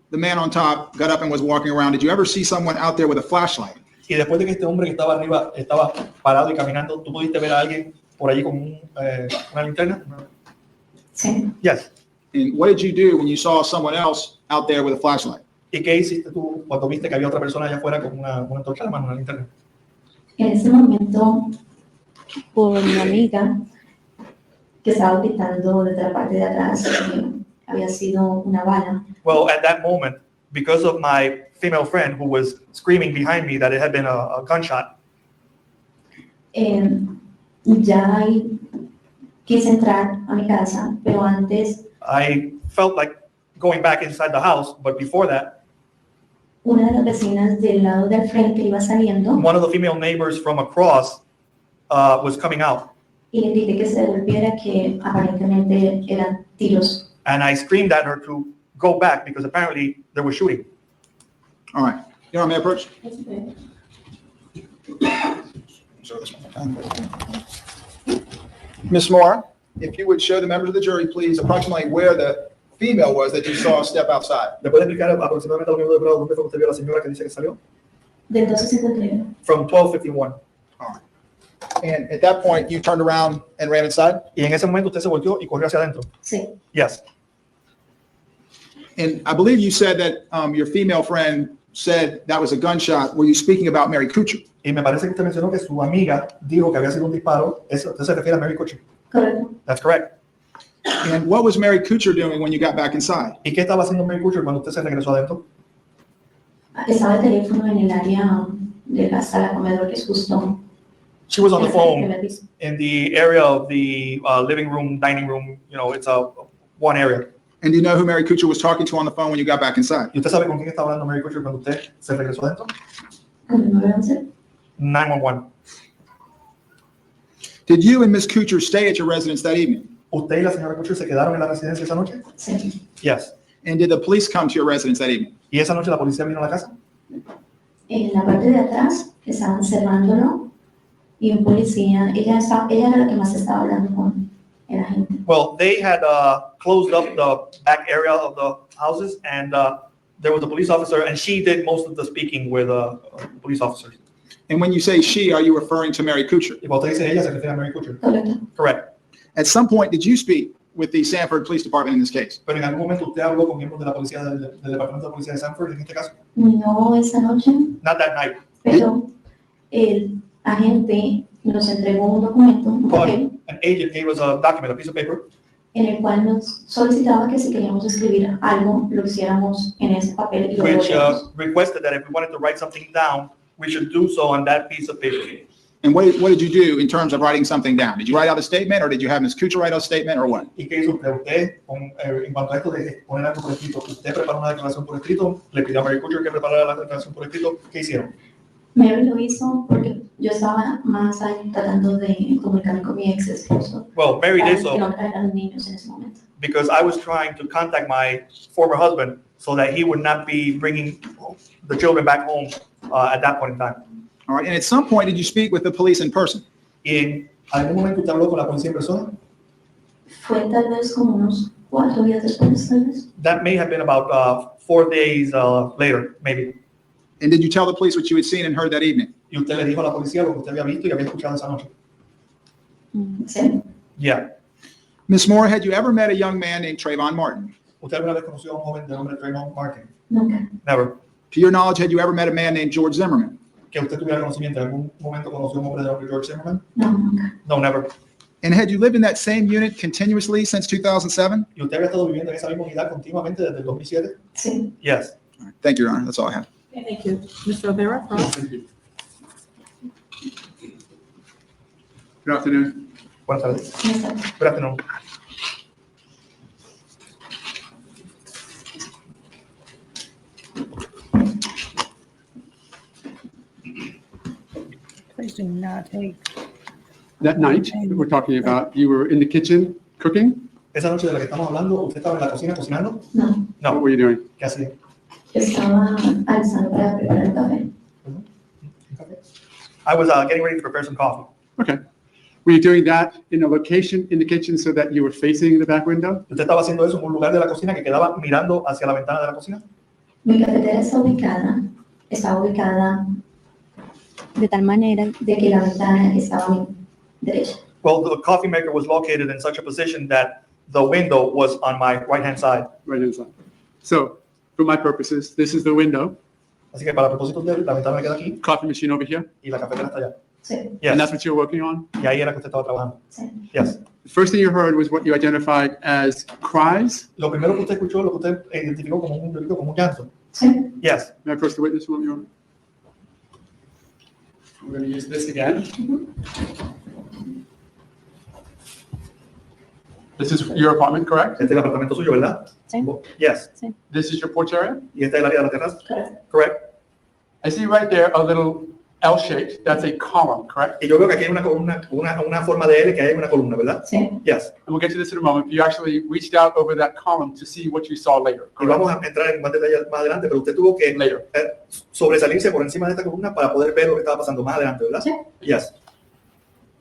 the man on top got up and was walking around, did you ever see someone out there with a flashlight? Y después de que este hombre que estaba arriba estaba parado y caminando, ¿tú pudiste ver a alguien por allí con una linterna? Sí. Yes. And what did you do when you saw someone else out there with a flashlight? ¿Y qué hiciste tú cuando viste que había otra persona allá afuera con una antorcha en la mano, una linterna? En ese momento, por mi amiga, que estaba gritando desde la parte de atrás, que había sido una bala, Well, at that moment, because of my female friend who was screaming behind me that it had been a gunshot, ya ahí quise entrar a mi casa, pero antes I felt like going back inside the house, but before that, una de las vecinas del lado del frente iba saliendo one of the female neighbors from across was coming out, y le grité que se devolviera, que aparentemente eran tiros. and I screamed at her to go back because apparently there was shooting. All right. You know, may I approach? Ms. Moore, if you would show the members of the jury, please, approximately where the female was that you saw step outside. ¿Me puede explicar aproximadamente a los miembros del jurado dónde fue que usted vio a la señora que dice que salió? Del 1253. From 1251. And at that point, you turned around and ran inside? Y en ese momento usted se volteó y corrió hacia adentro. Sí. Yes. And I believe you said that your female friend said that was a gunshot. Were you speaking about Mary Kuchar? Y me parece que usted mencionó que su amiga dijo que había sido un disparo. Eso, usted se refiere a Mary Kuchar. Correcto. That's correct. And what was Mary Kuchar doing when you got back inside? ¿Y qué estaba haciendo Mary Kuchar cuando usted se regresó adentro? Estaba el teléfono en el área de la sala comedor, que es justo. She was on the el phone primer piso. in the area of the living room, dining room. You know, it's a one area. And do you know who Mary Kuchar was talking to on the phone when you got back inside? ¿Y usted sabe con quién estaba hablando Mary Kutcher cuando usted se regresó adentro? ¿Con el 911? 911. Did you and Ms. Kuchar stay at your residence that evening? ¿Usted y la señora Kutcher se quedaron en la residencia esa noche? Sí. Yes. And did the police come to your residence that evening? ¿Y esa noche la policía vino a la casa? En la parte de atrás estaban cerrándolo y un policía, ella era la que más estaba hablando con el agente. Well, they had closed up the back area of the houses, and there was a police officer, and she did most of the speaking with police officers. And when you say she, are you referring to Mary Kuchar? Y cuando usted dice ella, se refiere a Mary Kutcher. Correcto. Correct. At some point, did you speak with the Sanford Police Department in this case? Pero en algún momento usted habló con miembros de la policía del departamento de policía de Sanford en este caso. No esa noche, Not that night. pero el agente nos entregó un documento, un papel, An agent gave us a document, a piece of paper, en el cual nos solicitaba que si queríamos escribir algo, lo hiciéramos en ese papel y lo which devolvíamos. requested that if we wanted to write something down, we should do so on that piece of paper. And what did you do in terms of writing something down? Did you write out a statement, or did you have Ms. Kuchar write out a statement, or what? ¿Y qué hizo usted en cuanto a esto de poner algo por escrito? ¿Usted preparó una declaración por escrito? ¿Le pidió a Mary Kutcher que preparara la declaración por escrito? ¿Qué hicieron? Mary lo hizo porque yo estaba más ahí tratando de comunicarme con mi ex esposo. Well, Mary did Que so no trajeran niños en ese momento. because I was trying to contact my former husband so that he would not be bringing the children back home at that point in time. All right, and at some point, did you speak with the police in person? ¿Y en algún momento usted habló con la policía en persona? Fue tal vez como unos 4 días después, tal vez. That may have been about 4 days later, maybe. And did you tell the police what you had seen and heard that evening? ¿Y usted le dijo a la policía lo que usted había visto y había escuchado esa noche? Sí. Yeah. Ms. Moore, had you ever met a young man named Trayvon Martin? ¿Usted alguna vez conoció a un joven de nombre Trayvon Martin? Nunca. Never. To your knowledge, had you ever met a man named George Zimmerman? ¿Que usted tuviera conocimiento? ¿En algún momento conoció a un hombre de nombre George Zimmerman? No, nunca. No, never. And had you lived in that same unit continuously since 2007? ¿Y usted había estado viviendo en esa misma unidad continuamente desde el 2007? Sí. Yes. All right, thank you, Your Honor. That's all I have. Thank you. Mr. Rivera, cross. Good afternoon. Buenas tardes. Buenas tardes. Good afternoon. Please do not take. That night that we're talking about, you were in the kitchen cooking? Esa noche de la que estamos hablando, ¿usted estaba en la cocina cocinando? No, What No. were you doing? ¿Qué hacía? estaba alzando para preparar el café. I was getting ready to prepare some coffee. Okay. Were you doing that in a location in the kitchen so that you were facing the back window? ¿Usted estaba haciendo eso en un lugar de la cocina que quedaba mirando hacia la ventana de la cocina? Mi cafetera estaba ubicada de tal manera de que la ventana estaba a mi derecha. Well, the coffee maker was located in such a position that the window was on my right-hand side. Right inside. So, for my purposes, this is the window, Así que para propósitos de él, la ventana me queda aquí coffee machine over here, y la cafetera está allá. Sí, Yes. and that's what you're working on? Y ahí era que usted estaba trabajando. sí. Yes. The first thing you heard was what you identified as cries. Lo primero que usted escuchó, lo que usted identificó como un grito, como un llanto. Sí. Yes. May I approach the witness, Your Honor? We're going to use this again. This is your apartment, correct? Este es el apartamento suyo, ¿verdad? Sí. Yes. This is your porch area? Y este es el área de la terraza. Correcto. Correct. I see right there a little L-shaped, that's a column, correct? Y yo veo que aquí hay una columna, una forma de L que hay una columna, ¿verdad? Sí. Yes. And we'll get to this in a moment. You actually reached out over that column to see what you saw later, Y correct? vamos a entrar en más detalle más adelante, pero usted tuvo que Later. sobresalirse por encima de esta columna para poder ver lo que estaba pasando más adelante, ¿verdad? Sí. Yes.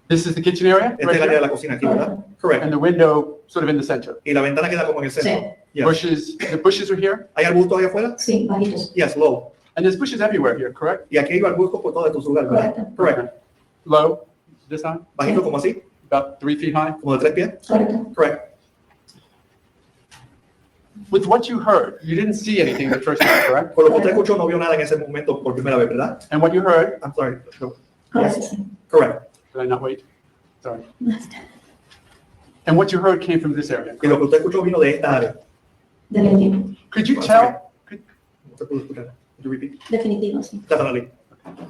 This is the kitchen area, Este right es el área de here? la cocina aquí, ¿verdad? Correct. And the window sort of in the center. Y la ventana queda como en el centro. Sí. Yes. Bushes, the bushes are here, ¿Hay arbustos ahí afuera? Sí, bajitos. Yes, low. and there's bushes everywhere here, correct? Y aquí hay arbustos por todos estos lugares, ¿verdad? Correcto. Correct. Low, this high, Bajito como así, about 3 feet high. como de 3 pies. Correcto. Correct. With what you heard, you didn't see anything the first time, correct? Por lo que usted escuchó, no vio nada en ese momento por primera vez, ¿verdad? And what you heard, I'm sorry. Correcto. Sí. Correct. did I not wait? Sorry. And what you heard came from this area. Y lo que usted escuchó vino de esta área. Definitivo. Could you tell, No se pudo escuchar. Could you repeat? Definitivo, sí. Definitely.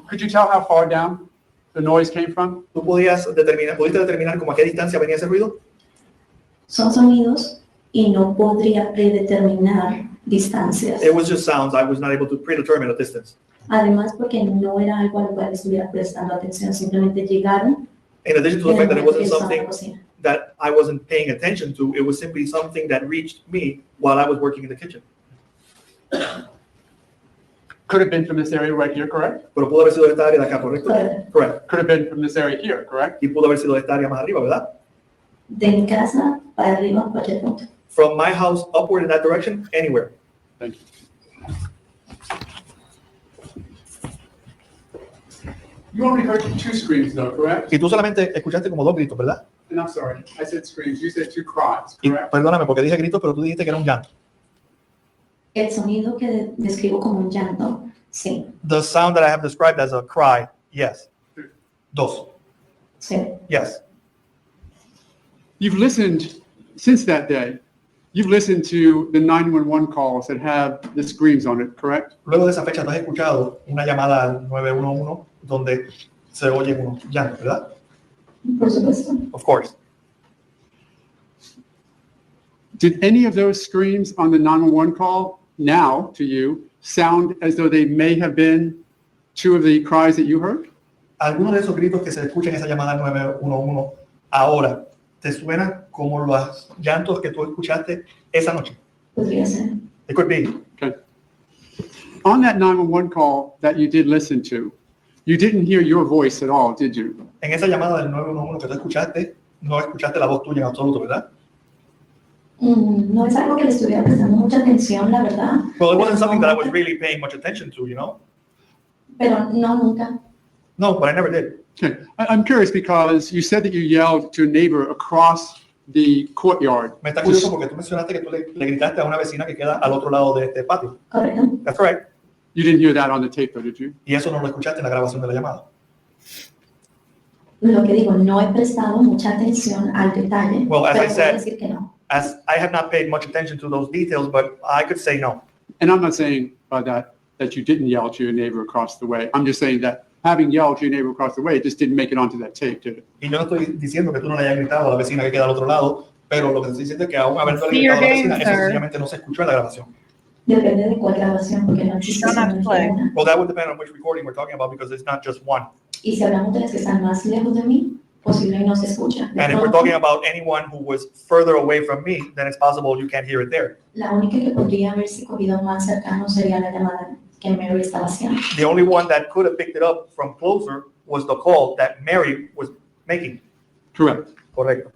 could you tell how far down the noise came from? ¿Tú pudiste determinar como a qué distancia venía ese ruido? Son sonidos y no podría predeterminar distancias. It was just sounds. I was not able to predetermine a distance. Además, porque no era algo al cual estuviera prestando atención, simplemente llegaron. In addition to the y fact that it wasn't estaban en la something cocina. that I wasn't paying attention to, it was simply something that reached me while I was working in the kitchen. Could have been from this area right here, correct? Pero pudo haber sido de esta área de acá, ¿correcto? Correcto. Correct. Could have been from this area here, correct? Y pudo haber sido de esta área más arriba, ¿verdad? De mi casa para arriba, cualquier punto. From my house upward in that direction, anywhere. Thank you. You only heard 2 screams though, correct? Y tú solamente escuchaste como 2 gritos, ¿verdad? And I'm sorry, I said screams, you said 2 cries, Y correct? perdóname porque dije gritos, pero tú dijiste que era un llanto. El sonido que describo como un llanto, sí. The sound that I have described as a cry, yes. 2. Sí. Yes. You've listened, since that day, you've listened to the 911 calls that have the screams on it, correct? Luego de esa fecha, tú has escuchado una llamada al 911 donde se oye unos llantos, ¿verdad? Por supuesto. Of course. Did any of those screams on the 911 call now to you sound as though they may have been 2 of the cries that you heard? ¿Alguno de esos gritos que se escuchan en esa llamada al 911 ahora te suena como los llantos que tú escuchaste esa noche? Podría ser. It could be. Okay. On that 911 call that you did listen to, you didn't hear your voice at all, did you? En esa llamada del 911 que tú escuchaste, no escuchaste la voz tuya en absoluto, ¿verdad? No es algo que le estuviera prestando mucha atención, la verdad. Well, it wasn't something that I was really paying much attention to, you know? Pero no, nunca. No, but I never did. Okay. I'm curious because you said that you yelled to a neighbor across the courtyard. Me está curioso porque tú mencionaste que tú le gritaste a una vecina que queda al otro lado de este patio. Correcto. That's correct. You didn't hear that on the tape though, did you? Y eso no lo escuchaste en la grabación de la llamada. Lo que digo, no he prestado mucha atención al detalle, Well, as pero I puedo said- decir que no. As I have not paid much attention to those details, but I could say no. And I'm not saying that you didn't yell to your neighbor across the way. I'm just saying that having yelled to your neighbor across the way, it just didn't make it onto that tape, did it? Y yo no estoy diciendo que tú no le hayas gritado a la vecina que queda al otro lado, pero lo que estoy diciendo es que aún habiendo See your gritado a la game, vecina, eso sir. sencillamente no se escuchó en la grabación. Depende de cuál grabación, porque no existe Don't have to solamente play. una. Well, that would depend on which recording we're talking about because it's not just one. Y si hablamos de las que están más lejos de mí, posible no se escucha. De And if we're pronto, talking about anyone who was further away from me, then it's possible you can't hear it there. la única que podría haberse cogido más cercano sería la llamada que Mary estaba haciendo. The only one that could have picked it up from closer was the call that Mary was making. Correct. Correcto.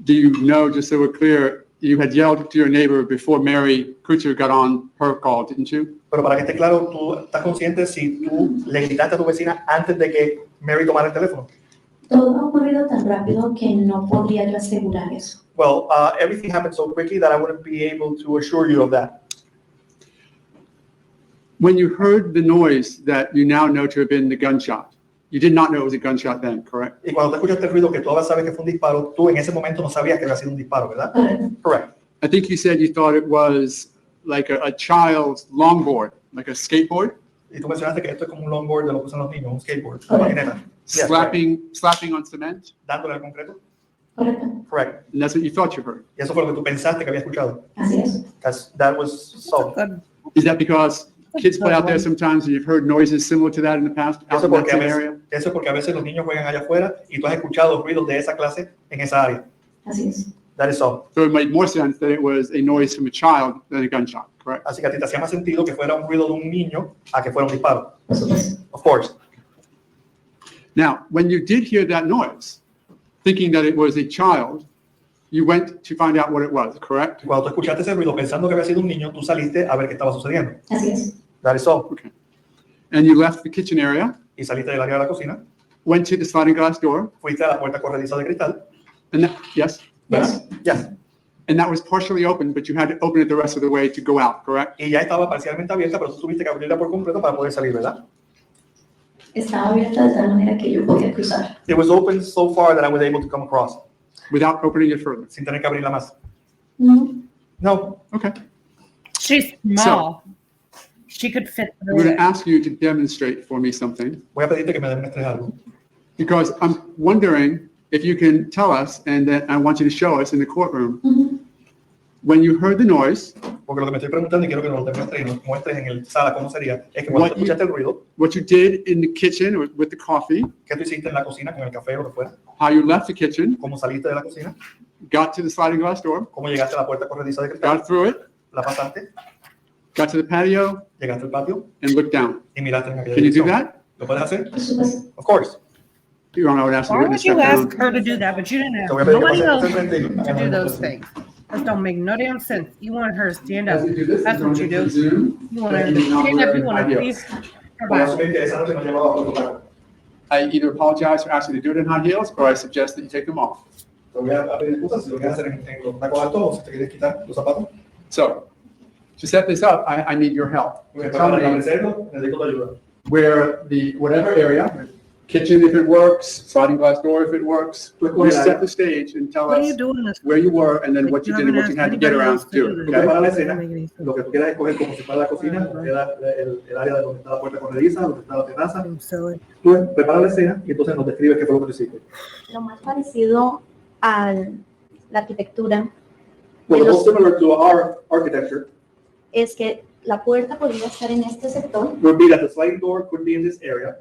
Do you know, just so we're clear, you had yelled to your neighbor before Mary Kutcher got on her call, didn't you? Pero para que esté claro, tú estás consciente si tú le gritaste a tu vecina antes de que Mary tomara el teléfono. Todo ha ocurrido tan rápido que no podría yo asegurar eso. Well, everything happened so quickly that I wouldn't be able to assure you of that. When you heard the noise that you now know to have been the gunshot, you did not know it was a gunshot then, correct? Y cuando te escuchaste el ruido que tú ahora sabes que fue un disparo, tú en ese momento no sabías que había sido un disparo, ¿verdad? Correcto. Correct. I think you said you thought it was like a child's longboard, like a skateboard, Y tú mencionaste que esto es como un longboard de lo que usan los niños, un skateboard, una patineta. Yes, slapping on cement, dándole al concreto. Correcto. Correct. and that's what you thought you heard. Y eso fue lo que tú pensaste que había escuchado. Así es. That was so. Good. Is that because kids play out there sometimes and you've heard noises similar to that in the past out Eso in that porque, same area? eso porque a veces los niños juegan allá afuera y tú has escuchado ruidos de esa clase en esa área. Así es. That is so. So it made more sense that it was a noise from a child than a gunshot, correct? Así que a ti te hacía más sentido que fuera un ruido de un niño a que fuera un disparo. Por supuesto. Of course. Now, when you did hear that noise, thinking that it was a child, you went to find out what it was, correct? Cuando tú escuchaste ese ruido pensando que había sido un niño, tú saliste a ver qué estaba sucediendo. Así es. That is so. Okay. And you left the kitchen area, Y saliste del área de la cocina, went to the sliding glass door, fuiste a la puerta corrediza de cristal, and that, yes, Yes. yes, and that was partially open, but you had to open it the rest of the way to go out, correct? y ya estaba parcialmente abierta, pero tú tuviste que abrirla por completo para poder salir, ¿verdad? Estaba abierta de tal manera que yo podía cruzar. It was open so far that I was able to come across, Without opening it further. sin tener que abrirla más. No. No, Okay. She's small. She could fit I'm going through to it. ask you to demonstrate for me something, voy a pedirte que me demuestres algo. because I'm wondering if you can tell us, and that I want you to show us in the courtroom, Ujú. when you heard the noise, Porque lo que me estoy preguntando y quiero que nos lo demuestres y nos muestres en el sala cómo sería, es que cuando escuchaste el ruido, what you did in the kitchen with the coffee, ¿qué tú hiciste en la cocina con el café o lo que fuera? how you left the kitchen, ¿Cómo saliste de la cocina? got to the sliding glass door, ¿Cómo llegaste a la puerta corrediza de cristal? got through it, ¿La pasaste? got to the patio, ¿Llegaste al patio? and looked down. Y miraste en aquella Can you do dirección. that? ¿Lo puedes hacer? Of course. Your Honor, I would ask the Why would witness you step ask down. her to do that, but you didn't Te ask voy a pedir que nobody pases else enfrente y to do those things? That don't make no damn sense. You want her to stand up. As you do this, That's I'm what going you to do. presume You want her that to you did not stand up, wear you want high to heels. please her Voy a back. asumir que esa noche no llevaba protocolo. I either apologize for asking you to do it in high heels, or I suggest that you take them off. Te voy a pedir disculpas si lo quieres hacer en los tacos altos o si te quieres quitar los zapatos. So, to set this up, I need your help. Porque Tell para me establecerlo necesito tu ayuda. where whatever area, kitchen if it works, sliding glass door if it works, you set the stage and tell What are you us doing this? where you were and then Like, what you you did and what haven't you had to asked get anybody around else to to do do it, this. okay? Para la Doesn't escena, make any sense. lo que tú quieras escoger como si fuera la cocina, donde queda el área de donde está la puerta corrediza, donde está la terraza. I'm silly. Tú preparas la escena y entonces nos describes qué fue lo que tú hiciste. Lo más parecido a la arquitectura Well, de most los, similar to our architecture es que la puerta podría estar en este sector. would be that the sliding door could be in this area.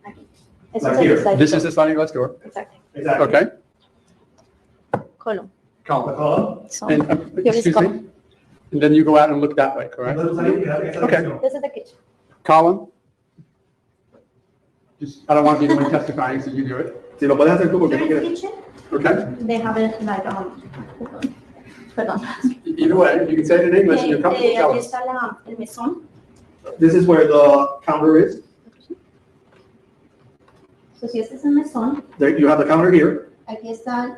Aquí. Ese Like es el here. sliding This door. is the sliding glass door, Exacto. Exactly. okay? Column. Column. Column. So, And, here is excuse column. me? And then you go out and look that way, correct? Entonces tú salís y miras en esa Okay. dirección. This is the kitchen. Column? Just, I don't want to be the one testifying, so you do it, Si lo puedes hacer tú porque tú Here is the quieres. kitchen. okay? They have it like, perdón. Either way, you can say it in English and you're comfortable, tell Aquí us. está el mesón. This is where the counter is. So, si este es el mesón, There, you have the counter here. aquí está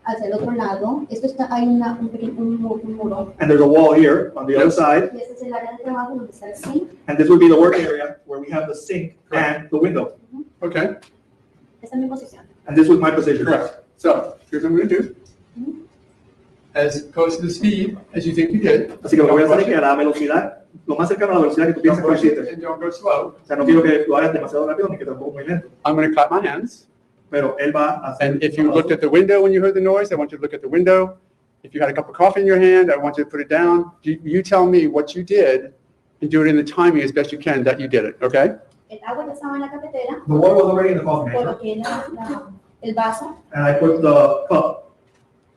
hacia el otro lado. Esto está, hay un pequeño un muro. And there's a wall here on the other side. Y este es el área de trabajo donde está el sink. And this would be the work area where we have the sink and the window. Okay, Esta es mi posición. And this was my position. correct. So, here's what I'm going to do. As close to the speed as you think you did. Así que lo que voy a hacer es Don't que a la velocidad, lo más cercano a la velocidad que tú piensas que lo rush it hiciste. and don't go slow. O sea, no quiero que lo hagas demasiado rápido ni que tampoco muy lento. I'm going to clap my hands. Pero él va a hacer. And if you looked at the window when you heard the noise, I want you to look at the window. If you had a cup of coffee in your hand, I want you to put it down. You tell me what you did and do it in the timing as best you can that you did it, okay? El agua que estaba en la cafetera, The water was already in the coffee maker. coloqué el vaso. And I put the cup.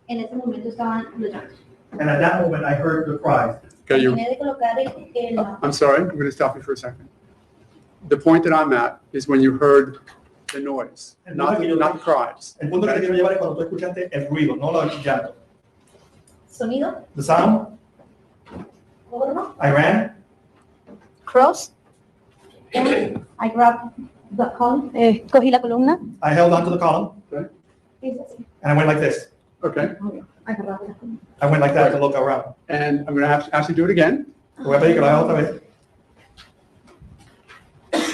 En ese momento estaban los llantos. And at that moment, I heard the cries. Okay, you, Terminé de colocar I'm sorry, I'm going to stop you for a second. The point that I'm at is when you heard the noise, not the cries. El punto que te quiero llevar es cuando tú escuchaste el ruido, no el llanto. sonido. The sound, Corro, I ran, cross. And I grabbed the column. Cogí la columna. I held onto the column, Hice así. and I went like this. Okay, Agarraba la columna. I went like that to look around. and I'm going to ask you to do it again. Voy a pedir que lo haga otra vez.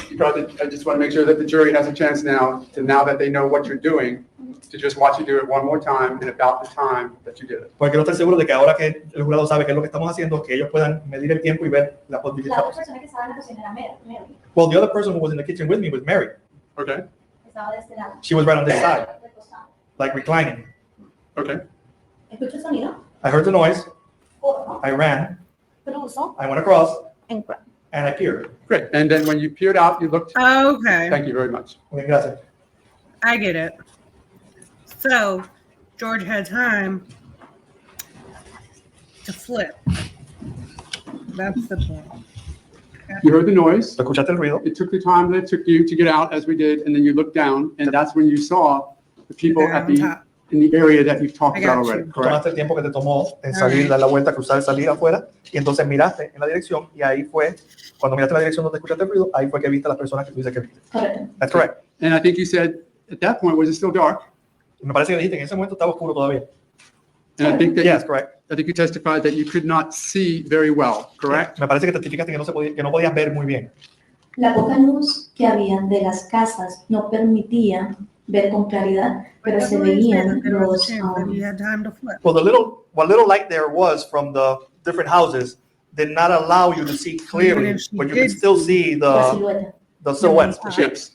Because I just want to make sure that the jury has a chance now that they know what you're doing, to just watch you do it one more time in about the time that you did it. Porque no estoy seguro de que ahora que el jurado sabe qué es lo que estamos haciendo, que ellos puedan medir el tiempo y ver la La posibilidad. otra persona que estaba en la cocina era Mary. Well, the other person who was in the kitchen with me was Mary. Okay, Estaba de este lado. She was right on this side, de costado. like reclining. okay. Escucho el sonido. I heard the noise, Corro, I ran, cruzo, I went across, and grab. and I peered. Great, and then when you peered out, you looked, Okay, thank you very much. Okay, gracias. I get it. So George had time to flip. That's the point. You heard the noise. ¿Escuchaste el ruido? It took the time that it took you to get out as we did, and then you looked down, and that's when you saw the people They're at on the, top. in the area that you've talked I about got already, you. correct? Tomaste el tiempo que te tomó en salir, dar la vuelta, cruzar, salir afuera, y entonces miraste en la dirección, y ahí fue, cuando miraste la dirección donde escuchaste el ruido, ahí fue que viste a las personas que tú dices que viste. Correcto. That's correct. And I think you said, at that point, was it still dark? Me parece que dijiste que en ese momento estaba oscuro todavía. And I think that, Yes, correct. I think you testified that you could not see very well, correct? Me parece que testificaste que no podías ver muy bien. La poca luz que había de las casas no permitía ver con claridad, pero se veían There was los, a chance that he had time to flip. Well, what little light there was from the different houses did not allow you to see clearly, Even if she but you could did still see la the silueta. silhouettes. Ah. Yes.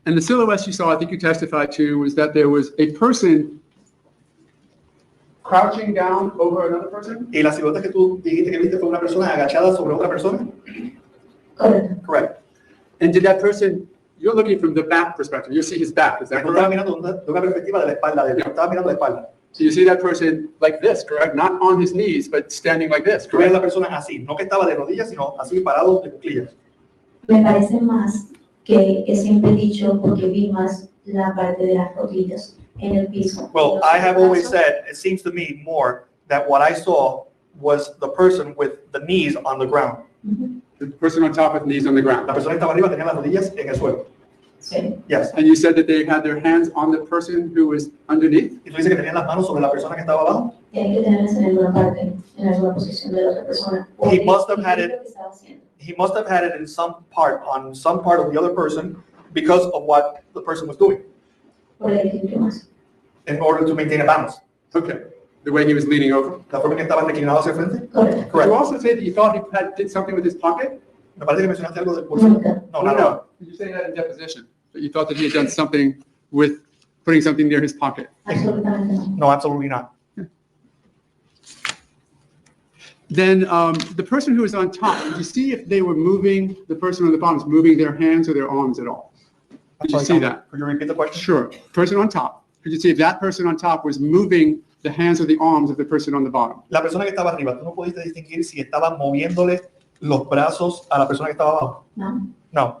And the silhouettes you saw, I think you testified to, was that there was a person crouching down over another person? Y la silueta que tú dijiste que viste fue una persona agachada sobre otra persona. Correcto. Correct. And did that person, you're looking from the back perspective, you see his back, is that Tú estabas correct? mirando de una perspectiva de la espalda de él. Estabas mirando la espalda. So you see that person like this, correct? Not on his knees, but standing like this, Tú ves a la correct? persona así, no que estaba de rodillas, sino así parado de cuclillas. Me parece más que he siempre dicho porque vi más la parte de las rodillas en el piso. Well, Los I have always brazos, said, it seems to me more that what I saw was the person with the knees on the ground. ujú, The person on top with knees on the ground. La persona que estaba arriba tenía las rodillas en el suelo. sí. Yes. And you said that they had their hands on the person who was underneath? Y tú dices que tenían las manos sobre la persona que estaba abajo. Tiene que tenerse en alguna parte, en alguna posición de la otra persona. He must have had it- Lo que estaba haciendo. He must have had it in some part, on some part of the other person, because of what the person was doing, Por el equilibrio más. in order to maintain a balance. Okay, the way he was leaning over. La forma en que estaba reclinado hacia el frente. Correcto. Did you Correct. also say that you thought he did something with his pocket? Me parece que mencionaste algo del bolsillo. Nunca. No, no. Did you say that in deposition? That you thought that he had done something with putting something near his pocket? Absolutamente no. No, absolutely not. Then the person who was on top, did you see if they were moving, the person on the bottom is moving their hands or their arms at all? Did you see that? Could you repeat the question? Sure. Person on top. Could you see if that person on top was moving the hands or the arms of the person on the bottom? La persona que estaba arriba, tú no pudiste distinguir si estaba moviéndole los brazos a la persona que estaba abajo. No. No.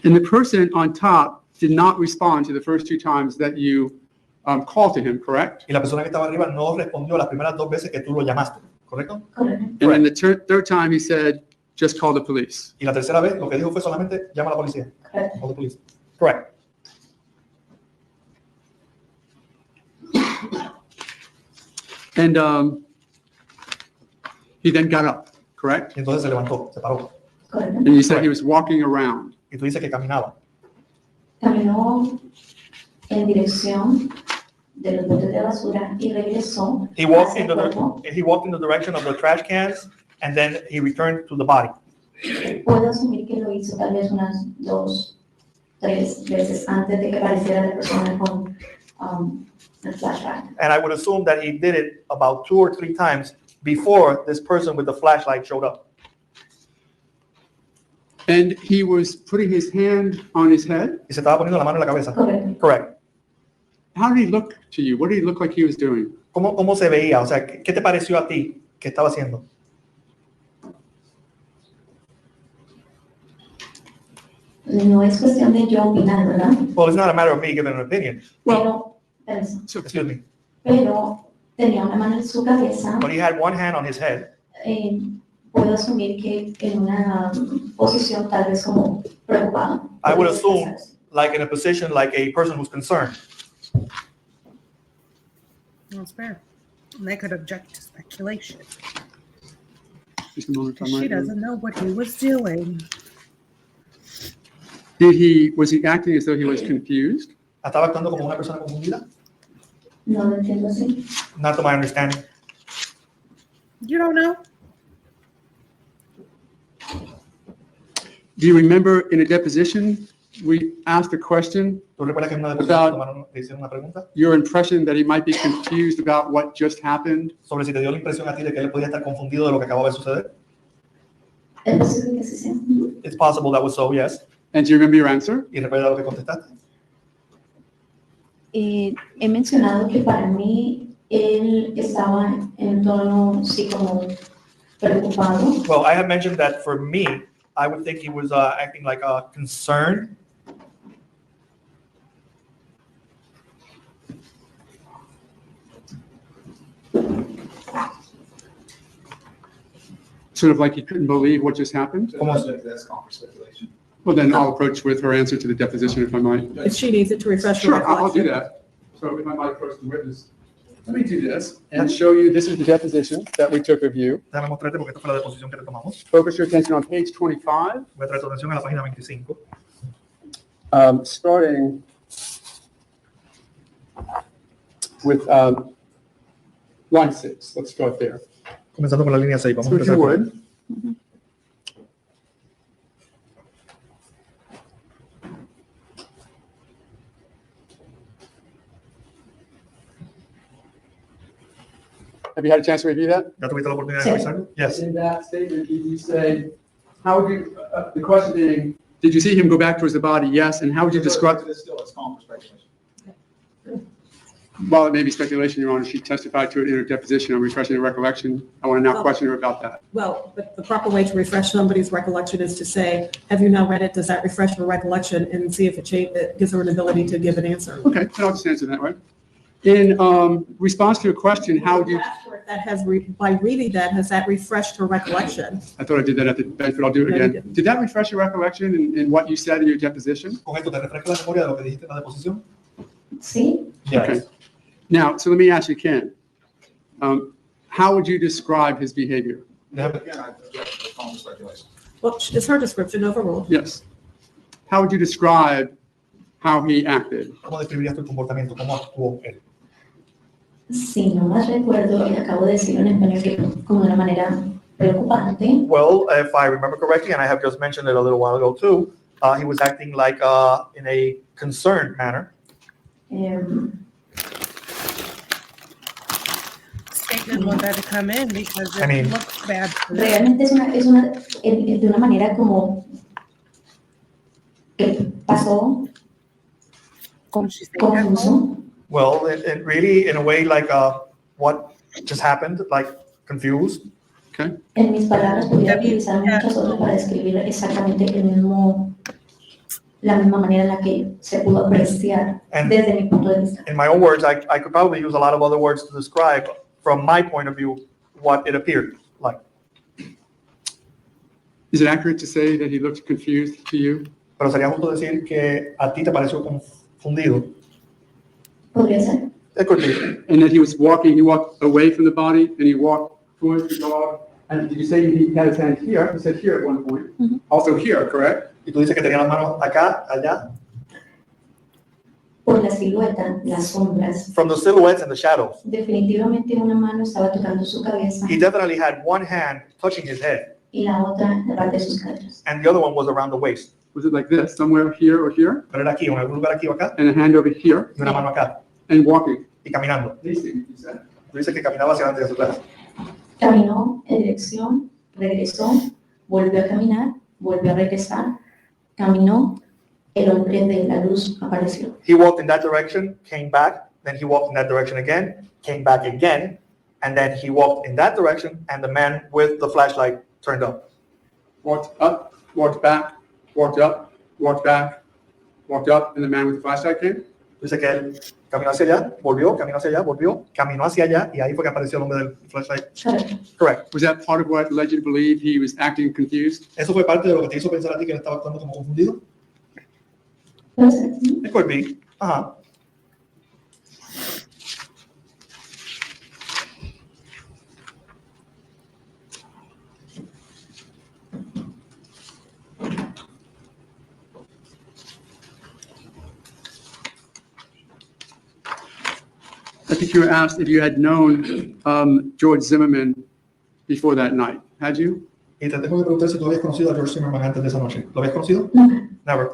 And the person on top did not respond to the first two times that you called to him, correct? Y la persona que estaba arriba no respondió las primeras dos veces que tú lo llamaste, ¿correcto? Correcto. And then the third time he said, just call the police. Y la tercera vez lo que dijo fue solamente llama a la policía. Correcto. Call the police. Correct. And he then got up, correct? Y entonces se levantó, se paró. Correcto. And you said he was walking around. Y tú dices que caminaba. Caminó en dirección de los botes de basura y regresó He walked hacia in el cuerpo. the direction of the trash cans, and then he returned to the body. Puedo asumir que lo hizo tal vez unas 2, 3 veces antes de que apareciera la persona con el flashback. And I would assume that he did it about 2 or 3 times before this person with the flashlight showed up. And he was putting his hand on his head. Y se estaba poniendo la mano en la cabeza. Correcto. Correct. How did he look to you? What did he look like he was doing? ¿Cómo se veía? O sea, ¿qué te pareció a ti que estaba haciendo? No es cuestión de yo opinar, ¿verdad? Well, it's not a matter of me giving an opinion. Well, Pero, permiso. Excuse me. Pero tenía una mano en su cabeza. But he had one hand on his head. Puedo asumir que en una posición tal vez como preocupado. I would assume like in a position like a person who's concerned. That's fair. And they could object to speculation. Just a moment. She doesn't know what he was doing. Was he acting as though he was confused? ¿Estaba actuando como una persona confundida? No lo entiendo así. Not to my understanding. You don't know? Do you remember in a deposition, we asked a question ¿Tú recuerdas que en una About- le hicieron una pregunta your impression that he might be confused about what just happened? sobre si te dio la impresión a ti de que él podía estar confundido de lo que acababa de suceder? Es posible que sí sea. It's possible that was so, yes. And do you remember your answer? ¿Y recuerda lo que contestaste? He mencionado que para mí él estaba en tono sí como preocupado. Well, I have mentioned that for me, I would think he was acting like concerned. Sort of like he couldn't believe what just happened? That's conference speculation. Well, then I'll approach with her answer to the deposition if I might. If she needs it to refresh her Sure, I'll do recollection. that. So if I might approach the witness. Let me do this and show you, this is the deposition that we took of you. Déjame mostrarte porque esta fue la deposición que le tomamos. Focus your attention on page 25, Voy a traer tu atención a la página 25. starting with line 6. Let's start there. Comenzando con la línea 6. Vamos So a if you empezar. would. Have you had a chance to review that? ¿Ya tuviste la oportunidad Sí. de revisarlo? Yes. In that statement, you say, how would you, the question being, did you see him go back towards the body? Yes. And how would you describe? Well, it may be speculation, Your Honor. She testified to it in her deposition. I'm refreshing her recollection. I want to now question her about that. Well, but the proper way to refresh somebody's recollection is to say, have you now read it? Does that refresh her recollection? And see if it gives her an ability to give an answer. Okay, then I'll just answer that, right? In response to your question, how would you, That has, by reading that, has that refreshed her recollection? I thought I did that at the bench, but I'll do it No, you again. didn't. Did that refresh your recollection in what you said in your deposition? ¿Con esto te refresca la memoria de lo que dijiste en la deposición? Sí, Okay. Now, so let me ask you, Ken, how would you describe his behavior? Déjame- Well, it's her description overruled. Yes. How would you describe how he acted? ¿Cómo describirías tu comportamiento? ¿Cómo actuó él? si no mal recuerdo, y acabo de decirlo en español que como de una manera preocupante. Well, if I remember correctly, and I have just mentioned it a little while ago too, he was acting like in a concerned manner. Statement want that to come in because I mean, it looks bad. to them. Realmente de una manera como que pasó confuso. Well, it really, in a way, like what just happened, like confused. Okay. En mis palabras podría utilizar muchas otras para describir exactamente la misma manera en la que se pudo apreciar desde mi punto de vista. In my own words, I could probably use a lot of other words to describe, from my point of view, what it appeared like. Is it accurate to say that he looked confused to you? Pero sería justo decir que a ti te pareció confundido. Podría ser. It could be. And that he walked away from the body and he walked towards the dog. And did you say he had his hand here? He said here at one point. Mm-hmm. Also here, correct? Y tú dices que tenía las manos acá, allá. Por la silueta, las sombras. From the silhouettes and the shadows. Definitivamente una mano estaba tocando su cabeza He definitely had one hand touching his head, y la otra en la parte de sus cadras. and the other one was around the waist. Was it like this, somewhere here or here? Pero era aquí, en algún lugar aquí o acá, And a hand over here y una mano acá, and walking. y caminando. Pacing, you said. Tú dices que caminaba hacia adelante y hacia atrás. Caminó en dirección, regresó, volvió a caminar, volvió a regresar, caminó, el hombre de la luz apareció. He walked in that direction, came back, then he walked in that direction again, came back again, and then he walked in that direction, and the man with the flashlight turned up. Walked up, walked back, walked up, walked back, walked up, and the man with the flashlight came? Dice que él caminó hacia allá, volvió, caminó hacia allá, volvió, caminó hacia allá, y ahí fue que apareció el hombre del flashlight. Correcto. Correct. Was that part of what led you to believe he was acting confused? ¿Eso fue parte de lo que te hizo pensar a ti que él estaba actuando como confundido? Puede ser. It could be. Uh-huh. I think you were asked if you had known George Zimmerman before that night. Had you? Y te tengo que preguntar si tú habías conocido a George Zimmerman antes de esa noche. ¿Lo habías conocido? Nunca. Never.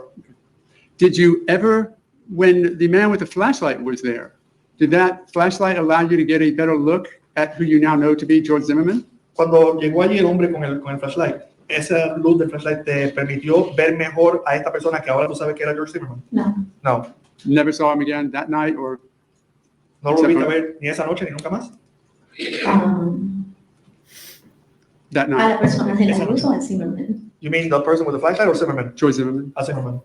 Did you ever, when the man with the flashlight was there, did that flashlight allow you to get a better look at who you now know to be George Zimmerman? Cuando llegó allí el hombre con el flashlight, esa luz del flashlight te permitió ver mejor a esta persona que ahora tú sabes que era George Zimmerman. No. No. Never saw him again that night or No lo volviste a ver ni esa noche ni nunca más. that A night? la persona de la luz o al Zimmerman. You mean the person with the flashlight or Zimmerman? George Zimmerman. A Zimmerman.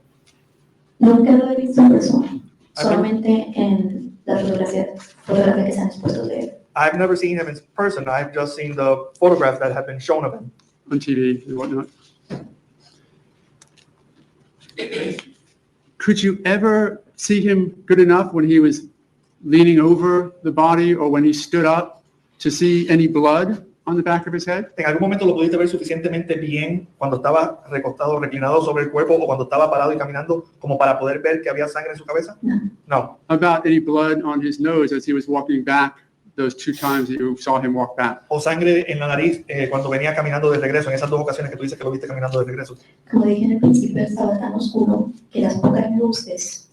Nunca lo he visto en persona. Solamente en las fotografías que se han expuesto de él. I've never seen him in person. I've just seen the photographs that have been shown of him. On TV and whatnot. Could you ever see him good enough when he was leaning over the body or when he stood up to see any blood on the back of his head? ¿En algún momento lo pudiste ver suficientemente bien cuando estaba recostado, reclinado sobre el cuerpo o cuando estaba parado y caminando como para poder ver que había sangre en su cabeza? No. No. About any blood on his nose as he was walking back those two times that you saw him walk back? O sangre en la nariz cuando venía caminando de regreso, en esas dos ocasiones que tú dices que lo viste caminando de regreso. Como dije en el principio, estaba tan oscuro que las pocas luces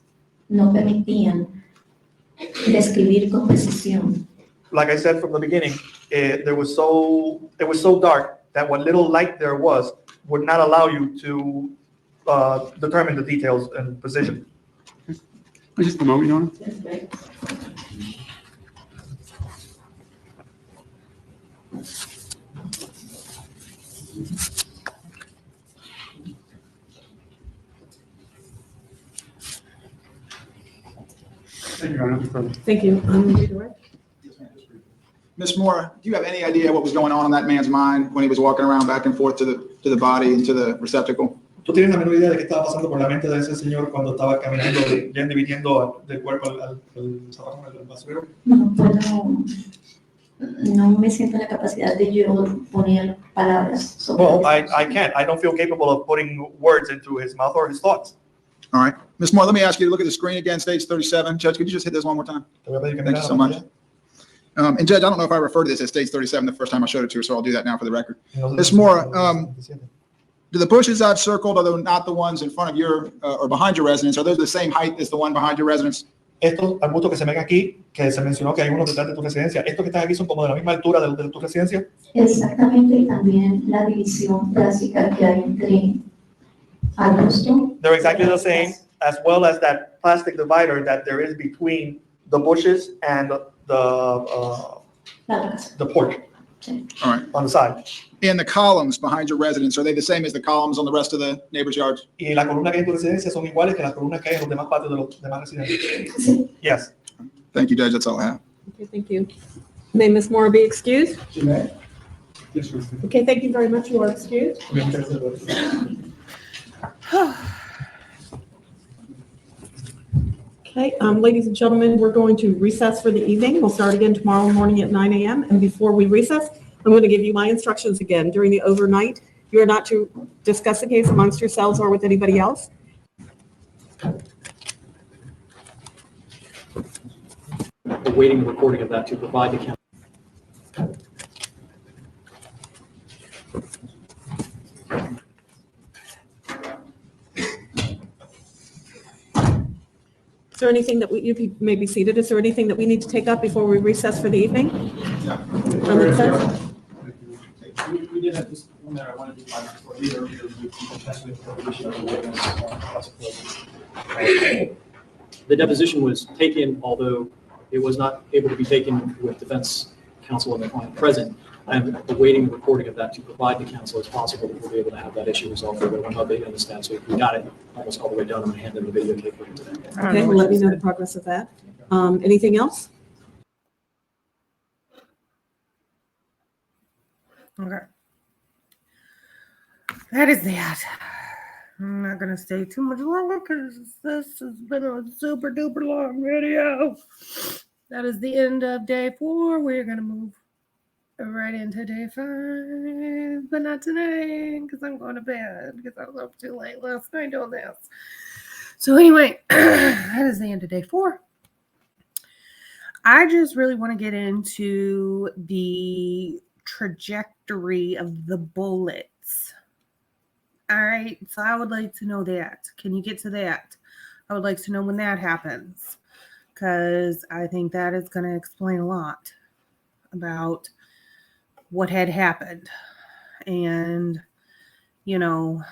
no permitían describir con precisión like I said from the beginning, it was so dark that what little light there was would not allow you to determine the details and position. Just a moment, Your Honor. Thank you, Your Honor. Nothing further. Thank you. Redirect. Ms. Moore, do you have any idea what was going on in that man's mind when he was walking around back and forth to the body and to the receptacle? ¿Tú tienes la menor idea de qué estaba pasando por la mente de ese señor cuando estaba caminando, yendo y viniendo del cuerpo al zapato, al basurero? No puedo, no me siento en la capacidad de yo poner palabras sobre Well, eso. I can't. I don't feel capable of putting words into his mouth or his thoughts. All right. Ms. Moore, let me ask you to look at the screen again, stage 37. Judge, could you just hit this one more time? Thank you so much. And Judge, I don't know if I referred to this as stage 37 the first time I showed it to you, so I'll do that now for the record. Ms. Moore, do the bushes I've circled, although not the ones in front of your or behind your residence, are those the same height as the one behind your residence? Estos arbustos que se ven aquí, que se mencionó que hay unos detrás de tu residencia, estos que están aquí son como de la misma altura de tu residencia. Exactamente, y también la división clásica que hay entre arbusto. They're exactly the same, as well as that plastic divider that there is between the bushes and the porch. All right. On the side. And the columns behind your residence, are they the same as the columns on the rest of the neighbors' yards? Y la columna que hay en tu residencia son iguales que las columnas que hay en los demás patios de los demás residentes. Yes. Thank you, Judge. That's all I have. Okay, thank you. May Ms. Moore be excused? She may. Yes, sir. Okay, thank you very much. You are excused. Okay, ladies and gentlemen, we're going to recess for the evening. We'll start again tomorrow morning at 9 a.m. And before we recess, I'm going to give you my instructions again. During the overnight, you are not to discuss the case amongst yourselves or with anybody else. Awaiting the recording of that to provide the council. Is there anything that you may be seated? Is there anything that we need to take up before we recess for the evening? From the defense? We did have this one that I wanted to find for later. The deposition was taken, although it was not able to be taken with defense counsel and the client present. I'm awaiting the recording of that to provide the counsel as possible that we'll be able to have that issue resolved. We're going to update on the stats. So we got it almost all the way done. I'm going to hand them the videotape for today. Okay, we'll let you know the progress of that. Anything else? Okay. That is that. I'm not going to stay too much longer because this has been a super duper long video. That is the end of day 4. We're going to move right into day 5, but not tonight because I'm going to bed because I was up too late last night doing this. So anyway, that is the end of day 4. I just really want to get into the trajectory of the bullets. All right, so I would like to know that. Can you get to that? I would like to know when that happens because I think that is going to explain a lot about what had happened. And, you know,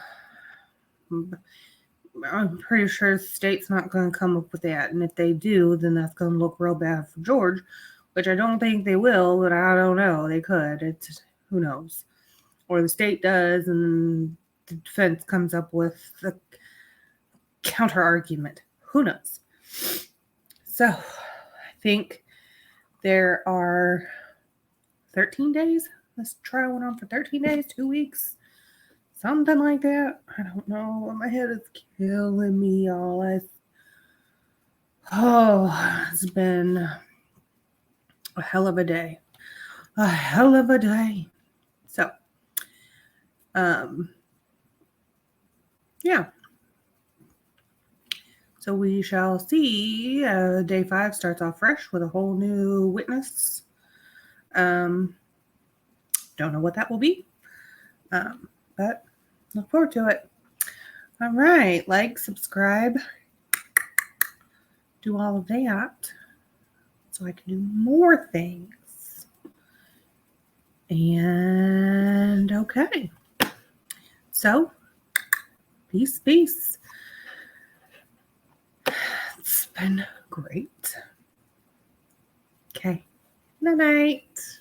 I'm pretty sure the state's not going to come up with that. And if they do, then that's going to look real bad for George, which I don't think they will, but I don't know. They could. It's who knows. Or the state does, and the defense comes up with the counter argument. Who knows? So I think there are 13 days. This trial went on for 13 days, 2 weeks, something like that. I don't know. My head is killing me, y'all. It's been a hell of a day. A hell of a day. So, yeah. So we shall see. Day 5 starts off fresh with a whole new witness. Don't know what that will be, but look forward to it. All right, like, subscribe, do all of that so I can do more things. And okay. So, peace. It's been great. Okay. Night.